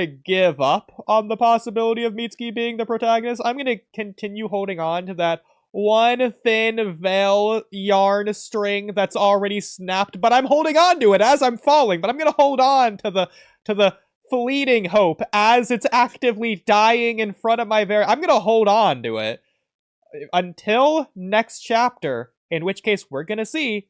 Speaker 1: give up on the possibility of Mitsuki being the protagonist. I'm gonna continue holding on to that one thin veil yarn string that's already snapped, but I'm holding on to it as I'm falling. But I'm gonna hold on to the fleeting hope as it's actively dying in front of my I'm gonna hold on to it until next chapter, in which case we're gonna see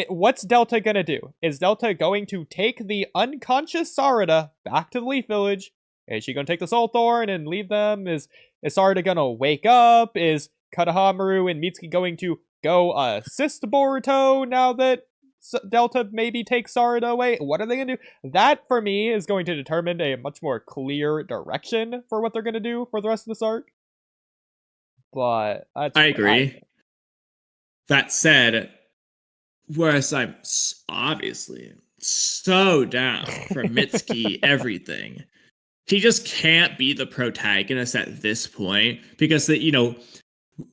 Speaker 1: what's Delta gonna do. Is Delta going to take the unconscious Sarada back to the Leaf Village? Is she gonna take the Soul Thorn and leave them? Is Sarada gonna wake up? Is Konohamaru and Mitsuki going to go assist Boruto now that Delta maybe takes Sarada away? What are they gonna do? That, for me, is going to determine a much more clear direction for what they're gonna do for the rest of this arc. But
Speaker 5: I agree. That said, whereas I'm obviously so down for Mitsuki everything, he just can't be the protagonist at this point, because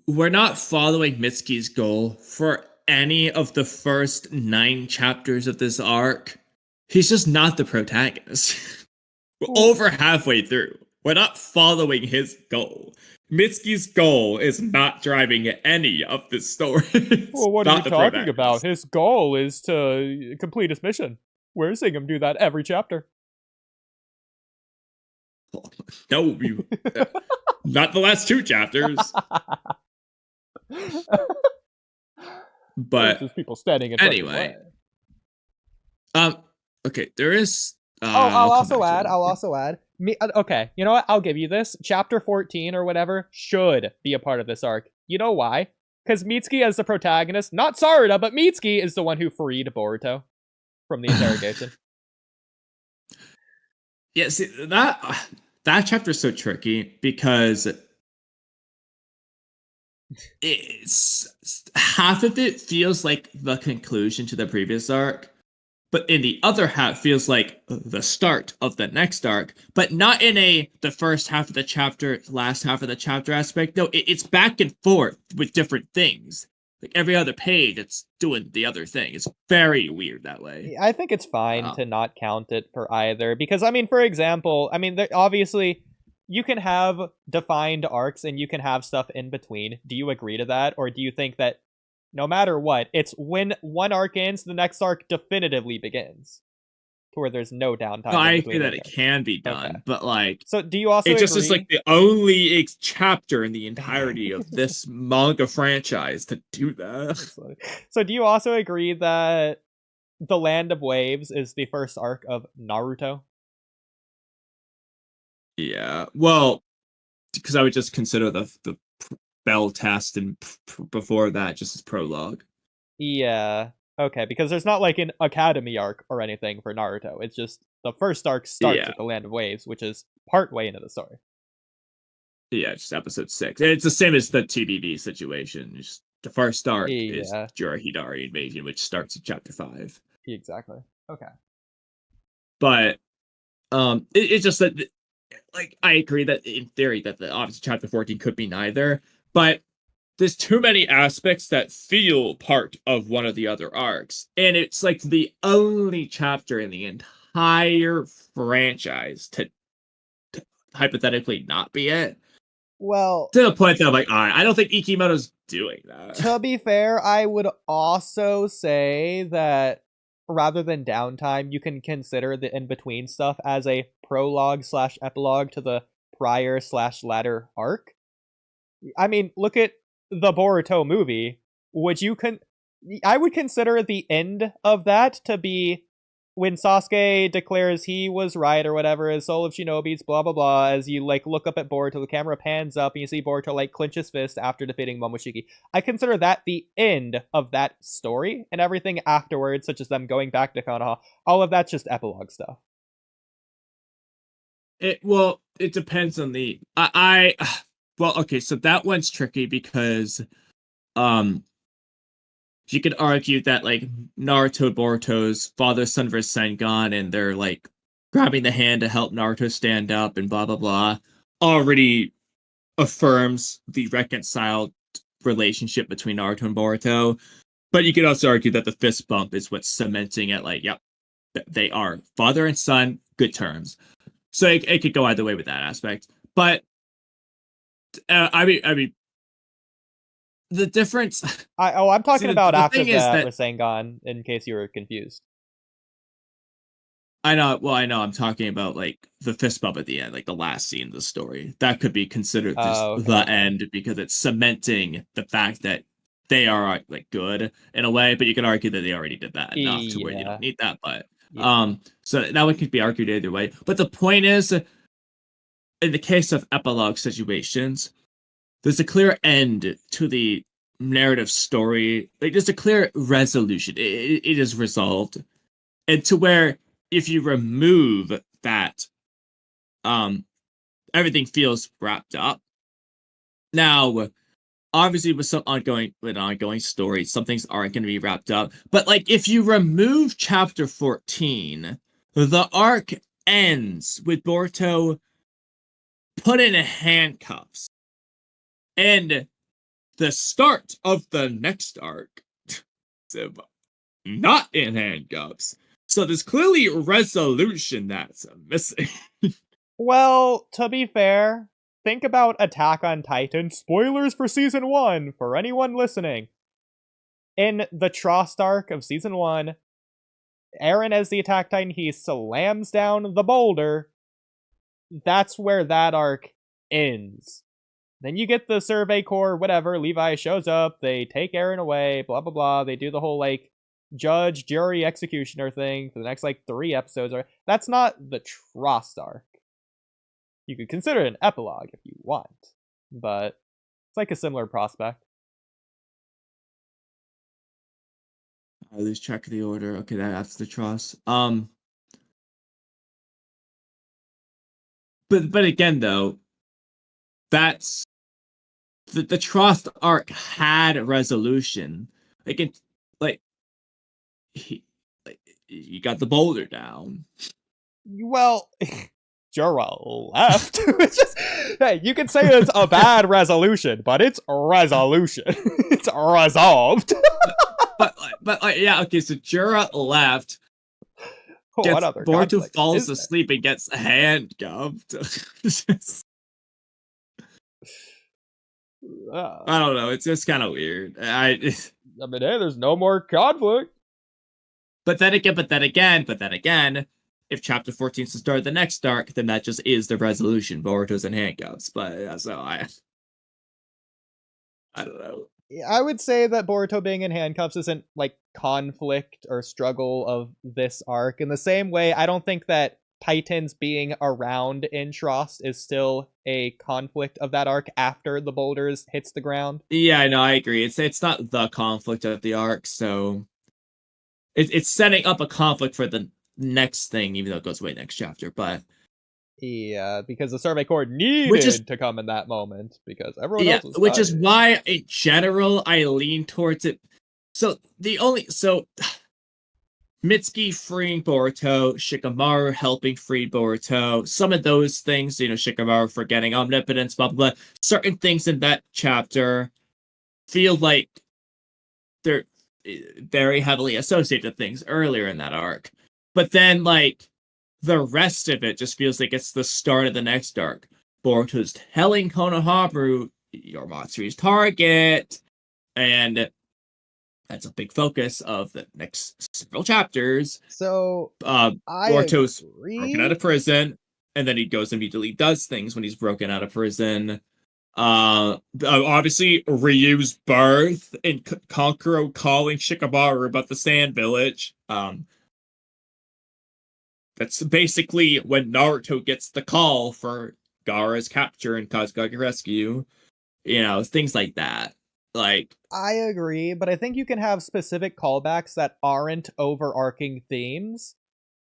Speaker 5: we're not following Mitsuki's goal for any of the first 9 chapters of this arc. He's just not the protagonist. We're over halfway through. We're not following his goal. Mitsuki's goal is not driving any of this story.
Speaker 1: Well, what are you talking about? His goal is to complete his mission. We're seeing him do that every chapter.
Speaker 5: No, not the last 2 chapters. But
Speaker 1: just people standing in
Speaker 5: anyway. Okay, there is.
Speaker 1: I'll also add. Okay, you know what? I'll give you this. Chapter 14 or whatever should be a part of this arc. You know why? Because Mitsuki as the protagonist, not Sarada, but Mitsuki is the one who freed Boruto from the interrogation.
Speaker 5: Yeah, see, that chapter is so tricky, because it's half of it feels like the conclusion to the previous arc, but in the other half feels like the start of the next arc, but not in the first half of the chapter, last half of the chapter aspect. No, it's back and forth with different things. Like every other page, it's doing the other thing. It's very weird that way.
Speaker 1: I think it's fine to not count it for either, because, for example, obviously, you can have defined arcs and you can have stuff in between. Do you agree to that? Or do you think that no matter what, it's when one arc ends, the next arc definitively begins, to where there's no downtime?
Speaker 5: No, I agree that it can be done, but
Speaker 1: so do you also?
Speaker 5: It just is like the only chapter in the entirety of this manga franchise to do that.
Speaker 1: So do you also agree that the Land of Waves is the first arc of Naruto?
Speaker 5: Yeah, well, because I would just consider the Bell test and before that just as prologue.
Speaker 1: Yeah, okay, because there's not like an Academy arc or anything for Naruto. It's just the first arc starts at the Land of Waves, which is partway into the story.
Speaker 5: Yeah, it's just episode 6. And it's the same as the TBV situation. Just the first arc is Jurahidari invasion, which starts at chapter 5.
Speaker 1: Exactly. Okay.
Speaker 5: But it's just that, like, I agree that in theory that the obviously chapter 14 could be neither, but there's too many aspects that feel part of one of the other arcs, and it's like the only chapter in the entire franchise to hypothetically not be it.
Speaker 1: Well,
Speaker 5: To the point that I'm like, I don't think Ikimoto's doing that.
Speaker 1: to be fair, I would also say that rather than downtime, you can consider the in-between stuff as a prologue/epilogue to the prior/latter arc. I mean, look at the Boruto movie, I would consider the end of that to be when Sasuke declares he was right or whatever, his soul of shinobi's blah blah blah, as you like look up at Boruto, the camera pans up and you see Boruto like clench his fist after defeating Momoshiki. I consider that the end of that story, and everything afterwards, such as them going back to Konoha, all of that's just epilogue stuff.
Speaker 5: It depends on the well, okay, so that one's tricky because you could argue that like Naruto Boruto's father-son versus Sengon, and they're like grabbing the hand to help Naruto stand up and blah blah blah, already affirms the reconciled relationship between Naruto and Boruto. But you could also argue that the fist bump is what's cementing it, like, yep, they are father and son, good terms. So it could go either way with that aspect. But I mean, the difference.
Speaker 1: I'm talking about
Speaker 5: the
Speaker 1: after
Speaker 5: thing is
Speaker 1: that
Speaker 5: that
Speaker 1: Rasengan, in case you were confused.
Speaker 5: I know. Well, I know. I'm talking about like the fist bump at the end, like the last scene of the story. That could be considered the end because it's cementing the fact that they are like good in a way. But you can argue that they already did that enough to where you don't need that. But so that one could be argued either way. But the point is, in the case of epilogue situations, there's a clear end to the narrative story. Like there's a clear resolution. It is resolved, and to where if you remove that, everything feels wrapped up. Now, obviously, with an ongoing story, some things aren't going to be wrapped up. But like, if you remove chapter 14, the arc ends with Boruto put in handcuffs. And the start of the next arc, not in handcuffs. So there's clearly a resolution that's missing.
Speaker 1: Well, to be fair, think about Attack on Titan. Spoilers for Season 1, for anyone listening. In the Trost arc of Season 1, Eren as the Attack Titan, he slams down the boulder. That's where that arc ends. Then you get the Survey Corps, whatever, Levi shows up, they take Eren away, blah blah blah, they do the whole, like, judge, jury, executioner thing for the next, like, 3 episodes. That's not the Trost arc. You could consider it an epilogue if you want, but it's like a similar prospect.
Speaker 5: I lose track of the order. Okay, that's the Trost. But again, though, that's the Trost arc had a resolution. You got the boulder down.
Speaker 1: Well, Jorah left. It's just, hey, you can say it's a bad resolution, but it's a resolution. It's resolved.
Speaker 5: but yeah, okay. So Jorah left. Boruto falls asleep and gets handcuffed. I don't know. It's just kind of weird. I mean,
Speaker 1: hey, there's no more conflict.
Speaker 5: But then again, if chapter 14 is the start of the next arc, then that just is the resolution. Boruto's in handcuffs. But so I don't know.
Speaker 1: I would say that Boruto being in handcuffs isn't like conflict or struggle of this arc. In the same way, I don't think that Titans being around in Trost is still a conflict of that arc after the boulders hits the ground.
Speaker 5: Yeah, I know, I agree. It's not the conflict of the arc, so it's setting up a conflict for the next thing, even though it goes away next chapter. But
Speaker 1: yeah, because the Survey Corps needed to come in that moment because everyone else was
Speaker 5: which is why in general I lean towards it. So Mitsuki freeing Boruto, Shikamaru helping free Boruto, some of those things, Shikamaru forgetting omnipotence, blah, blah, blah. Certain things in that chapter feel like they're very heavily associated with things earlier in that arc. But then, like, the rest of it just feels like it's the start of the next arc. Boruto's telling Konohamaru, you're Matsui's target, and that's a big focus of the next several chapters.
Speaker 1: So
Speaker 5: Boruto's broken out of prison, and then he goes and immediately does things when he's broken out of prison. Obviously Ryu's birth and Kankuro calling Shikamaru about the Sand Village. That's basically when Naruto gets the call for Gaara's capture and Kazekage rescue. Things like that. Like,
Speaker 1: I agree, but I think you can have specific callbacks that aren't overarching themes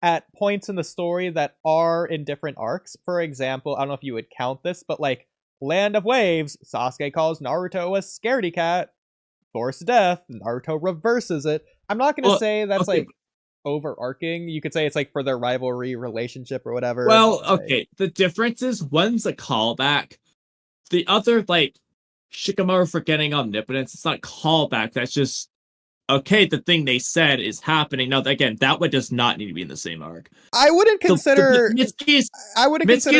Speaker 1: at points in the story that are in different arcs. For example, I don't know if you would count this, but like Land of Waves, Sasuke calls Naruto a scaredy cat. Forced death, Naruto reverses it. I'm not going to say that's like overarching. You could say it's like for their rivalry relationship or whatever.
Speaker 5: Well, okay. The difference is one's a callback. The other, like, Shikamaru forgetting omnipotence, it's not a callback. That's just, okay, the thing they said is happening. Now, again, that one does not need to be in the same arc.
Speaker 1: I wouldn't consider...
Speaker 5: Mitsuki's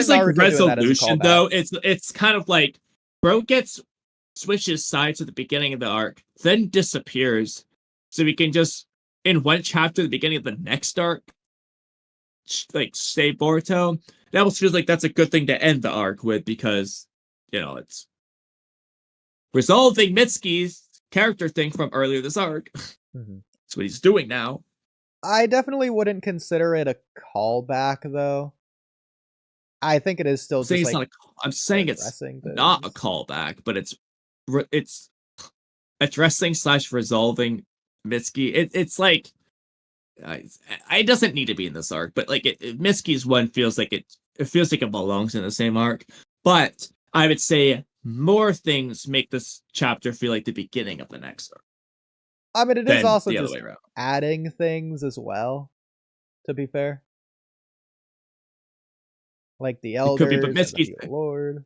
Speaker 1: like
Speaker 5: resolution, though, it's kind of like, bro switches sides at the beginning of the arc, then disappears. So we can just, in one chapter at the beginning of the next arc, like, save Boruto. It almost feels like that's a good thing to end the arc with, because, it's resolving Mitsuki's character thing from earlier this arc.
Speaker 1: Mm-hmm.
Speaker 5: That's what he's doing now.
Speaker 1: I definitely wouldn't consider it a callback, though. I think it is still just like...
Speaker 5: I'm saying it's not a callback, but it's addressing / resolving Mitsuki. It's like... it doesn't need to be in this arc, but like Mitsuki's one feels like it feels like it belongs in the same arc. But I would say more things make this chapter feel like the beginning of the next arc.
Speaker 1: I mean, it is also just adding things as well, to be fair. Like the elders,
Speaker 5: it could be, but Mitsuki's
Speaker 1: Lord.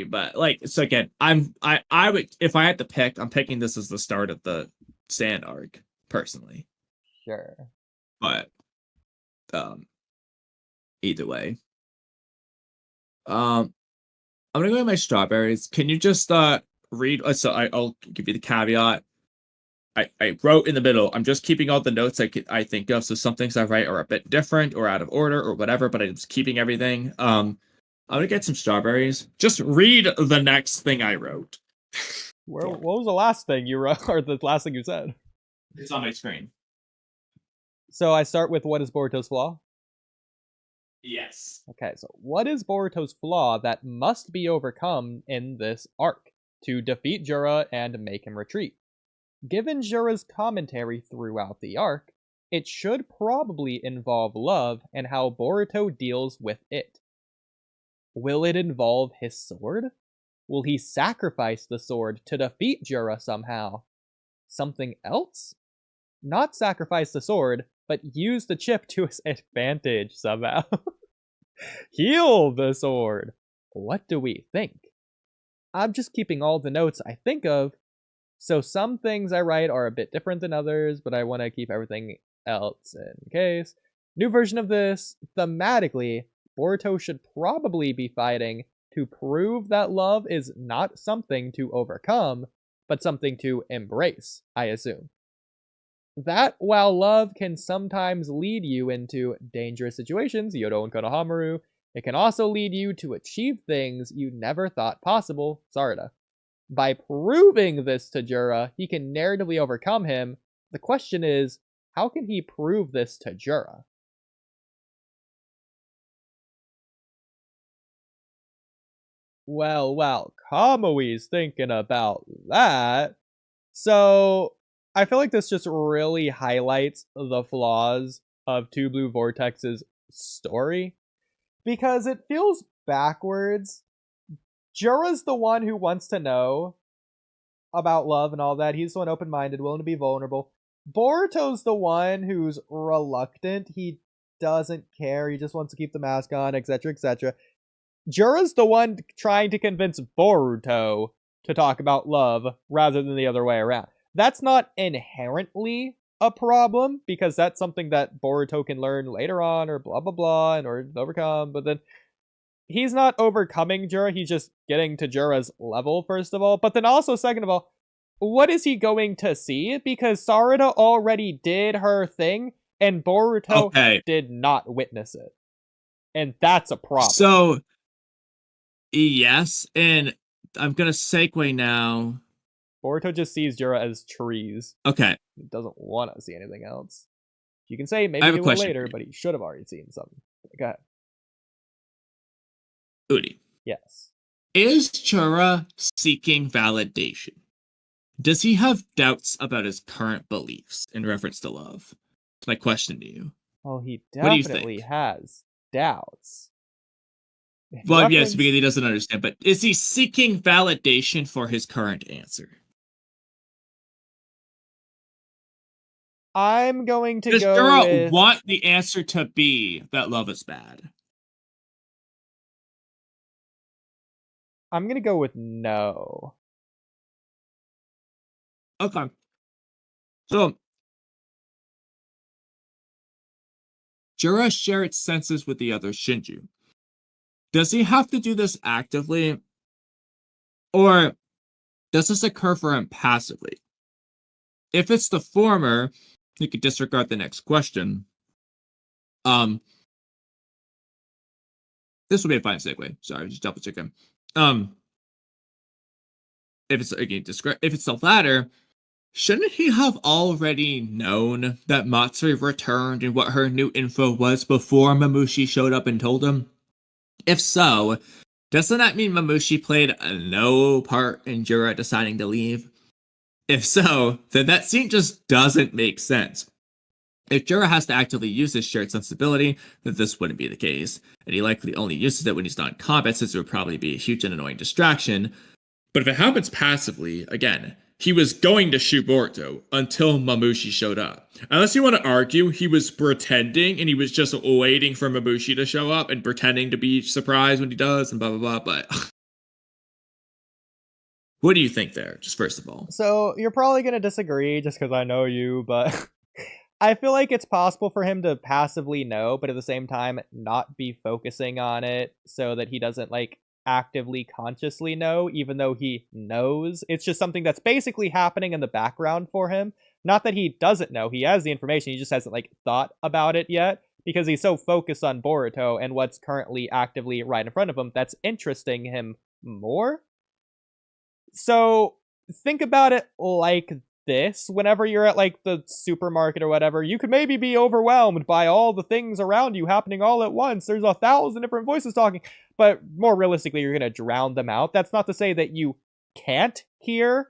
Speaker 5: But like, so again, I would, if I had to pick, I'm picking this as the start of the Sand arc, personally.
Speaker 1: Sure.
Speaker 5: But either way. I'm gonna go with my strawberries. Can you just read? So I'll give you the caveat. I wrote in the middle. I'm just keeping all the notes I think of. So some things I write are a bit different or out of order or whatever, but I'm just keeping everything. I'm gonna get some strawberries. Just read the next thing I wrote.
Speaker 1: What was the last thing you wrote, or the last thing you said?
Speaker 5: It's on my screen.
Speaker 1: So I start with, what is Boruto's flaw?
Speaker 5: Yes.
Speaker 1: Okay, so what is Boruto's flaw that must be overcome in this arc to defeat Jura and make him retreat? Given Jura's commentary throughout the arc, it should probably involve love and how Boruto deals with it. Will it involve his sword? Will he sacrifice the sword to defeat Jura somehow? Something else? Not sacrifice the sword, but use the chip to his advantage somehow. Heal the sword. What do we think? I'm just keeping all the notes I think of, so some things I write are a bit different than others, but I want to keep everything else in case. New version of this, thematically, Boruto should probably be fighting to prove that love is not something to overcome, but something to embrace, I assume. That, while love can sometimes lead you into dangerous situations, Yodo and Konohamaru, it can also lead you to achieve things you never thought possible, Sarada. By proving this to Jura, he can narratively overcome him. The question is, how can he prove this to Jura? Well, Kamui's thinking about that. So, I feel like this just really highlights the flaws of Two Blue Vortex's story, because it feels backwards. Jura's the one who wants to know about love and all that. He's the one open-minded, willing to be vulnerable. Boruto's the one who's reluctant. He doesn't care. He just wants to keep the mask on, etc., etc. Jura's the one trying to convince Boruto to talk about love rather than the other way around. That's not inherently a problem, because that's something that Boruto can learn later on, or blah blah blah, in order to overcome. But then he's not overcoming Jura, he's just getting to Jura's level, first of all. But then also, second of all, what is he going to see? Because Sarada already did her thing, and Boruto did not witness it. And that's a problem.
Speaker 5: So, yes, and I'm going to segue now.
Speaker 1: Boruto just sees Jura as trees.
Speaker 5: Okay.
Speaker 1: He doesn't want to see anything else. You can say maybe
Speaker 5: I have a
Speaker 1: he will
Speaker 5: question
Speaker 1: later,
Speaker 5: for you.
Speaker 1: but he should have already seen something. Go ahead.
Speaker 5: Oodie,
Speaker 1: Yes.
Speaker 5: is Chura seeking validation? Does he have doubts about his current beliefs in reference to love? That's my question to you.
Speaker 1: Oh, he
Speaker 5: What do you
Speaker 1: definitely
Speaker 5: think?
Speaker 1: has doubts. In
Speaker 5: Well, yes,
Speaker 1: reference-
Speaker 5: because he doesn't understand, but is he seeking validation for his current answer?
Speaker 1: I'm going to
Speaker 5: Does
Speaker 1: go
Speaker 5: Chura
Speaker 1: with...
Speaker 5: want the answer to be that love is bad?
Speaker 1: I'm going to go with no.
Speaker 5: Okay. So, Jura shared senses with the other Shinju. Does he have to do this actively? Or does this occur for him passively? If it's the former, you could disregard the next question. This will be a fine segue. Sorry, just double checking. If it's again if it's the latter, shouldn't he have already known that Matsuri returned and what her new info was before Mamushi showed up and told him? If so, doesn't that mean Mamushi played no part in Jura deciding to leave? If so, then that scene just doesn't make sense. If Jura has to actively use his shared sensibility, then this wouldn't be the case, and he likely only uses it when he's not in combat, since it would probably be a huge and annoying distraction. But if it happens passively, again, he was going to shoot Boruto until Mamushi showed up. Unless you want to argue he was pretending and he was just waiting for Mamushi to show up and pretending to be surprised when he does and blah blah blah, but what do you think there, just first of all?
Speaker 1: So, you're probably going to disagree just because I know you, but I feel like it's possible for him to passively know, but at the same time not be focusing on it so that he doesn't, like, actively consciously know, even though he knows. It's just something that's basically happening in the background for him. Not that he doesn't know, he has the information, he just hasn't, like, thought about it yet, because he's so focused on Boruto and what's currently actively right in front of him that's interesting him more. So, think about it like this. Whenever you're at, like, the supermarket or whatever, you could maybe be overwhelmed by all the things around you happening all at once. There's 1,000 different voices talking, but more realistically, you're going to drown them out. That's not to say that you can't hear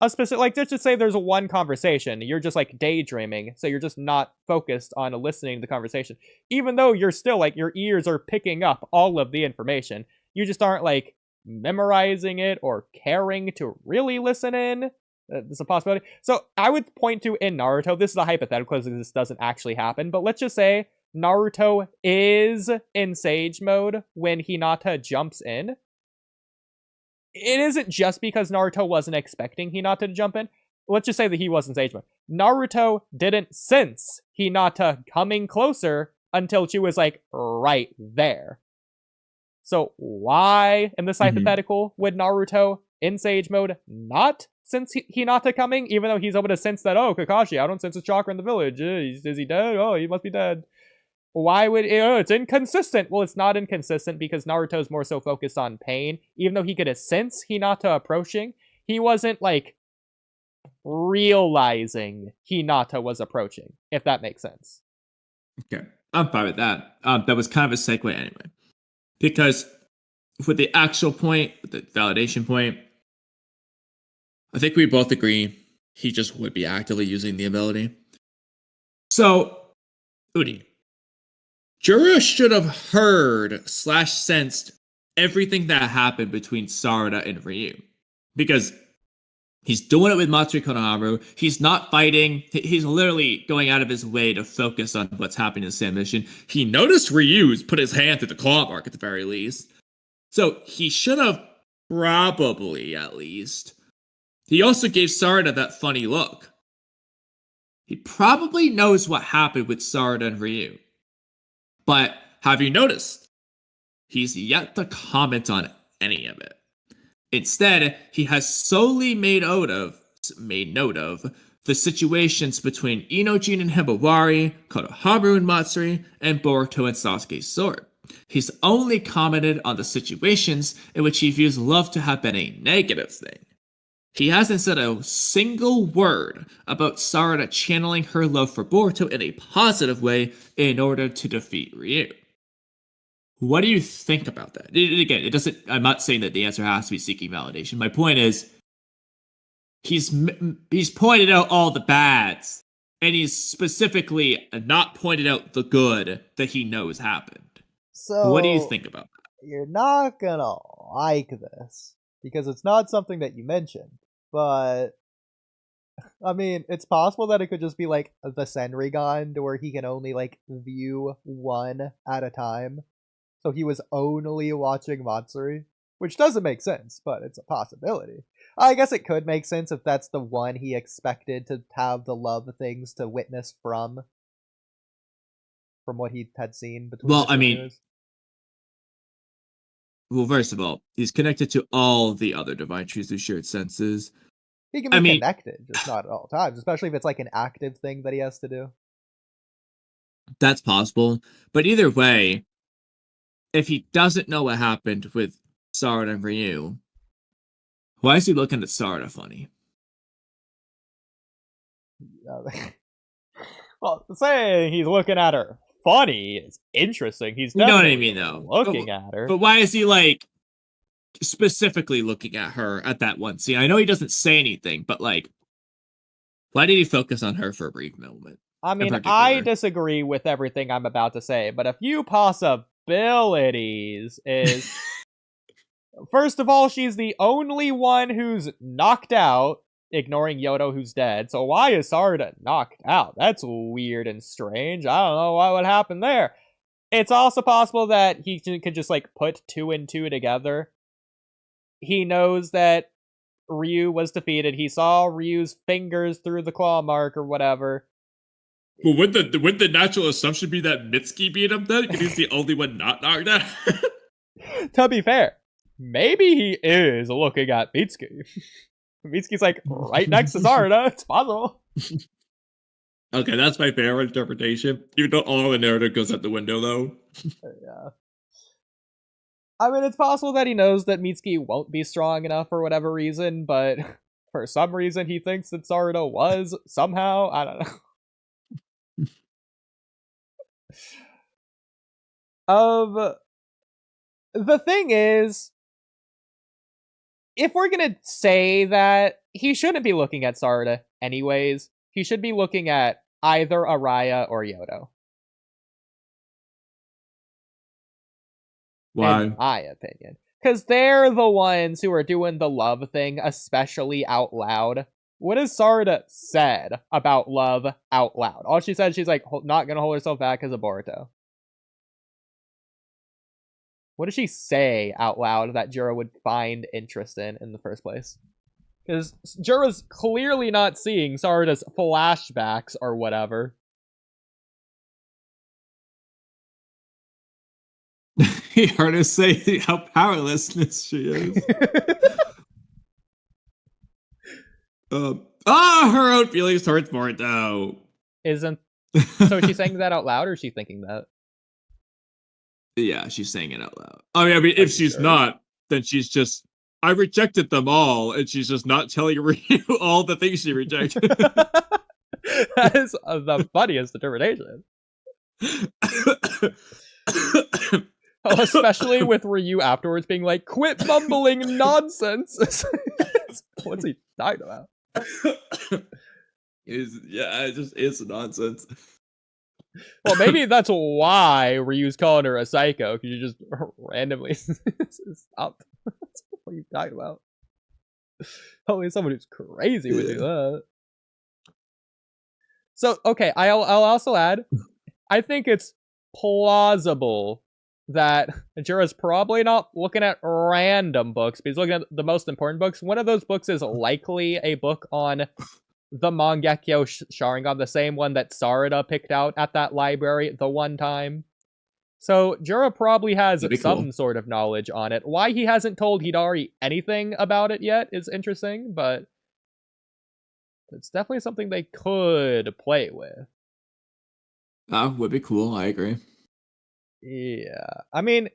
Speaker 1: a specific, like, just to say there's one conversation. You're just, like, daydreaming, so you're just not focused on listening to the conversation. Even though you're still, like, your ears are picking up all of the information, you just aren't, like, memorizing it or caring to really listen in. There's a possibility. So I would point to in Naruto, this is a hypothetical because this doesn't actually happen, but let's just say Naruto is in Sage mode when Hinata jumps in. It isn't just because Naruto wasn't expecting Hinata to jump in. Let's just say that he was in Sage mode. Naruto didn't sense Hinata coming closer until she was, like, right there. So why, in this hypothetical, would Naruto in Sage mode not sense Hinata coming, even though he's able to sense that, oh, Kakashi, I don't sense a chakra in the village. Is he dead? Oh, he must be dead. Why would it's inconsistent? Well, it's not inconsistent because Naruto's more so focused on pain. Even though he could sense Hinata approaching, he wasn't, like, realizing Hinata was approaching, if that makes sense.
Speaker 5: Okay, I'm fine with that. That was kind of a segue anyway. Because with the actual point, with the validation point, I think we both agree he just would be actively using the ability. So, Oodie, Jura should have heard/sensed everything that happened between Sarada and Ryu. Because He's doing it with Matsuri Konohamaru. He's not fighting. He's literally going out of his way to focus on what's happening in the same mission. He noticed Ryu's put his hand through the claw mark at the very least. So he should have probably, at least. He also gave Sarada that funny look. He probably knows what happened with Sarada and Ryu. But have you noticed? He's yet to comment on any of it. Instead, he has solely made note of the situations between Inojin and Himawari, Konohamaru and Matsuri, and Boruto and Sasuke's sword. He's only commented on the situations in which he views love to have been a negative thing. He hasn't said a single word about Sarada channeling her love for Boruto in a positive way in order to defeat Ryu. What do you think about that? Again, it doesn't. I'm not saying that the answer has to be seeking validation. My point is, he's pointed out all the bads, and he's specifically not pointed out the good that he knows happened.
Speaker 1: So
Speaker 5: what do you think about that?
Speaker 1: You're not gonna like this because it's not something that you mentioned, but I mean, it's possible that it could just be like the Senrigan, where he can only like view one at a time. So he was only watching Matsuri, which doesn't make sense, but it's a possibility. I guess it could make sense if that's the one he expected to have the love things to witness from what he had seen between
Speaker 5: Well,
Speaker 1: the
Speaker 5: I
Speaker 1: two
Speaker 5: mean,
Speaker 1: years.
Speaker 5: Well, first of all, he's connected to all the other divine trees through shared senses.
Speaker 1: He can be connected, just not at all times, especially if it's like an active thing that he has to do.
Speaker 5: That's possible. But either way, if he doesn't know what happened with Sarada and Ryu, why is he looking at Sarada funny?
Speaker 1: Well, saying he's looking at her funny is interesting. He's
Speaker 5: You know what I
Speaker 1: definitely
Speaker 5: mean, though.
Speaker 1: looking at her.
Speaker 5: But why is he, like, specifically looking at her at that one scene? I know he doesn't say anything, but, like, why did he focus on her for a brief moment?
Speaker 1: I mean, I disagree with everything I'm about to say, but a few possibilities is... First of all, she's the only one who's knocked out, ignoring Yodo who's dead. So why is Sarada knocked out? That's weird and strange. I don't know what would happen there. It's also possible that he could just like put 2 and 2 together. He knows that Ryu was defeated. He saw Ryu's fingers through the claw mark or whatever.
Speaker 2: Well, would the natural assumption be that Mitsuki beat him then? Because he's the only one not knocked out?
Speaker 1: To be fair, maybe he is looking at Mitsuki. Mitsuki's like right next to Sarada. It's possible.
Speaker 2: Okay, that's my favorite interpretation. Even though all the narrative goes out the window, though.
Speaker 1: Yeah. I mean, it's possible that he knows that Mitsuki won't be strong enough for whatever reason, but for some reason he thinks that Sarada was somehow. I don't know. The thing is, if we're gonna say that he shouldn't be looking at Sarada anyways, he should be looking at either Araya or Yodo.
Speaker 2: Why?
Speaker 1: In my opinion. Because they're the ones who are doing the love thing, especially out loud. What has Sarada said about love out loud? All she said, she's like, not gonna hold herself back because of Boruto. What does she say out loud that Jura would find interest in the first place? Because Jura's clearly not seeing Sarada's flashbacks or whatever.
Speaker 2: He heard her say how powerlessness she is. Her own feelings towards Boruto.
Speaker 1: Isn't... So is she saying that out loud, or is she thinking that?
Speaker 2: Yeah, she's saying it out loud. I mean, if she's not, then she's just... I rejected them all, and she's just not telling Ryu all the things she rejected.
Speaker 1: That is the funniest interpretation. Especially with Ryu afterwards being like, quit mumbling nonsense. What's he talking about?
Speaker 2: It's nonsense.
Speaker 1: Well, maybe that's why Ryu's calling her a psycho, because you just randomly stop. What are you talking about? Only someone who's crazy would do that. So, okay, I'll also add, I think it's plausible that Jura's probably not looking at random books, but he's looking at the most important books. One of those books is likely a book on the Mangekyo Sharingan, the same one that Sarada picked out at that library the one time. So Jura probably has some sort of knowledge on it. Why he hasn't told Hidari anything about it yet is interesting, but it's definitely something they could play with.
Speaker 5: Would be cool. I agree.
Speaker 1: Yeah. I mean,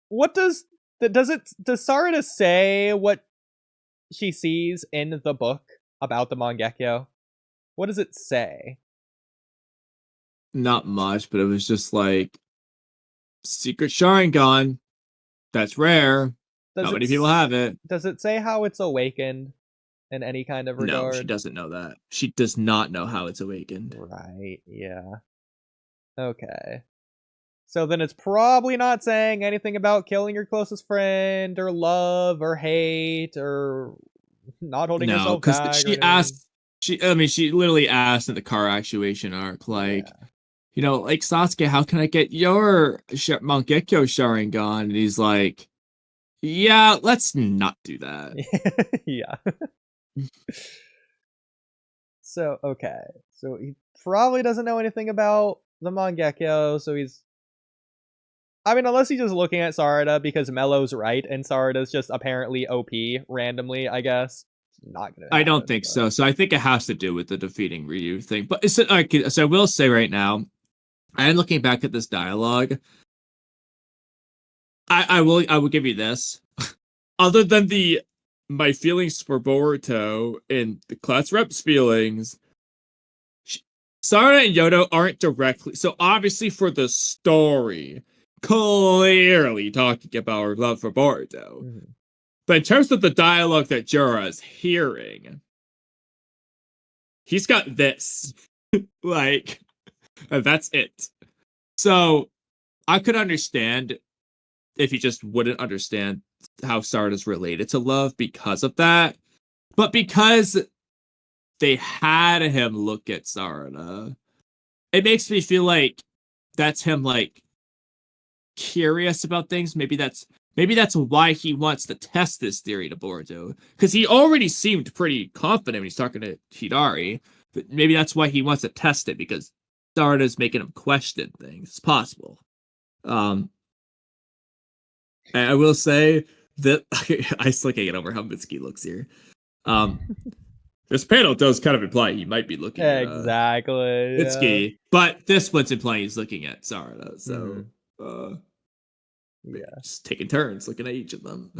Speaker 1: what does Sarada say what she sees in the book about the Mangekyo? What does it say?
Speaker 5: Not much, but it was just like secret Sharingan. That's rare. Not many people have it.
Speaker 1: Does it say how it's awakened in any kind of regard?
Speaker 5: No, she doesn't know that. She does not know how it's awakened.
Speaker 1: Right, yeah. Okay. So then it's probably not saying anything about killing your closest friend, or love, or hate, or not holding yourself back. No,
Speaker 5: because she literally asked in the car actuation arc, like, like, Sasuke, how can I get your Mangekyo Sharingan? And he's like, yeah, let's not do that.
Speaker 1: Yeah. So, okay. So he probably doesn't know anything about the Mangekyo, so he's... I mean, unless he's just looking at Sarada because Mello's right, and Sarada's just apparently OP randomly, I guess. Not gonna happen,
Speaker 5: I don't think so. So I think it has to do with the defeating Ryu thing. But so I will say right now, I am looking back at this dialogue. I will give you this. Other than my feelings for Boruto and the class rep's feelings, Sarada and Yodo aren't directly... So obviously for the story, clearly talking about our love for Boruto. Mm-hmm. But in terms of the dialogue that Jura is hearing, he's got this. Like, and that's it. So I could understand if he just wouldn't understand how Sarada's related to love because of that. But because they had him look at Sarada, it makes me feel like that's him, like, curious about things. Maybe that's why he wants to test this theory to Boruto, because he already seemed pretty confident when he's talking to Hidari. But maybe that's why he wants to test it, because Sarada's making him question things. It's possible. And I will say that I still can't get over how Mitsuki looks here. This panel does kind of imply he might be looking at Mitsuki, but this one's implying he's looking at Sarada. So. Just taking turns looking at each of them.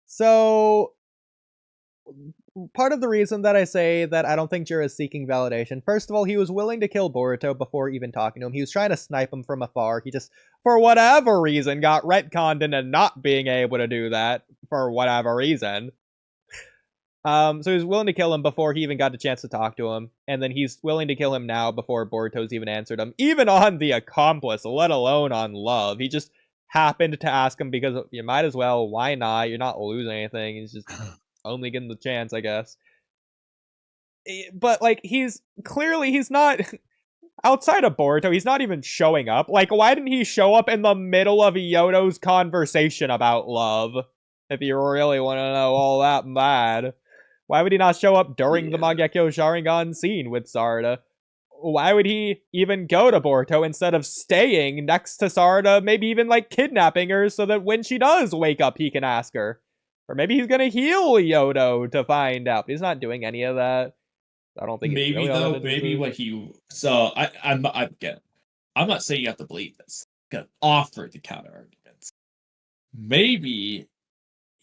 Speaker 1: So part of the reason that I say that I don't think Jura is seeking validation, first of all, he was willing to kill Boruto before even talking to him. He was trying to snipe him from afar. He just, for whatever reason, got retconned into not being able to do that for whatever reason. So he was willing to kill him before he even got a chance to talk to him, and then he's willing to kill him now before Boruto's even answered him, even on the accomplice, let alone on love. He just happened to ask him because you might as well, why not? You're not losing anything. He's just only getting the chance, I guess. But, like, he's not... Outside of Boruto, he's not even showing up. Like, why didn't he show up in the middle of Yodo's conversation about love? If you really want to know all that bad. Why would he not show up during the Mangekyo Sharingan scene with Sarada? Why would he even go to Boruto instead of staying next to Sarada, maybe even, like, kidnapping her so that when she does wake up, he can ask her? Or maybe he's gonna heal Yodo to find out. But he's not doing any of that. I don't think
Speaker 2: maybe, though, maybe what he... So, I'm not saying you have to believe this. I'm gonna offer the counter arguments. Maybe...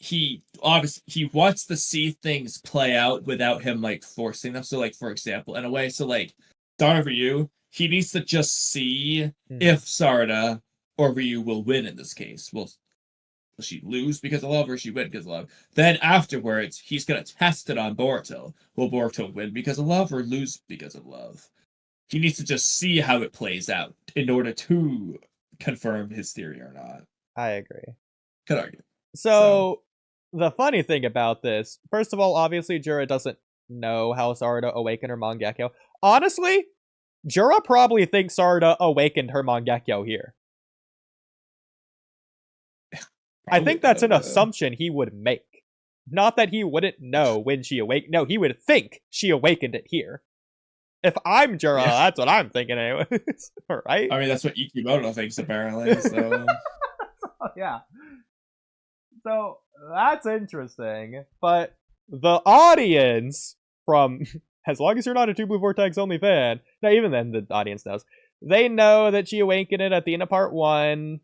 Speaker 2: he wants to see things play out without him, like, forcing them. So, like, for example, in a way, so, like, Donna Ryu, he needs to just see if Sarada or Ryu will win in this case. Will she lose because of love, or she win because of love? Then afterwards, he's gonna test it on Boruto. Will Boruto win because of love or lose because of love? He needs to just see how it plays out in order to confirm his theory or not.
Speaker 1: I agree.
Speaker 2: Could argue.
Speaker 1: So, the funny thing about this, first of all, obviously Jura doesn't know how Sarada awakened her Mangekyo. Honestly, Jura probably thinks Sarada awakened her Mangekyo here. I think that's an assumption he would make. Not that he wouldn't know when she awakened. No, he would think she awakened it here. If I'm Jura, that's what I'm thinking anyways. Right?
Speaker 2: I mean, that's what Ikimoto thinks, apparently, so...
Speaker 1: Yeah. So, that's interesting. But the audience, from... As long as you're not a Two Blue Vortex only fan, no, even then the audience knows. They know that she awakened it at the end of part 1,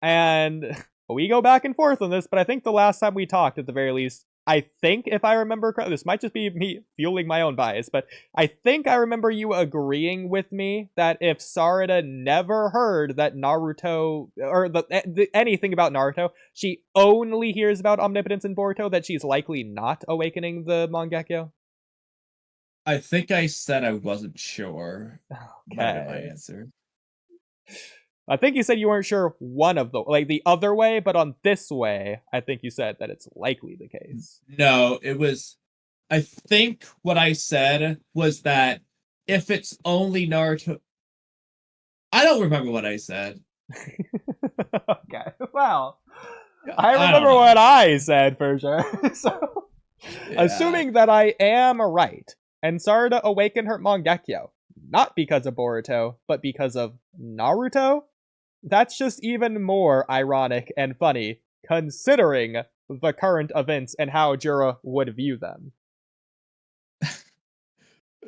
Speaker 1: and we go back and forth on this, but I think the last time we talked, at the very least, I think, if I remember correctly, this might just be me fueling my own bias, but I think I remember you agreeing with me that if Sarada never heard that Naruto, or anything about Naruto, she only hears about omnipotence in Boruto, that she's likely not awakening the Mangekyo.
Speaker 2: I think I said I wasn't sure. Might be my answer.
Speaker 1: I think you said you weren't sure one of the other way, but on this way, I think you said that it's likely the case.
Speaker 2: No, it was... I think what I said was that if it's only Naruto... I don't remember what I said.
Speaker 1: Okay, well, I remember what I said for sure. So, assuming that I am right, and Sarada awakened her Mangekyo, not because of Boruto, but because of Naruto, that's just even more ironic and funny, considering the current events and how Jura would view them.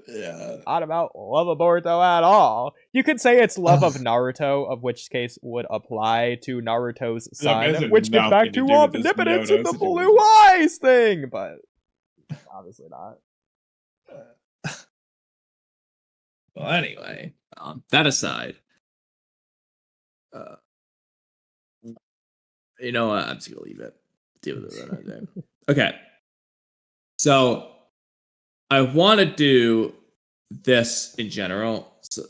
Speaker 2: Yeah.
Speaker 1: Not about love of Boruto at all. You could say it's love of Naruto, of which case would apply to Naruto's son, which gets back to omnipotence and the blue eyes thing, but obviously not.
Speaker 2: Well, anyway, that aside, you know what? I'm just gonna leave it. Deal with it right there. Okay. So I want to do this in general. So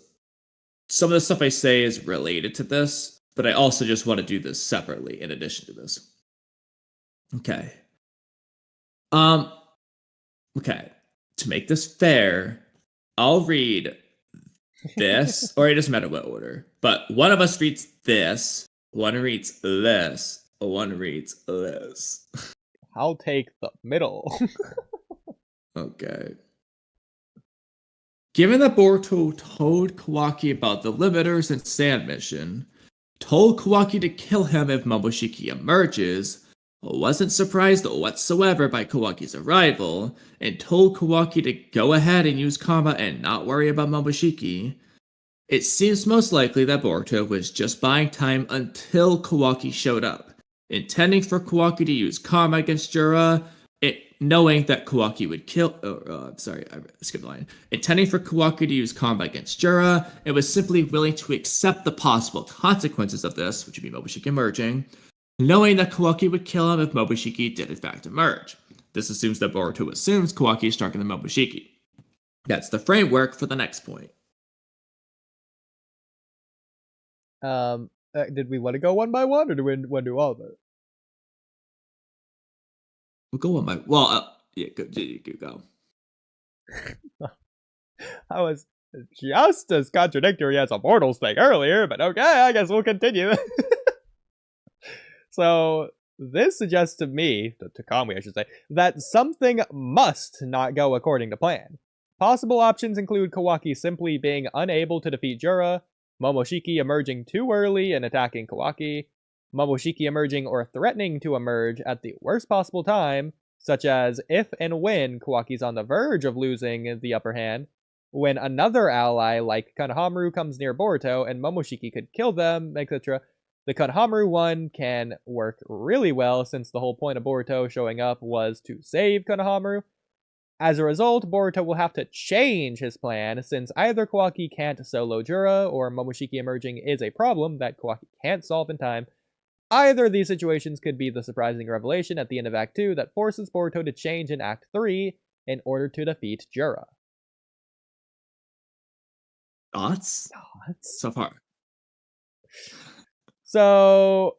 Speaker 2: some of the stuff I say is related to this, but I also just want to do this separately in addition to this. Okay. Okay. To make this fair, I'll read this, or it doesn't matter what order, but one of us reads this, one reads this, one reads this.
Speaker 1: I'll take the middle.
Speaker 2: Okay. Given that Boruto told Kawaki about the limiters and sand mission, told Kawaki to kill him if Momoshiki emerges, wasn't surprised whatsoever by Kawaki's arrival, and told Kawaki to go ahead and use karma and not worry about Momoshiki, it seems most likely that Boruto was just buying time until Kawaki showed up, intending for Kawaki to use karma against Jura, knowing that Kawaki would kill... sorry, I skipped the line. Intending for Kawaki to use karma against Jura, it was simply willing to accept the possible consequences of this, which would be Momoshiki emerging, knowing that Kawaki would kill him if Momoshiki did in fact emerge. This assumes that Boruto assumes Kawaki is stronger than Momoshiki. That's the framework for the next point.
Speaker 1: Did we want to go one by one, or do we want to do all of it?
Speaker 2: We'll go on by... Well, yeah, go.
Speaker 1: I was just as contradictory as a Mortals thing earlier, but okay, I guess we'll continue. So, this suggests to me, to Kamui I should say, that something must not go according to plan. Possible options include Kawaki simply being unable to defeat Jura, Momoshiki emerging too early and attacking Kawaki, Momoshiki emerging or threatening to emerge at the worst possible time, such as if and when Kawaki's on the verge of losing the upper hand, when another ally like Konohamaru comes near Boruto and Momoshiki could kill them, etc. The Konohamaru one can work really well since the whole point of Boruto showing up was to save Konohamaru. As a result, Boruto will have to change his plan since either Kawaki can't solo Jura or Momoshiki emerging is a problem that Kawaki can't solve in time. Either of these situations could be the surprising revelation at the end of Act 2 that forces Boruto to change in Act 3 in order to defeat Jura.
Speaker 2: Thoughts? So far.
Speaker 1: So,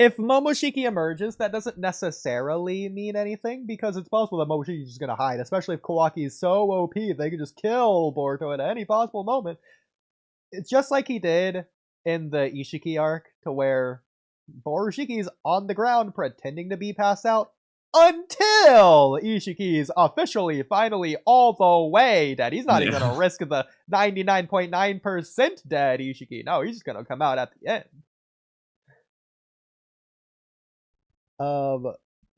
Speaker 1: if Momoshiki emerges, that doesn't necessarily mean anything, because it's possible that Momoshiki's just gonna hide, especially if Kawaki is so OP, they can just kill Boruto at any possible moment. It's just like he did in the Ishiki arc, to where Borushiki's on the ground pretending to be passed out until Ishiki's officially, finally, all the way dead. He's not even gonna risk the 99.9% dead Ishiki. No, he's just gonna come out at the end.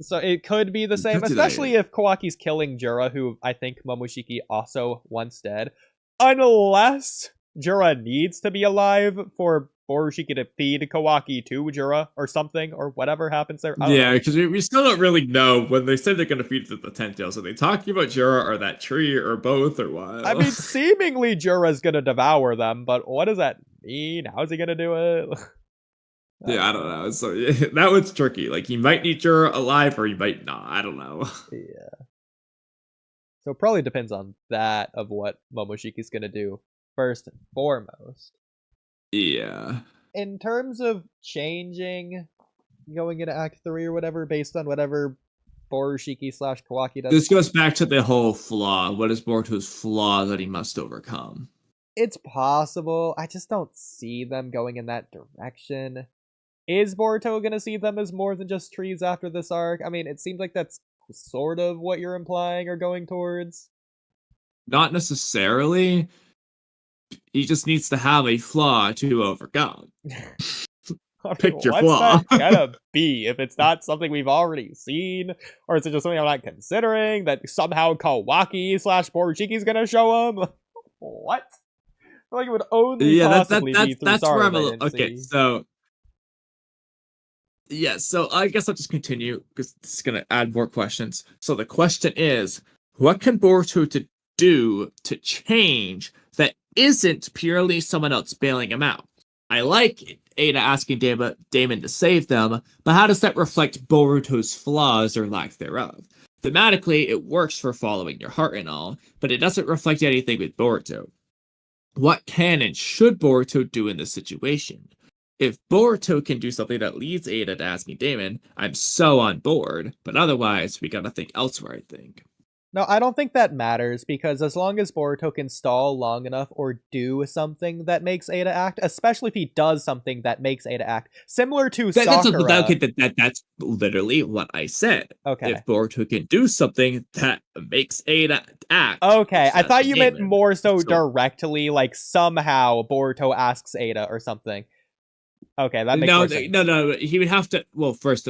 Speaker 1: So it could be the same, especially if Kawaki's killing Jura, who I think Momoshiki also once dead. Unless Jura needs to be alive for Borushiki to feed Kawaki to Jura or something, or whatever happens there.
Speaker 5: Yeah, because we still don't really know when they said they're going to feed it to the Tentails. Are they talking about Jura or that tree or both or what?
Speaker 1: I mean, seemingly Jura's going to devour them, but what does that mean? How's he going to do it?
Speaker 5: Yeah, I don't know. So that one's tricky. Like, he might need Jura alive or he might not. I don't know.
Speaker 1: Yeah. So it probably depends on that, of what Momoshiki's going to do first and foremost.
Speaker 5: Yeah.
Speaker 1: In terms of changing, going into Act 3 or whatever, based on whatever Borushiki / Kawaki does.
Speaker 5: This goes back to the whole flaw. What is Boruto's flaw that he must overcome?
Speaker 1: It's possible. I just don't see them going in that direction. Is Boruto going to see them as more than just trees after this arc? I mean, it seems like that's sort of what you're implying or going towards.
Speaker 5: Not necessarily. He just needs to have a flaw to overcome. Pick your flaw.
Speaker 1: What's that gonna be if it's not something we've already seen? Or is it just something I'm not considering? That somehow Kawaki / Borushiki is gonna show him? What? I feel like it would only possibly be through
Speaker 5: that's where I'm
Speaker 1: okay,
Speaker 5: so... Yeah, so I guess I'll just continue, because it's going to add more questions. So the question is, what can Boruto do to change that isn't purely someone else bailing him out? I like Ada asking Damon to save them, but how does that reflect Boruto's flaws or lack thereof? Thematically, it works for following your heart and all, but it doesn't reflect anything with Boruto. What can and should Boruto do in this situation? If Boruto can do something that leads Ada to asking Damon, I'm so on board, but otherwise, we gotta think elsewhere, I think.
Speaker 1: No, I don't think that matters, because as long as Boruto can stall long enough or do something that makes Ada act, especially if he does something that makes Ada act, similar to Sakura.
Speaker 5: That's literally what I said.
Speaker 1: Okay.
Speaker 5: If Boruto can do something that makes Ada act.
Speaker 1: Okay, I thought you meant more so directly, like somehow Boruto asks Ada or something. Okay, that makes more sense.
Speaker 5: No. He would have to. Well, first,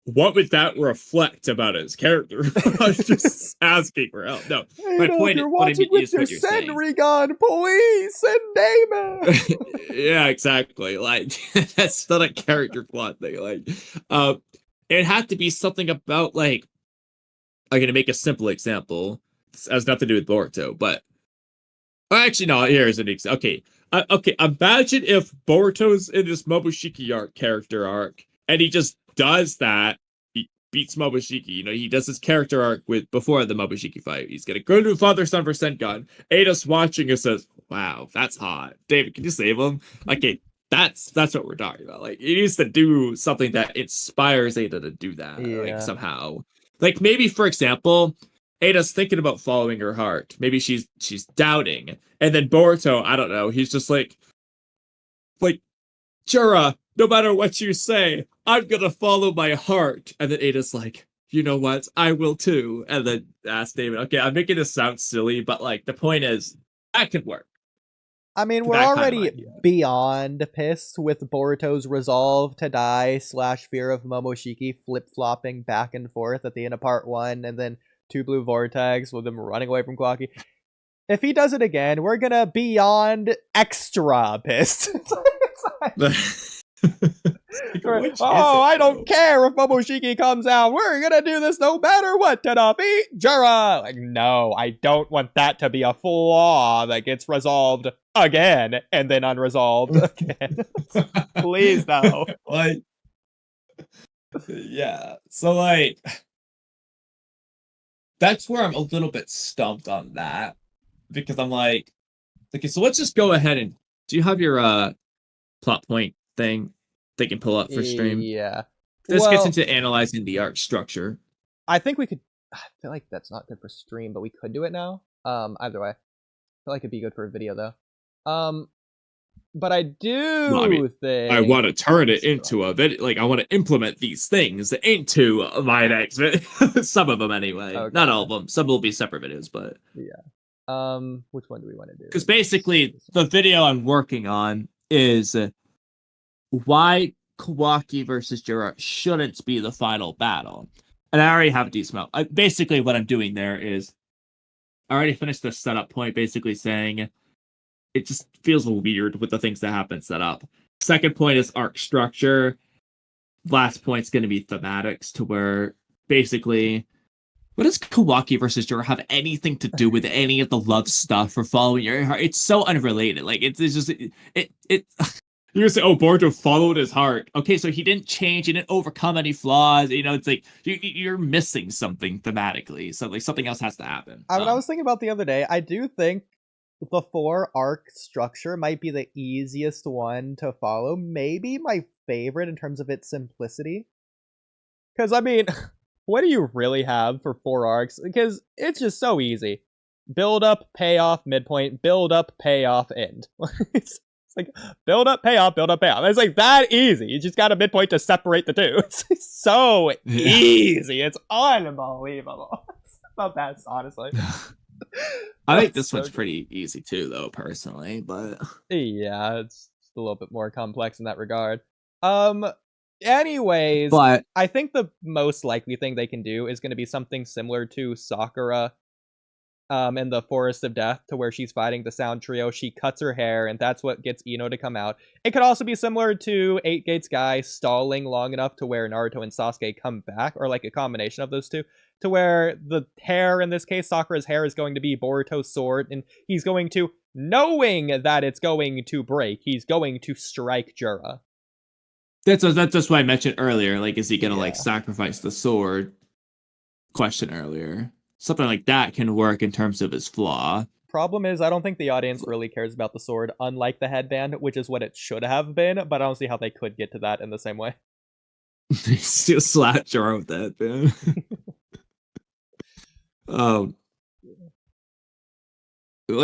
Speaker 5: what would that reflect about his character? I was just asking for help. No, my point is what I mean is what you're saying.
Speaker 1: Senrigan, please send Damon.
Speaker 5: Yeah, exactly. Like that's not a character plot thing. Like, it had to be something about like. I'm gonna make a simple example. This has nothing to do with Boruto, but actually, no. Here's an example. Okay, imagine if Boruto's in this Momoshiki character arc, and he just does that. He beats Momoshiki. You know, he does his character arc before the Momoshiki fight. He's gonna go to father-son for Sengun. Ada's watching and says, "Wow, that's hot. David, can you save him?" Okay, that's what we're talking about. Like, he needs to do something that inspires Ada to do that, like somehow. Like maybe, for example, Ada's thinking about following her heart. Maybe she's doubting. And then Boruto, I don't know, he's just like, Jura, no matter what you say, I'm gonna follow my heart. And then Ada's like, you know what? I will too. And then ask David, okay, I'm making this sound silly, but like the point is, that could work.
Speaker 1: I mean, we're already beyond pissed with Boruto's resolve to die / fear of Momoshiki flip-flopping back and forth at the end of part 1, and then 2 blue vortex with him running away from Kawaki. If he does it again, we're gonna beyond extra pissed. I don't care if Momoshiki comes out. We're gonna do this no matter what to defeat Jura. Like, no, I don't want that to be a flaw that gets resolved again and then unresolved again. Please, no.
Speaker 2: Like, yeah. So, like, that's where I'm a little bit stumped on that. Because I'm like, okay, so let's just go ahead and do you have your plot point thing
Speaker 5: they can pull up for stream.
Speaker 1: Yeah.
Speaker 5: This
Speaker 1: Well,
Speaker 5: gets into analyzing the arc structure.
Speaker 1: I think we could. I feel like that's not good for stream, but we could do it now. Either way, I feel like it'd be good for a video though. But I do
Speaker 5: Well, I mean,
Speaker 1: think
Speaker 5: I want to turn it into a video. Like, I want to implement these things into my next video. Some of them, anyway.
Speaker 1: Okay.
Speaker 5: Not all of them. Some will be separate videos, but
Speaker 1: which one do we want to do?
Speaker 5: because basically the video I'm working on is why Kawaki versus Jura shouldn't be the final battle. And I already have a decent amount. Basically, what I'm doing there is I already finished the setup point, basically saying it just feels weird with the things that happen set up. Second point is arc structure. Last point's going to be thematics, to where basically, what does Kawaki versus Jura have anything to do with any of the love stuff or following your heart? It's so unrelated. Like, it's just it you're gonna say, oh, Boruto followed his heart. Okay, so he didn't change, he didn't overcome any flaws. You know, it's like you're missing something thematically. So like something else has to happen.
Speaker 1: What I was thinking about the other day, I do think the 4 arc structure might be the easiest one to follow. Maybe my favorite in terms of its simplicity. Because, I mean, what do you really have for 4 arcs? Because it's just so easy. Build up, payoff, midpoint, build up, payoff, end. It's like, build up, payoff, build up, payoff. It's like that easy. You just got a midpoint to separate the two. It's so easy. It's unbelievable. It's the best, honestly.
Speaker 5: I think this one's pretty easy too, though, personally, but
Speaker 1: yeah, it's a little bit more complex in that regard. Anyways,
Speaker 5: but
Speaker 1: I think the most likely thing they can do is going to be something similar to Sakura in the Forest of Death, to where she's fighting the Sound Trio. She cuts her hair, and that's what gets Ino to come out. It could also be similar to 8 Gates Guy stalling long enough to where Naruto and Sasuke come back, or like a combination of those two, to where the hair, in this case, Sakura's hair, is going to be Boruto's sword, and he's going to, knowing that it's going to break, he's going to strike Jura.
Speaker 5: that's why I mentioned earlier. Like, is he gonna like sacrifice the sword? Question earlier. Something like that can work in terms of his flaw.
Speaker 1: Problem is, I don't think the audience really cares about the sword, unlike the headband, which is what it should have been, but I don't see how they could get to that in the same way.
Speaker 5: Still slap Jura with that, man. Well,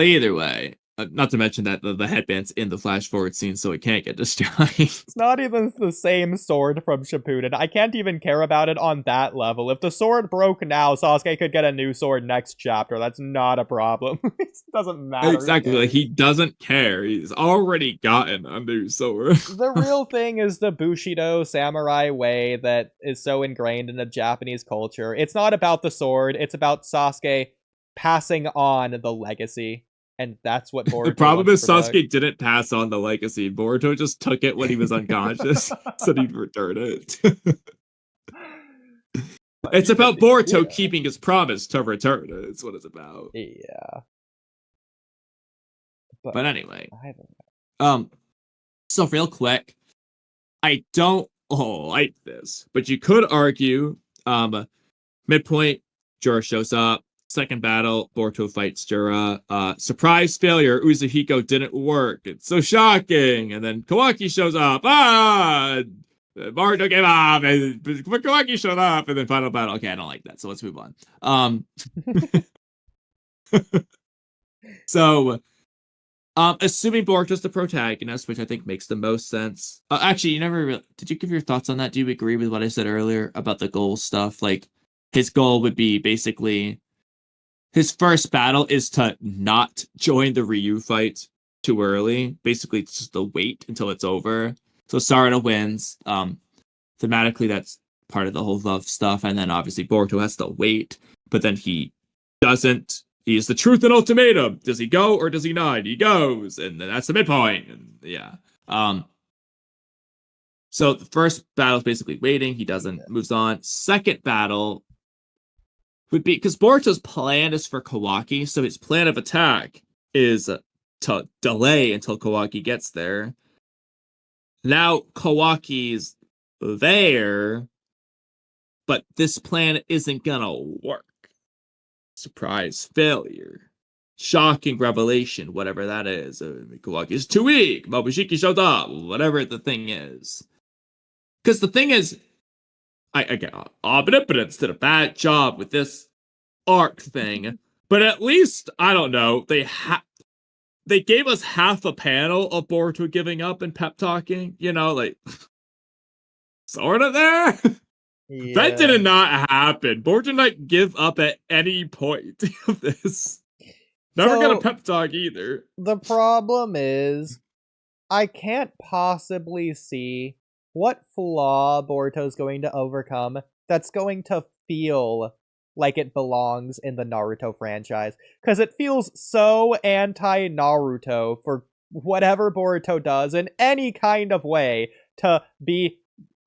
Speaker 5: either way, not to mention that the headband's in the flash forward scene, so it can't get destroyed.
Speaker 1: It's not even the same sword from Shippuden. I can't even care about it on that level. If the sword broke now, Sasuke could get a new sword next chapter. That's not a problem. It doesn't matter.
Speaker 5: Exactly, like, he doesn't care. He's already gotten a new sword.
Speaker 1: The real thing is the Bushido samurai way that is so ingrained in the Japanese culture. It's not about the sword, it's about Sasuke passing on the legacy. And that's what Boruto
Speaker 5: The problem is
Speaker 1: wants to
Speaker 5: Sasuke didn't pass on the legacy. Boruto just took it when he was unconscious, said he'd return it. It's about Boruto keeping his promise to return it. It's what it's about.
Speaker 1: Yeah.
Speaker 5: But anyway,
Speaker 1: I don't know.
Speaker 5: So real quick, I don't like this, but you could argue, midpoint, Jura shows up. Second battle, Boruto fights Jura. Surprise failure, Uzuhiko didn't work. It's so shocking. And then Kawaki shows up. Boruto gave up. And Kawaki showed up. And then final battle. Okay, I don't like that. So let's move on. So, assuming Boruto's the protagonist, which I think makes the most sense. Actually, you never really... Did you give your thoughts on that? Do you agree with what I said earlier about the goal stuff? Like, his goal would be basically... His first battle is to not join the Ryu fight too early. Basically, it's just to wait until it's over. So Sarada wins. Thematically, that's part of the whole love stuff. And then obviously Boruto has to wait. But then he doesn't. He is the truth and ultimatum. Does he go or does he not? He goes. And then that's the midpoint. And yeah. So the first battle is basically waiting. He doesn't. Moves on. Second battle would be, because Boruto's plan is for Kawaki, so his plan of attack is to delay until Kawaki gets there. Now Kawaki's there, but this plan isn't gonna work. Surprise failure. Shocking revelation, whatever that is. Kawaki is too weak. Momoshiki showed up, whatever the thing is. Because the thing is, I get Omnipotence did a bad job with this arc thing, but at least, I don't know, they gave us half a panel of Boruto giving up and pep talking, you know, like, sort of there. That did not happen. Boruto did not give up at any point of this. Never gonna pep talk either.
Speaker 1: The problem is, I can't possibly see what flaw Boruto's going to overcome that's going to feel like it belongs in the Naruto franchise. Because it feels so anti-Naruto for whatever Boruto does in any kind of way to be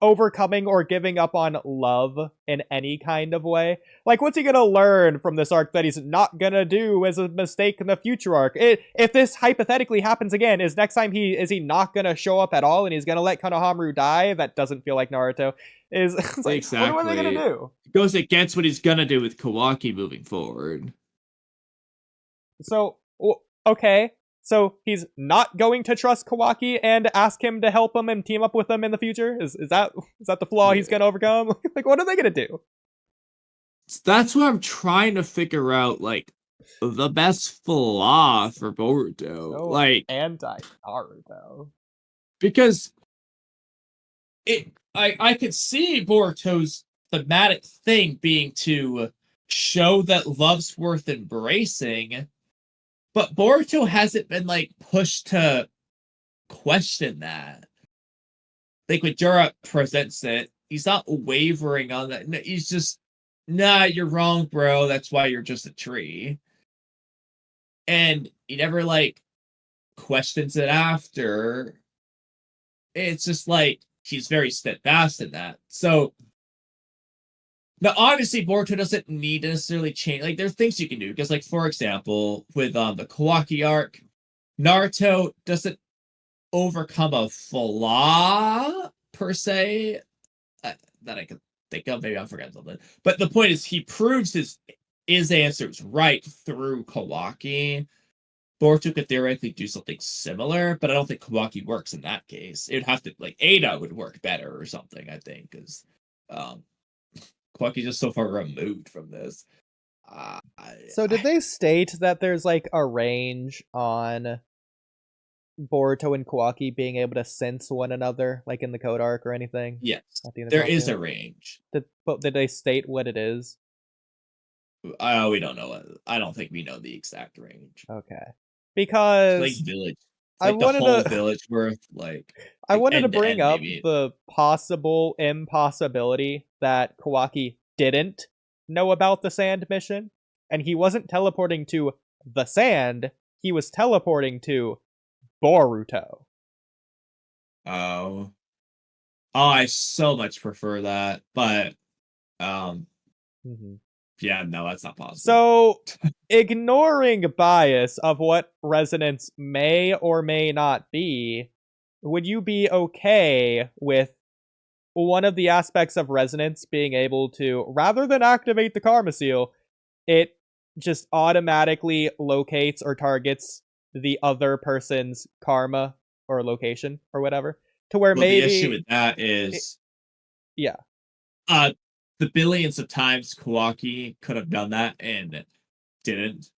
Speaker 1: overcoming or giving up on love in any kind of way. Like, what's he gonna learn from this arc that he's not gonna do as a mistake in the future arc? If this hypothetically happens again, is next time is he not gonna show up at all and he's gonna let Konohamaru die? That doesn't feel like Naruto. It's like,
Speaker 5: exactly.
Speaker 1: What are they gonna do?
Speaker 5: It goes against what he's gonna do with Kawaki moving forward.
Speaker 1: So, okay. So he's not going to trust Kawaki and ask him to help him and team up with him in the future? Is that the flaw he's gonna overcome? Like, what are they gonna do?
Speaker 5: That's what I'm trying to figure out, like, the best flaw for Boruto.
Speaker 1: So
Speaker 5: like,
Speaker 1: anti-Naruto.
Speaker 5: Because I could see Boruto's thematic thing being to show that love's worth embracing, but Boruto hasn't been, like, pushed to question that. Like, when Jiraiya presents it, he's not wavering on that. No, he's just, nah, you're wrong, bro. That's why you're just a tree. And he never, like, questions it after. It's just, like, he's very steadfast in that. So, now, obviously, Boruto doesn't need to necessarily change. Like, there's things you can do. Because, like, for example, with the Kawaki arc, Naruto doesn't overcome a flaw, per se, that I can think of. Maybe I'm forgetting something. But the point is, he proves his answers right through Kawaki. Boruto could theoretically do something similar, but I don't think Kawaki works in that case. It would have to, like, Ada would work better or something, I think, because Kawaki's just so far removed from this.
Speaker 1: So did they state that there's, like, a range on Boruto and Kawaki being able to sense one another, like in the code arc or anything?
Speaker 5: Yes,
Speaker 1: at the end of
Speaker 5: there
Speaker 1: the
Speaker 5: is
Speaker 1: arc?
Speaker 5: a range.
Speaker 1: Did they state what it is?
Speaker 5: We don't know. I don't think we know the exact range.
Speaker 1: Okay. Because
Speaker 5: It's like village. It's
Speaker 1: I
Speaker 5: like the
Speaker 1: wanted
Speaker 5: whole
Speaker 1: to
Speaker 5: village worth, like,
Speaker 1: I wanted to
Speaker 5: end
Speaker 1: bring
Speaker 5: end,
Speaker 1: up
Speaker 5: maybe.
Speaker 1: the possible impossibility that Kawaki didn't know about the sand mission, and he wasn't teleporting to the sand, he was teleporting to Boruto.
Speaker 5: Oh, I so much prefer that, but yeah, no, that's not possible.
Speaker 1: So, ignoring bias of what resonance may or may not be, would you be okay with one of the aspects of resonance being able to, rather than activate the karma seal, it just automatically locates or targets the other person's karma or location or whatever? To where maybe
Speaker 5: the issue with that is,
Speaker 1: yeah.
Speaker 5: The billions of times Kawaki could have done that and didn't.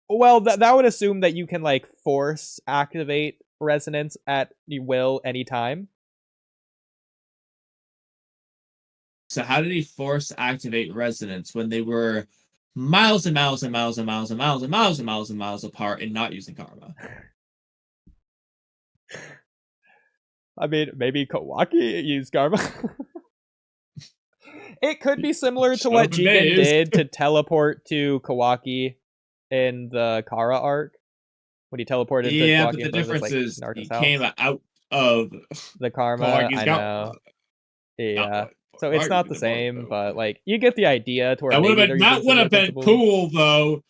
Speaker 1: Well, that would assume that you can, like, force activate resonance at will anytime.
Speaker 5: So how did he force activate resonance when they were miles and miles and miles and miles and miles and miles and miles and miles apart and not using karma?
Speaker 1: I mean, maybe Kawaki used karma. It could be similar to what Jigen did to teleport to Kawaki in the Kara arc. When he teleported to Kawaki.
Speaker 5: Yeah, but the difference is he came out of
Speaker 1: the karma.
Speaker 5: Kawaki's
Speaker 1: I know. Yeah. So it's not the same, but, like, you get the idea to where
Speaker 5: that would have been cool, though.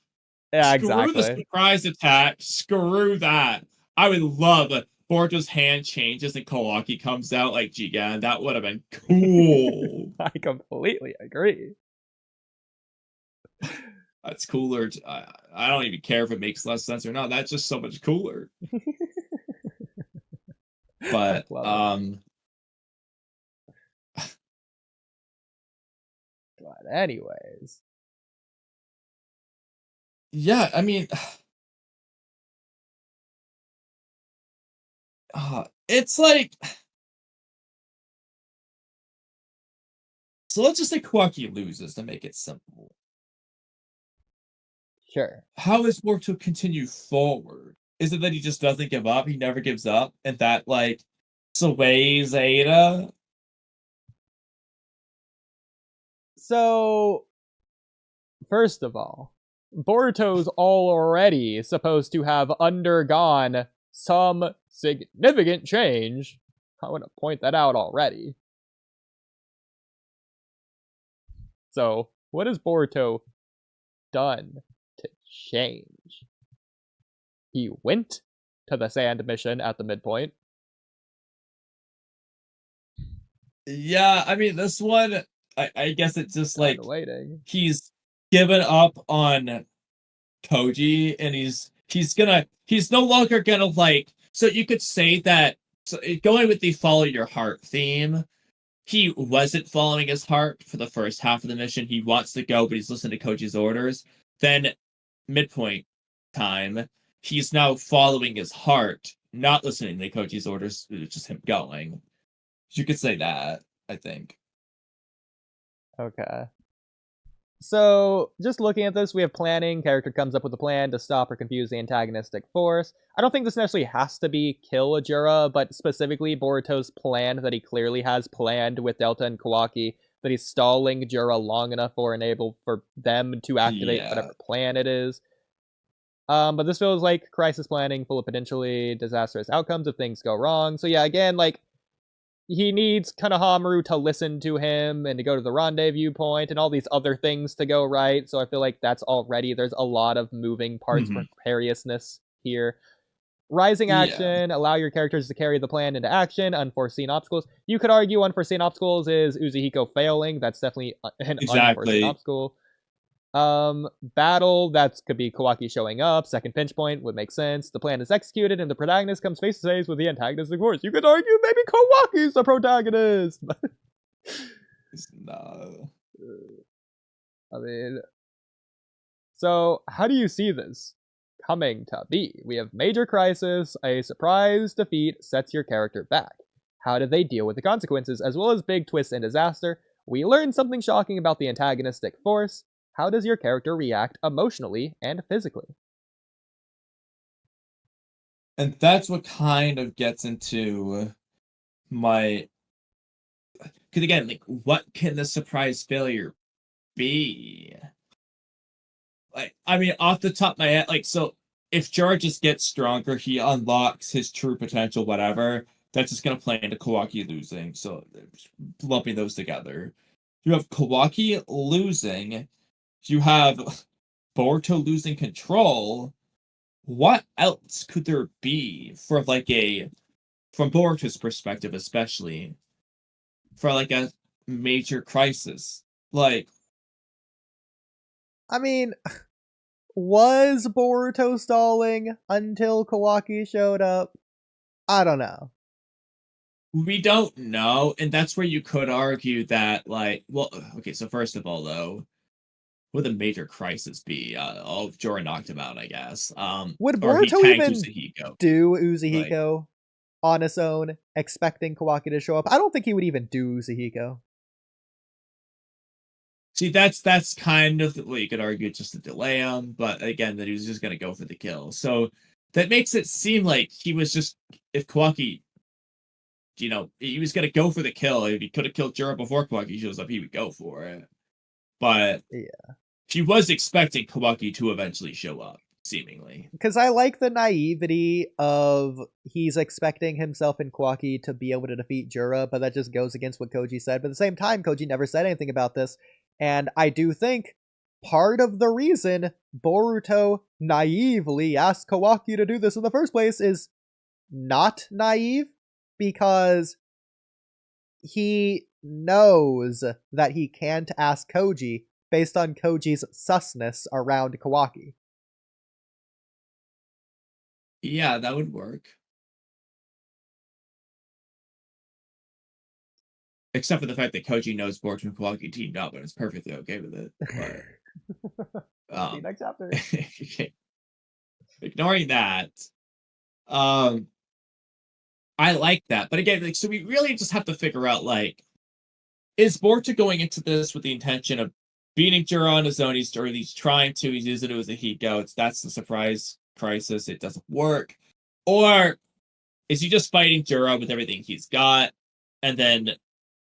Speaker 1: Yeah,
Speaker 5: Screw
Speaker 1: exactly.
Speaker 5: the surprise attack. Screw that. I would love Boruto's hand changes and Kawaki comes out like Jigen. That would have been cool.
Speaker 1: I completely agree.
Speaker 5: That's cooler. I don't even care if it makes less sense or not. That's just so much cooler. But
Speaker 1: But anyways.
Speaker 2: Yeah, I mean, it's like, so let's just say Kawaki loses to make it simple.
Speaker 1: Sure.
Speaker 2: How is Boruto to continue forward? Is it that he just doesn't give up? He never gives up, and that like sways Ada?
Speaker 1: So, first of all, Boruto's already supposed to have undergone some significant change. I want to point that out already. So, what has Boruto done to change? He went to the sand mission at the midpoint.
Speaker 2: Yeah, I mean, this one, I guess it's just like
Speaker 1: Waiting.
Speaker 2: he's given up on Koji, and he's no longer gonna like. So you could say that. So going with the follow your heart theme, he wasn't following his heart for the first half of the mission. He wants to go, but he's listening to Koji's orders. Then midpoint time, he's now following his heart, not listening to Koji's orders. It's just him going. You could say that, I think.
Speaker 1: Okay. So, just looking at this, we have planning. Character comes up with a plan to stop or confuse the antagonistic force. I don't think this necessarily has to be kill Ajura, but specifically Boruto's plan that he clearly has planned with Delta and Kawaki, that he's stalling Jura long enough for them to activate whatever plan it is. But this feels like crisis planning, full of potentially disastrous outcomes if things go wrong. So yeah, again, like, he needs Konohamaru to listen to him and to go to the rendezvous point and all these other things to go right. So I feel like there's a lot of moving parts, precariousness here. Rising action, allow your characters to carry the plan into action. Unforeseen obstacles. You could argue unforeseen obstacles is Uzuhiko failing. That's definitely an unforeseen obstacle. Battle, that could be Kawaki showing up. Second pinch point would make sense. The plan is executed and the protagonist comes face to face with the antagonistic force. You could argue maybe Kawaki's the protagonist.
Speaker 2: No.
Speaker 1: I mean, so how do you see this coming to be? We have major crisis, a surprise defeat sets your character back. How do they deal with the consequences, as well as big twists and disaster? We learn something shocking about the antagonistic force. How does your character react emotionally and physically?
Speaker 2: And that's what kind of gets into my... Because again, like, what can the surprise failure be? Like, I mean, off the top of my head, like, so if Jura just gets stronger, he unlocks his true potential, whatever, that's just going to play into Kawaki losing. So lumping those together. You have Kawaki losing. You have Boruto losing control. What else could there be for like from Boruto's perspective, especially for like a major crisis? Like,
Speaker 1: I mean, was Boruto stalling until Kawaki showed up? I don't know.
Speaker 2: We don't know, and that's where you could argue that, like, well, okay, so first of all, though, would a major crisis be? Jura knocked him out, I guess.
Speaker 1: Would
Speaker 2: or he
Speaker 1: Boruto
Speaker 2: tagged
Speaker 1: even
Speaker 2: Uzuhiko.
Speaker 1: do Uzuhiko on his own, expecting Kawaki to show up? I don't think he would even do Uzuhiko.
Speaker 2: See, that's kind of what you could argue just to delay him, but again, that he was just going to go for the kill. So that makes it seem like he was just, if Kawaki, you know, he was going to go for the kill. If he could have killed Jura before Kawaki shows up, he would go for it. But
Speaker 1: yeah,
Speaker 2: he was expecting Kawaki to eventually show up, seemingly.
Speaker 1: Because I like the naivety of he's expecting himself and Kawaki to be able to defeat Jura, but that just goes against what Koji said. But at the same time, Koji never said anything about this. And I do think part of the reason Boruto naively asked Kawaki to do this in the first place is not naive, because he knows that he can't ask Koji based on Koji's susness around Kawaki.
Speaker 2: Yeah, that would work.
Speaker 5: except for the fact that Koji knows Boruto and Kawaki teamed up, and is perfectly okay with it. But
Speaker 1: See you next chapter.
Speaker 5: ignoring that, I like that. But again, like, so we really just have to figure out, like, is Boruto going into this with the intention of beating Juro on his own? Or he's trying to. He's using it as a heat go. That's the surprise crisis. It doesn't work. Or is he just fighting Juro with everything he's got? And then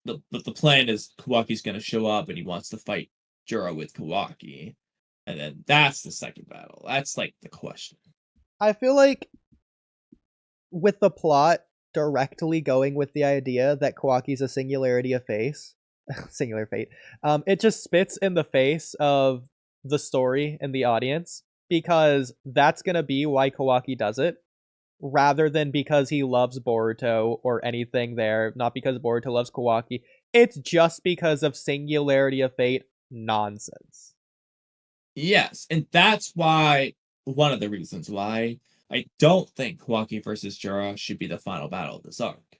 Speaker 5: the plan is Kawaki's going to show up and he wants to fight Juro with Kawaki. And then that's the second battle. That's like the question.
Speaker 1: I feel like with the plot directly going with the idea that Kawaki's a singularity of face, singular fate, it just spits in the face of the story and the audience, because that's gonna be why Kawaki does it, rather than because he loves Boruto or anything there, not because Boruto loves Kawaki. It's just because of singularity of fate nonsense.
Speaker 5: Yes, and that's why, one of the reasons why I don't think Kawaki versus Juro should be the final battle of this arc.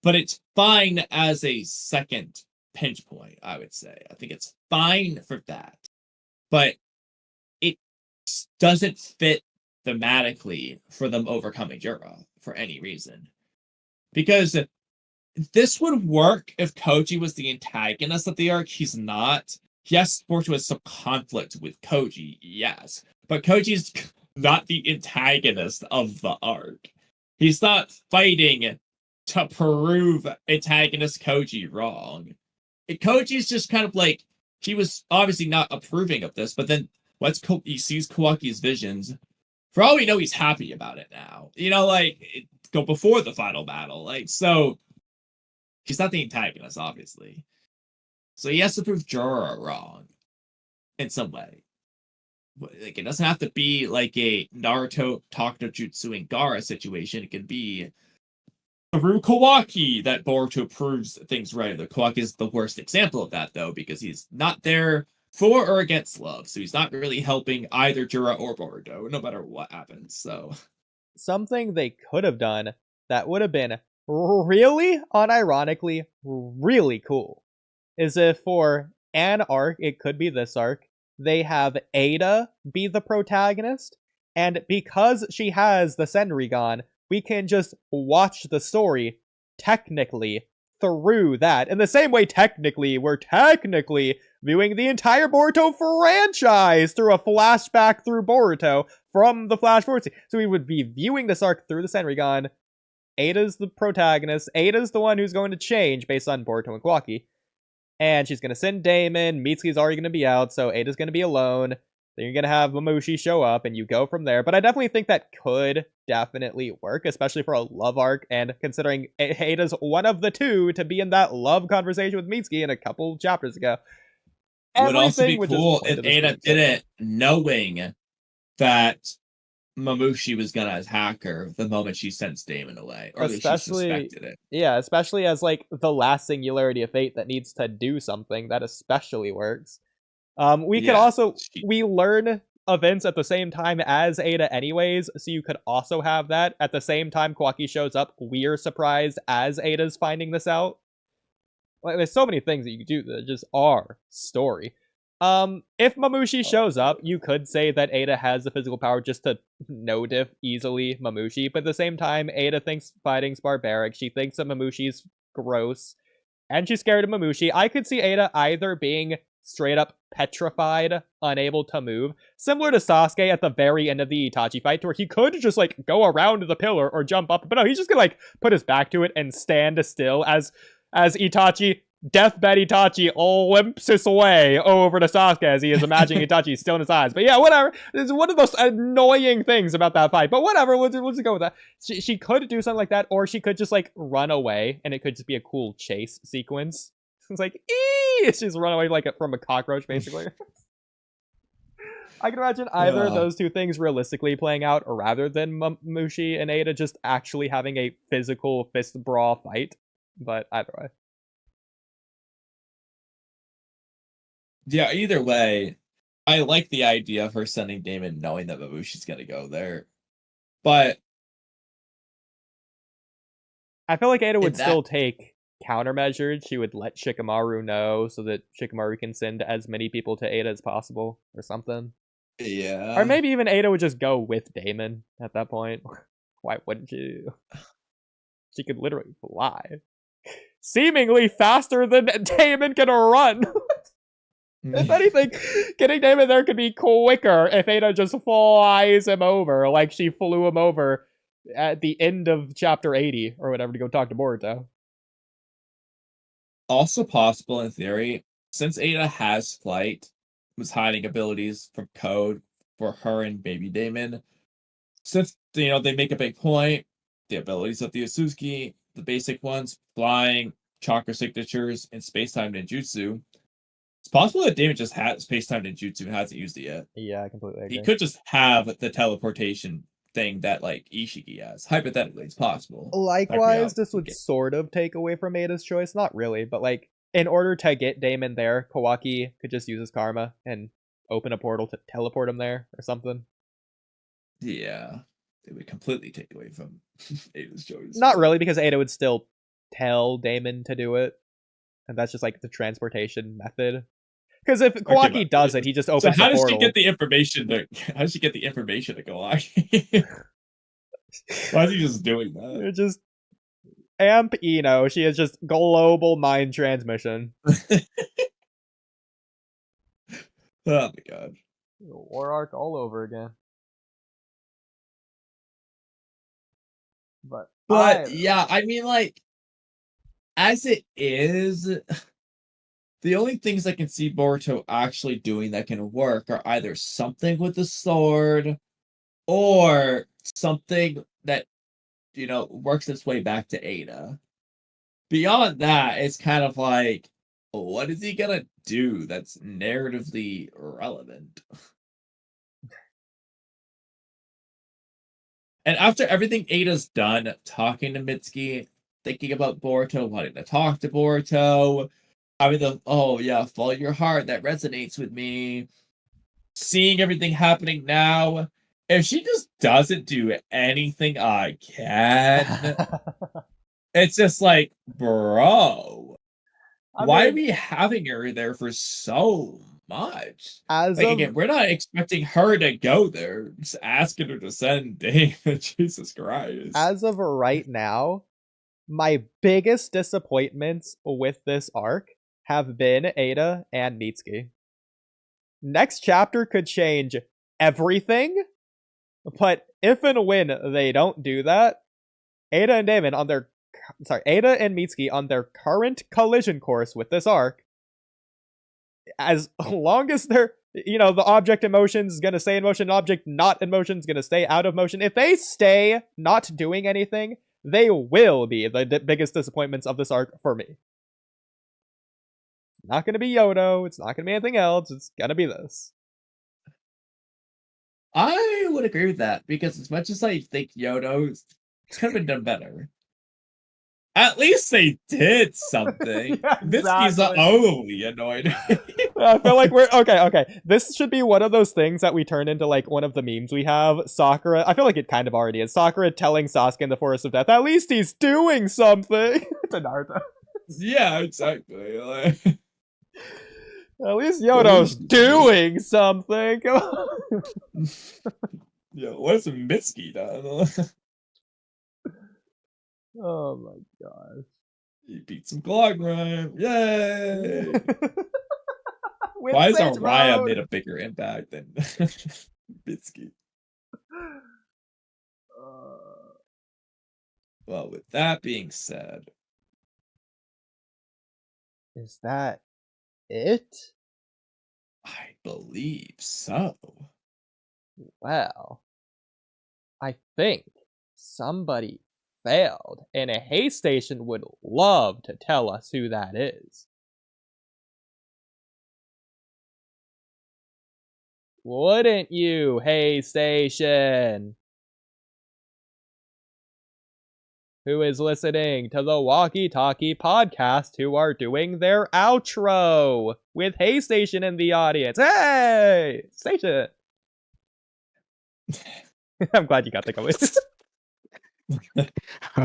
Speaker 5: But it's fine as a second pinch point, I would say. I think it's fine for that. But it doesn't fit thematically for them overcoming Juro for any reason. Because this would work if Koji was the antagonist of the arc. He's not. Yes, Boruto has some conflict with Koji, yes. But Koji's not the antagonist of the arc. He's not fighting to prove antagonist Koji wrong. Koji's just kind of like, he was obviously not approving of this, but then once he sees Kawaki's visions, for all we know, he's happy about it now. You know, like, go before the final battle. Like, so he's not the antagonist, obviously. So he has to prove Juro wrong in some way. Like, it doesn't have to be like a Naruto Takuto Jutsu and Gaara situation. It could be through Kawaki that Boruto proves things right. The Kawaki is the worst example of that, though, because he's not there for or against love. So he's not really helping either Juro or Boruto, no matter what happens. So
Speaker 1: something they could have done that would have been really, unironically, really cool is if for an arc, it could be this arc, they have Ada be the protagonist, and because she has the Senrigan, we can just watch the story, technically, through that. In the same way, technically, we're technically viewing the entire Boruto franchise through a flashback through Boruto from the Flash Forward scene. So we would be viewing this arc through the Senrigan. Ada's the protagonist. Ada's the one who's going to change based on Boruto and Kawaki. And she's going to send Damon. Mitsuki's already going to be out, so Ada's going to be alone. Then you're going to have Mamushi show up, and you go from there. But I definitely think that could definitely work, especially for a love arc, and considering Ada's one of the two to be in that love conversation with Mitsuki in a couple chapters ago.
Speaker 5: It would also be
Speaker 1: Everything
Speaker 5: cool if Ada did it knowing that Mamushi was gonna attack her the moment she sends Damon away, or at least she suspected it.
Speaker 1: Yeah, especially as like the last singularity of fate that needs to do something, that especially works. We could also we learn events at the same time as Ada anyways, so you could also have that at the same time Kawaki shows up, we're surprised as Ada's finding this out. Like, there's so many things that you could do that just are story. If Mamushi shows up, you could say that Ada has the physical power just to no-diff easily Mamushi, but at the same time, Ada thinks fighting's barbaric, she thinks that Mamushi's gross, and she's scared of Mamushi. I could see Ada either being straight up petrified, unable to move, similar to Sasuke at the very end of the Itachi fight, where he could just, like, go around the pillar or jump up, but no, he's just gonna, like, put his back to it and stand still as Itachi, Deathbed Itachi, limps his way over to Sasuke as he is imagining Itachi still in his eyes. But yeah, whatever. It's one of those annoying things about that fight. But whatever, we'll just go with that. She could do something like that, or she could just, like, run away, and it could just be a cool chase sequence. It's like, eee! She's run away, like, from a cockroach, basically. I can imagine either of those two things realistically playing out, rather than Mamushi and Ada just actually having a physical fist brawl fight. But either way.
Speaker 2: Yeah, either way, I like the idea of her sending Damon knowing that Mamushi's gonna go there. But
Speaker 1: I feel like Ada would still take countermeasured, she would let Shikamaru know so that Shikamaru can send as many people to Ada as possible or something.
Speaker 2: Yeah.
Speaker 1: Or maybe even Ada would just go with Damon at that point. Why wouldn't you? She could literally fly. Seemingly faster than Damon can run. If anything, getting Damon there could be quicker if Ada just flies him over like she flew him over at the end of chapter 80 or whatever to go talk to Boruto.
Speaker 2: Also possible in theory, since Ada has flight, was hiding abilities from Code for her and Baby Damon. Since they make a big point, the abilities of the Otsutsuki, the basic ones, flying, chakra signatures, and space-time ninjutsu. It's possible that Damon just has space-time ninjutsu and hasn't used it yet.
Speaker 1: Yeah, I completely agree.
Speaker 2: He could just have the teleportation thing that like Ishiki has. Hypothetically, it's possible.
Speaker 1: Likewise, this would sort of take away from Ada's choice. Not really, but like in order to get Damon there, Kawaki could just use his karma and open a portal to teleport him there or something.
Speaker 2: Yeah. It would completely take away from Ada's choice.
Speaker 1: Not really, because Ada would still tell Damon to do it. And that's just like the transportation method. Because if Kawaki does it, he just opens
Speaker 2: so how
Speaker 1: the
Speaker 2: does
Speaker 1: portal.
Speaker 2: she get the information to Kawaki? Why is he just doing that?
Speaker 1: You're just Amp Eno. She is just global mind transmission.
Speaker 2: Oh my god.
Speaker 1: War arc all over again. But
Speaker 2: yeah, I mean, like, as it is, the only things I can see Boruto actually doing that can work are either something with the sword or something that, works its way back to Ada. Beyond that, it's kind of like, what is he gonna do that's narratively relevant? And after everything Ada's done, talking to Mitsuki, thinking about Boruto, wanting to talk to Boruto, having follow your heart, that resonates with me, seeing everything happening now, if she just doesn't do anything again, it's just like, bro, why are we having her there for so much? Again, we're not expecting her to go there. Just asking her to send Damon. Jesus Christ.
Speaker 1: As of right now, my biggest disappointments with this arc have been Ada and Mitsuki. Next chapter could change everything, but if and when they don't do that, Ada and Mitsuki on their current collision course with this arc, as long as they're, the object in motion is going to stay in motion, object not in motion is going to stay out of motion. If they stay not doing anything, they will be the biggest disappointments of this arc for me. Not going to be Yodo. It's not going to be anything else. It's going to be this.
Speaker 2: I would agree with that, because as much as I think Yodo could have been done better, at least they did something.
Speaker 1: Yeah,
Speaker 2: Mitsuki's only annoyed.
Speaker 1: I feel like we're okay. This should be one of those things that we turn into like one of the memes we have. Sakura, I feel like it kind of already is. Sakura telling Sasuke in the Forest of Death, at least he's doing something. To Naruto.
Speaker 2: Yeah, exactly.
Speaker 1: At least Yodo's doing something.
Speaker 2: Yeah, what's Mitsuki done?
Speaker 1: Oh my gosh.
Speaker 2: He beat some Glock rhyme. Yay!
Speaker 1: With
Speaker 2: Why has
Speaker 1: Sage
Speaker 2: Araya
Speaker 1: Road.
Speaker 2: made a bigger impact than Mitsuki? Well, with that being said,
Speaker 1: Is that it?
Speaker 2: I believe so.
Speaker 1: Well, I think somebody failed, and a Hay Station would love to tell us who that is. Wouldn't you, Hay Station? Who is listening to the Walky Talky podcast, who are doing their outro with Hay Station in the audience. Hey, Station! I'm glad you got the comment.
Speaker 6: I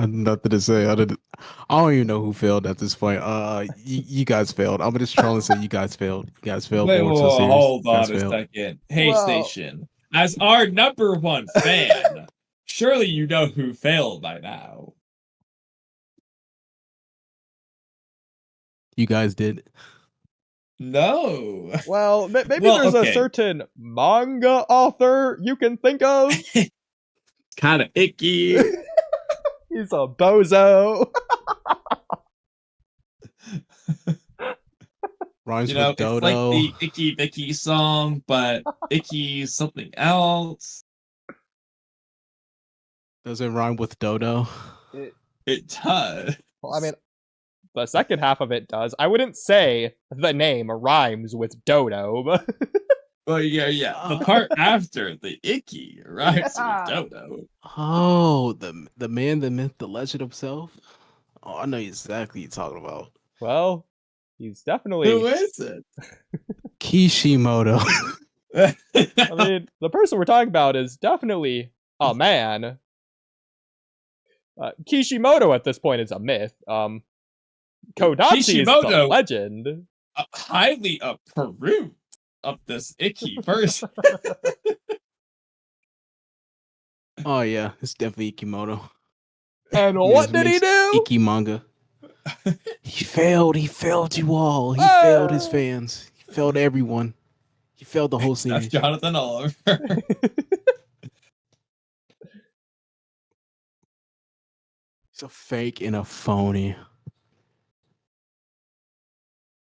Speaker 6: have nothing to say. I don't even know who failed at this point. You guys failed. I'm just trying to say you guys failed. You guys failed.
Speaker 2: Wait,
Speaker 6: Boruto
Speaker 2: whoa,
Speaker 6: series.
Speaker 2: hold
Speaker 6: You guys
Speaker 2: on a
Speaker 6: failed.
Speaker 2: second. Hey,
Speaker 1: Well-
Speaker 2: Station, as our number one fan, surely you know who failed by now.
Speaker 6: You guys did.
Speaker 2: No.
Speaker 1: Well, maybe
Speaker 2: Well,
Speaker 1: there's
Speaker 2: okay.
Speaker 1: a certain manga author you can think of.
Speaker 2: Kind of icky.
Speaker 1: He's a bozo.
Speaker 6: Rhymes
Speaker 2: You know,
Speaker 6: with
Speaker 2: it's
Speaker 6: Dodo.
Speaker 2: like the Icky Vicky song, but Icky something else.
Speaker 6: Does it rhyme with Dodo?
Speaker 2: It does.
Speaker 1: Well, I mean, the second half of it does. I wouldn't say the name rhymes with Dodo, but
Speaker 2: Well, yeah. The part after the Icky rhymes
Speaker 1: Yeah.
Speaker 2: with Dodo.
Speaker 6: Oh, the man, the myth, the legend himself. Oh, I know exactly what you're talking about.
Speaker 1: well, he's definitely.
Speaker 2: Who is it?
Speaker 6: Kishimoto.
Speaker 1: I mean, the person we're talking about is definitely a man. Kishimoto at this point is a myth. Kodachi is the
Speaker 2: Kishimoto-
Speaker 1: legend.
Speaker 2: Highly approved of this Icky person.
Speaker 6: Oh yeah, it's definitely Ikimoto.
Speaker 1: And
Speaker 6: He
Speaker 1: what
Speaker 6: just
Speaker 1: did he
Speaker 6: makes
Speaker 1: do?
Speaker 6: Iki manga. He failed you all. He failed his fans. He failed everyone. He failed the whole
Speaker 2: That's
Speaker 6: scene.
Speaker 2: Jonathan Oliver.
Speaker 6: He's a fake and a phony.